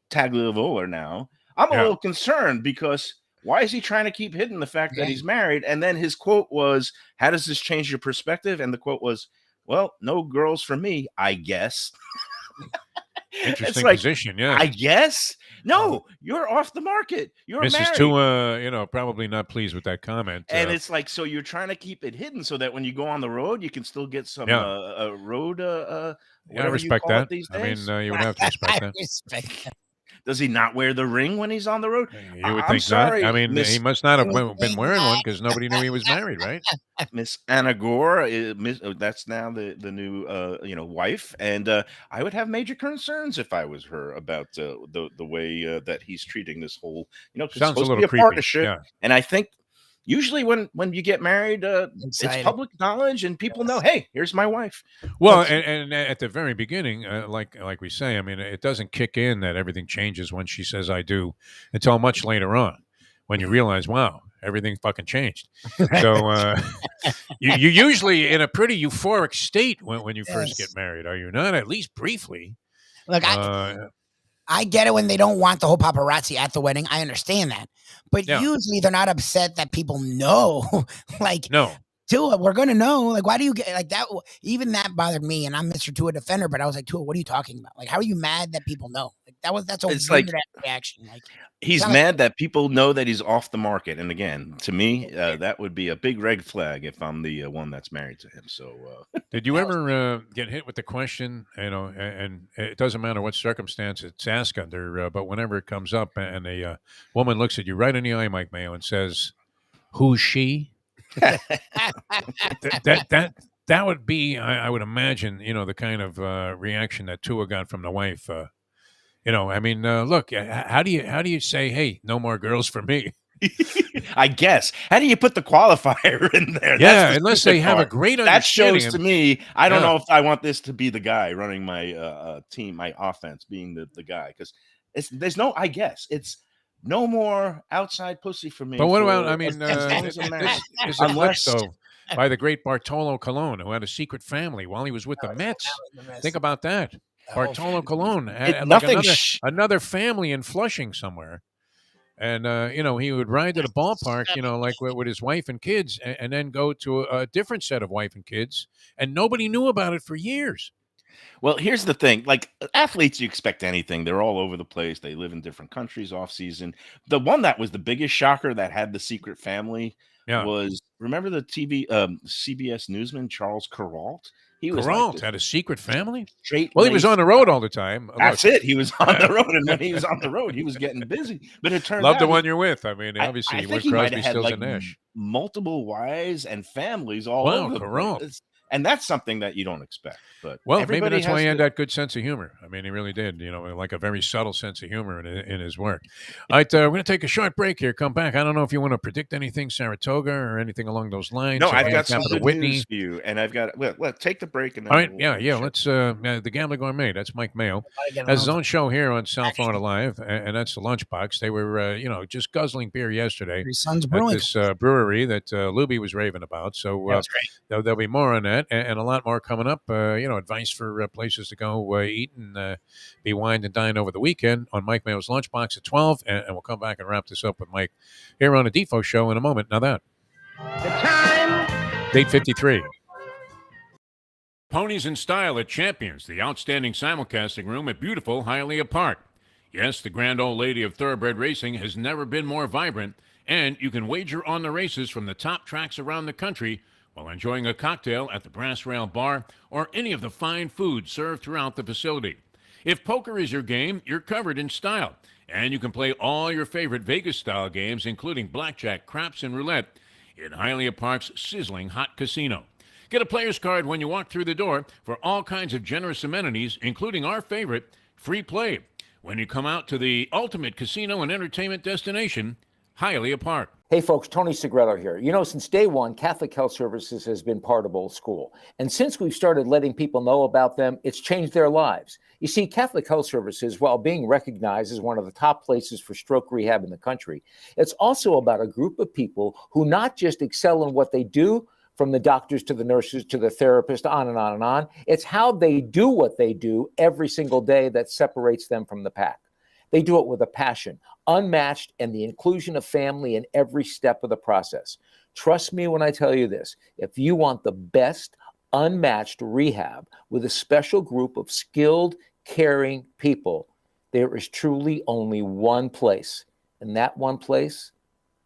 Tagovailoa now, I'm a little concerned because. Why is he trying to keep hidden the fact that he's married? And then his quote was, "How does this change your perspective?" And the quote was, "Well, no girls for me, I guess."
Interesting position, yeah.
I guess. No, you're off the market. You're
Mrs. Tua, probably not pleased with that comment.
And it's so you're trying to keep it hidden so that when you go on the road, you can still get some road.
I respect that.
These days.
I mean, you would have to respect that.
Does he not wear the ring when he's on the road?
You would think not. I mean, he must not have been wearing one because nobody knew he was married, right?
Miss Anna Gore, that's now the new wife, and I would have major concerns if I was her about the way that he's treating this whole. Sounds
it's supposed
a little
to be a
partnership, and I think. Usually when you get married, it's public knowledge and people know, hey, here's my wife.
Well, and at the very beginning, like we say, I mean, it doesn't kick in that everything changes when she says I do until much later on when you realize, wow, everything fucking changed. So you're usually in a pretty euphoric state when you first get married, are you not? At least briefly.
Look, I get it when they don't want the whole paparazzi at the wedding. I understand that. But usually they're not upset that people know.
No.
Tua, we're going to know. Why do you get that? Even that bothered me. And I'm Mr. Tua defender, but I was like, Tua, what are you talking about? How are you mad that people know? That's a weird reaction.
He's mad that people know that he's off the market. And again, to me, that would be a big red flag if I'm the one that's married to him. So,
did you ever get hit with the question? And it doesn't matter what circumstance it's asked under, but whenever it comes up and a woman looks at you right in the eye, Mike Mayo, and says, "Who's she?" that would be, I would imagine, the kind of reaction that Tua got from the wife. Look, how do you say, hey, no more girls for me?
I guess. How do you put the qualifier in there?
Yeah, unless they have a great understanding.
That shows to me, I don't know if I want this to be the guy running my team, my offense, being the guy. Because there's no, I guess. It's no more outside pussy for me.
But what about, there's a clip, though, by the great Bartolo Colon, who had a secret family while he was with the Mets. Think about that. Bartolo Colon had another family in Flushing somewhere. And, he would ride to the ballpark, like with his wife and kids, and then go to a different set of wife and kids. And nobody knew about it for years.
Well, here's the thing. Like athletes, you expect anything. They're all over the place. They live in different countries off season. The one that was the biggest shocker that had the secret family was, remember the CBS newsman, Charles Kuralt? He was
had a secret family?
He
was on the road all the time.
That's it. He was on the road. And when he was on the road, he was getting busy. But it turned out.
Love the one you're with. I mean, obviously,
I think he might have had like multiple wives and families all over the place. And that's something that you don't expect. But
maybe that's why he had that good sense of humor. I mean, he really did, like a very subtle sense of humor in his work. All right, we're going to take a short break here. Come back. I don't know if you want to predict anything, Saratoga, or anything along those lines.
No, I've got some good news for you. And I've got, take the break. And then
all right, let's, the Gambling Gourmet, that's Mike Mayo, has his own show here on South Florida Live, and that's the Lunchbox. They were, just guzzling beer yesterday at this brewery that Lubie was raving about. So there'll be more on that. And a lot more coming up. Advice for places to go eat and be wine and dine over the weekend on Mike Mayo's Lunchbox at 12. And we'll come back and wrap this up with Mike here on the Defo Show in a moment. Now that.
The time.
8:53. Ponies in Style at Champions, the outstanding simulcasting room at beautiful Hialeah Park. Yes, the grand old lady of thoroughbred racing has never been more vibrant, and you can wager on the races from the top tracks around the country while enjoying a cocktail at the Brass Rail Bar or any of the fine food served throughout the facility. If poker is your game, you're covered in style, and you can play all your favorite Vegas-style games, including blackjack, craps, and roulette, in Hialeah Park's sizzling hot casino. Get a player's card when you walk through the door for all kinds of generous amenities, including our favorite, free play, when you come out to the ultimate casino and entertainment destination, Hialeah Park.
Hey folks, Tony Segreto here. Since day one, Catholic Health Services has been part of Old School. And since we've started letting people know about them, it's changed their lives. You see, Catholic Health Services, while being recognized as one of the top places for stroke rehab in the country, it's also about a group of people who not just excel in what they do, from the doctors to the nurses to the therapists, on and on and on. It's how they do what they do every single day that separates them from the pack. They do it with a passion, unmatched, and the inclusion of family in every step of the process. Trust me when I tell you this. If you want the best, unmatched rehab with a special group of skilled, caring people, there is truly only one place, and that one place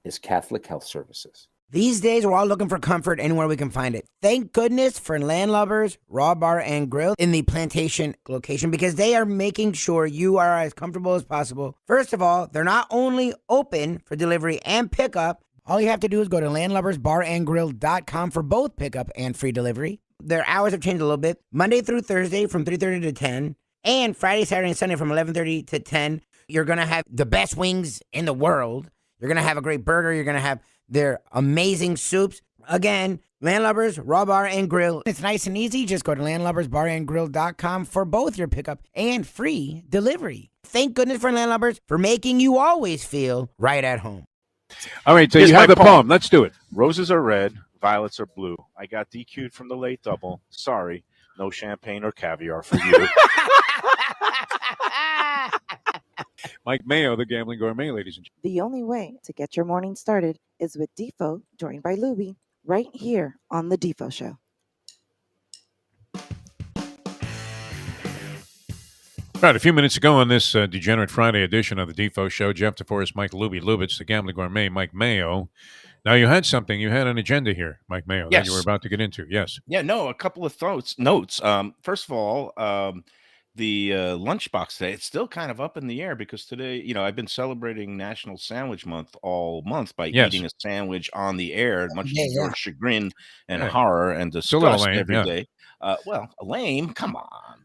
is Catholic Health Services.
These days, we're all looking for comfort anywhere we can find it. Thank goodness for Landlubbers Raw Bar and Grill in the Plantation location, because they are making sure you are as comfortable as possible. First of all, they're not only open for delivery and pickup. All you have to do is go to landlubbersbarandgrill.com for both pickup and free delivery. Their hours have changed a little bit. Monday through Thursday from 3:30 to 10, and Friday, Saturday, and Sunday from 11:30 to 10. You're going to have the best wings in the world. You're going to have a great burger. You're going to have their amazing soups. Again, Landlubbers, Raw Bar and Grill. It's nice and easy. Just go to landlubbersbarandgrill.com for both your pickup and free delivery. Thank goodness for Landlubbers for making you always feel right at home.
All right, so you have the poem. Let's do it.
Roses are red, violets are blue. I got DQ'd from the late double. Sorry, no champagne or caviar for you.
Mike Mayo, the Gambling Gourmet, ladies and gentlemen.
The only way to get your morning started is with Defo, joined by Lubie, right here on the Defo Show.
All right, a few minutes ago on this Degenerate Friday edition of the Defo Show, Jeff DeForest, Mike Lubie, Lubitz, the Gambling Gourmet, Mike Mayo. Now, you had something. You had an agenda here, Mike Mayo, that you were about to get into. Yes.
Yeah, no, a couple of notes. First of all, the lunchbox today, it's still kind of up in the air because today, I've been celebrating National Sandwich Month all month by eating a sandwich on the air, much to your chagrin and horror and disgust every day. Well, lame, come on.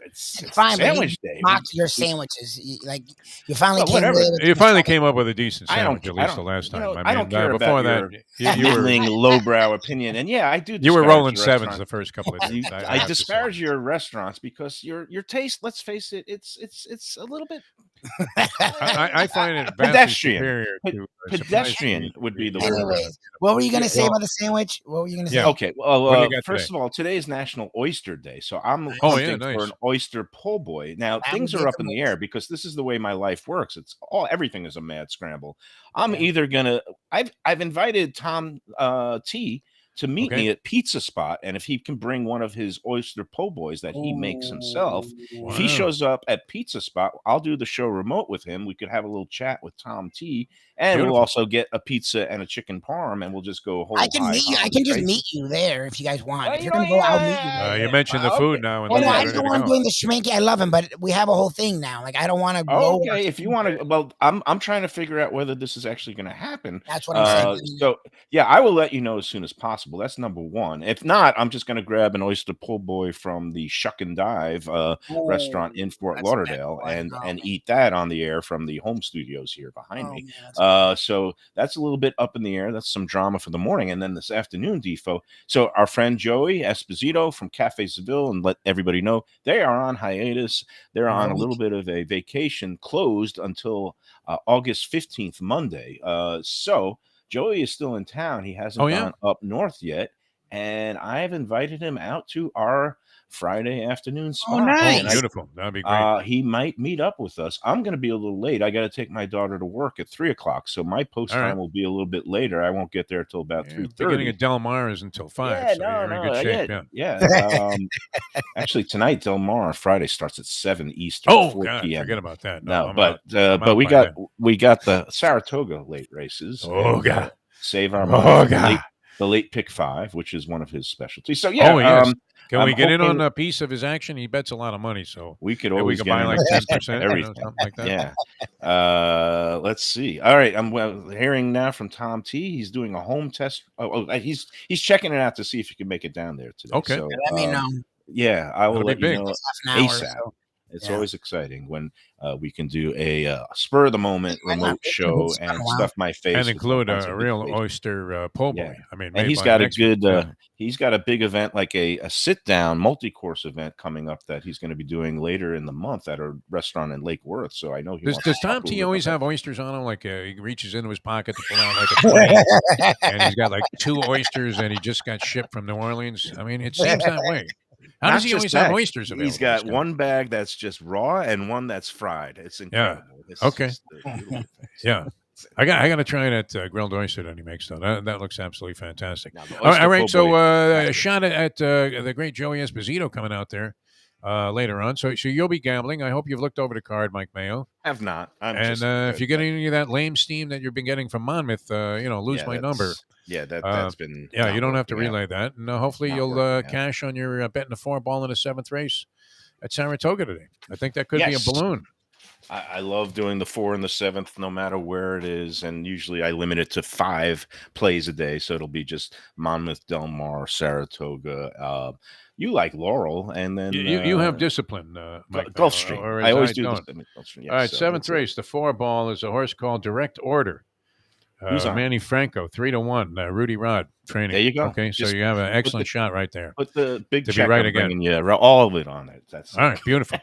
It's
fine,
sandwich day.
Mock your sandwiches. You finally
came up with a decent sandwich, at least the last time.
I don't care
before
about
that,
you were lowbrow opinion. And I do.
You were rolling sevens the first couple of days.
I disparage your restaurants because your taste, let's face it, it's a little bit
I find it
pedestrian.
Pedestrian
would be the
word. Anyways, what were you going to say about the sandwich? What were you going to say?
Okay. Well, first of all, today is National Oyster Day, so I'm hunting for an oyster po' boy. Now things are up in the air because this is the way my life works. Everything is a mad scramble. I'm either gonna. I've invited Tom T to meet me at Pizza Spot, and if he can bring one of his oyster po' boys that he makes himself, if he shows up at Pizza Spot, I'll do the show remote with him. We could have a little chat with Tom T, and we'll also get a pizza and a chicken parm, and we'll just go whole.
I can meet you. I can just meet you there if you guys want. If you're gonna go, I'll meet you.
You mentioned the food now.
And I just don't want doing the schminky. I love him, but we have a whole thing now. Like I don't want to go.
Okay, if you want to, well, I'm trying to figure out whether this is actually going to happen.
That's what I'm saying.
So yeah, I will let you know as soon as possible. That's number one. If not, I'm just going to grab an oyster po' boy from the Shuck and Dive restaurant in Fort Lauderdale and eat that on the air from the home studios here behind me. So that's a little bit up in the air. That's some drama for the morning. And then this afternoon, Defo. So our friend Joey Esposito from Cafe Seville, and let everybody know they are on hiatus. They're on a little bit of a vacation, closed until August 15th, Monday. So Joey is still in town. He hasn't gone up north yet. And I've invited him out to our Friday afternoon spot.
Oh, nice.
Beautiful. That'd be great.
He might meet up with us. I'm going to be a little late. I got to take my daughter to work at 3:00. So my post time will be a little bit later. I won't get there till about 3:30.
Beginning of Del Mar is until 5.
Yeah,
so you're in good shape.
Actually, tonight, Del Mar on Friday starts at 7 Eastern.
Oh,
4
God,
p.m.
forget about that.
No, but we got the Saratoga late races.
Oh, God.
Save our money. The late pick 5, which is one of his specialties. So yeah,
can we get in on a piece of his action? He bets a lot of money, so
we could always
buy like 10%,
everything,
something like that.
Yeah. Let's see. All right, I'm hearing now from Tom T. He's doing a home test. He's checking it out to see if he can make it down there today.
Okay,
so,
let me know.
Yeah, I will let you know ASAP.
So.
It's always exciting when we can do a spur of the moment remote show and stuff my face
and include a real oyster po' boy. I mean,
and he's got a good he's got a big event, like a sit down multi-course event coming up that he's going to be doing later in the month at a restaurant in Lake Worth. So I know
does Tom T always have oysters on him? Like he reaches into his pocket to pull out like a plane, and he's got like 2 oysters, and he just got shipped from New Orleans. I mean, it seems that way. How does he always have oysters available?
He's got one bag that's just raw and one that's fried. It's incredible.
Yeah. Okay. Yeah. I got to try that grilled oyster that he makes, though. That looks absolutely fantastic. All right. So a shot at the great Joey Esposito coming out there later on. So you'll be gambling. I hope you've looked over the card, Mike Mayo.
Have not.
If you get any of that lame steam that you've been getting from Monmouth, lose my number.
Yeah, that's been.
Yeah, you don't have to relay that. And hopefully you'll cash on your betting the 4-ball in the 7th race at Saratoga today. I think that could be a balloon.
I love doing the 4 and the 7th, no matter where it is. And usually I limit it to 5 plays a day. So it'll be just Monmouth, Del Mar, Saratoga. You like Laurel, and then
you have discipline, Mike.
Gulfstream. I always do this.
All right, 7th race. The 4-ball is a horse called Direct Order. Manny Franco, 3-1. Rudy Rod training.
There you go.
Okay, so you have an excellent shot right there.
Put the big
to
check
be right again.
Yeah, all of it on it. That's
all right. Beautiful.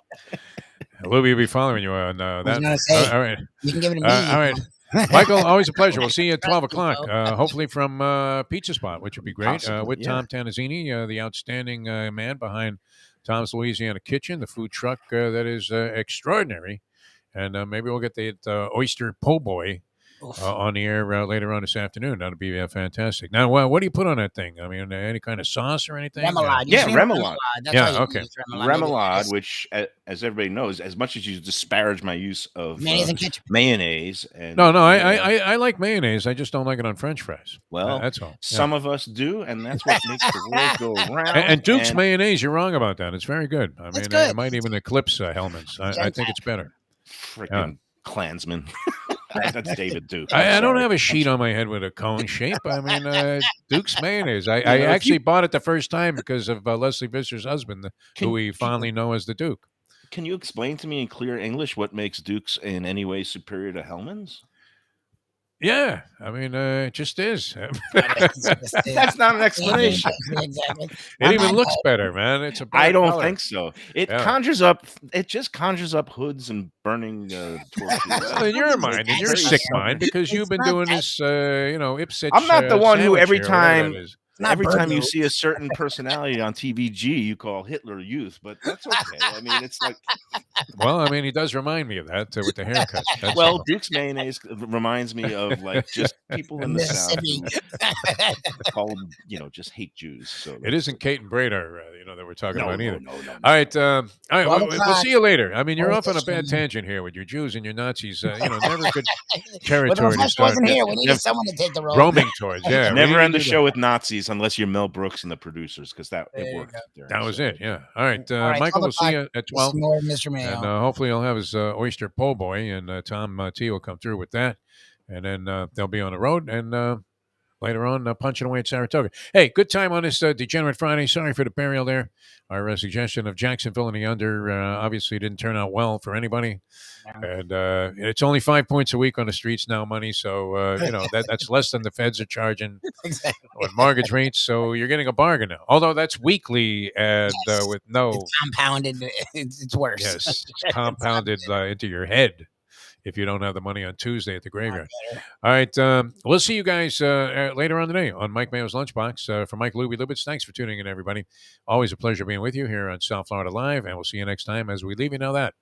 Lubie will be following you on that. All right.
You can give it to me.
All right. Michael, always a pleasure. We'll see you at 12 o'clock, hopefully from Pizza Spot, which would be great, with Tom Tanazzini, the outstanding man behind Tom's Louisiana Kitchen, the food truck that is extraordinary. And maybe we'll get the oyster po' boy on the air later on this afternoon. That'll be fantastic. Now, what do you put on that thing? I mean, any kind of sauce or anything?
Remoulade.
Remoulade.
Okay.
Remoulade, which, as everybody knows, as much as you disparage my use of
mayonnaise and ketchup.
Mayonnaise. And,
I like mayonnaise. I just don't like it on French fries.
Well,
that's all.
Some of us do, and that's what makes the world go round.
And Duke's mayonnaise, you're wrong about that. It's very good. I mean, it might even eclipse Hellman's. I think it's better.
Freaking Klansman. That's David Duke.
I don't have a sheet on my head with a cone shape. I mean, Duke's mayonnaise. I actually bought it the first time because of Leslie Visser's husband, who we fondly know as the Duke.
Can you explain to me in clear English what makes Duke's in any way superior to Hellman's?
Yeah, I mean, it just is.
That's not an explanation.
Exactly.
It even looks better, man. It's a better
I don't
color.
think so. It conjures up. It just conjures up hoods and burning torches.
Well, in your mind, in your sick mind, because you've been doing this, Ipswich.
I'm not the one who every time.
Not
Every time you
burglar.
see a certain personality on TVG, you call Hitler youth, but that's okay. I mean, it's like,
well, I mean, he does remind me of that with the haircut. That's
well, Duke's mayonnaise reminds me of like just people in the South who call them, just hate Jews. So
it isn't Kate and Bradar, that we're talking about either.
No.
All right, we'll see you later. I mean, you're off on a bad tangent here with your Jews and your Nazis. Never good territory to start.
Here. We need someone to take the role.
Roaming towards, yeah.
Never end the show with Nazis unless you're Mel Brooks and the producers, because it worked.
That was it, yeah. All right, Michael, we'll see you at 12.
More Mr. Mayo.
And hopefully he'll have his oyster po' boy, and Tom T will come through with that. And then they'll be on the road, and later on, punching away at Saratoga. Hey, good time on this Degenerate Friday. Sorry for the burial there. Our suggestion of Jacksonville in the under obviously didn't turn out well for anybody. And it's only 5 points a week on the streets now, money. So, that's less than the feds are charging on mortgage rates. So you're getting a bargain now. Although that's weekly and with no...
It's compounded. It's worse.
Yes, it's compounded into your head if you don't have the money on Tuesday at the graveyard. All right. We'll see you guys later on today on Mike Mayo's Lunchbox. For Mike Lubie Lubitz, thanks for tuning in, everybody. Always a pleasure being with you here on South Florida Live, and we'll see you next time as we leave you now that.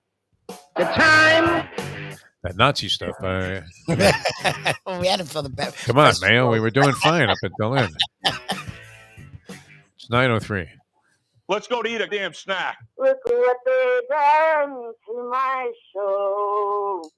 The time.
That Nazi stuff.
We had it for the best.
Come on, Mayo. We were doing fine up until then. It's 9:03.
Let's go to eat a damn snack.
Look what they done to my show.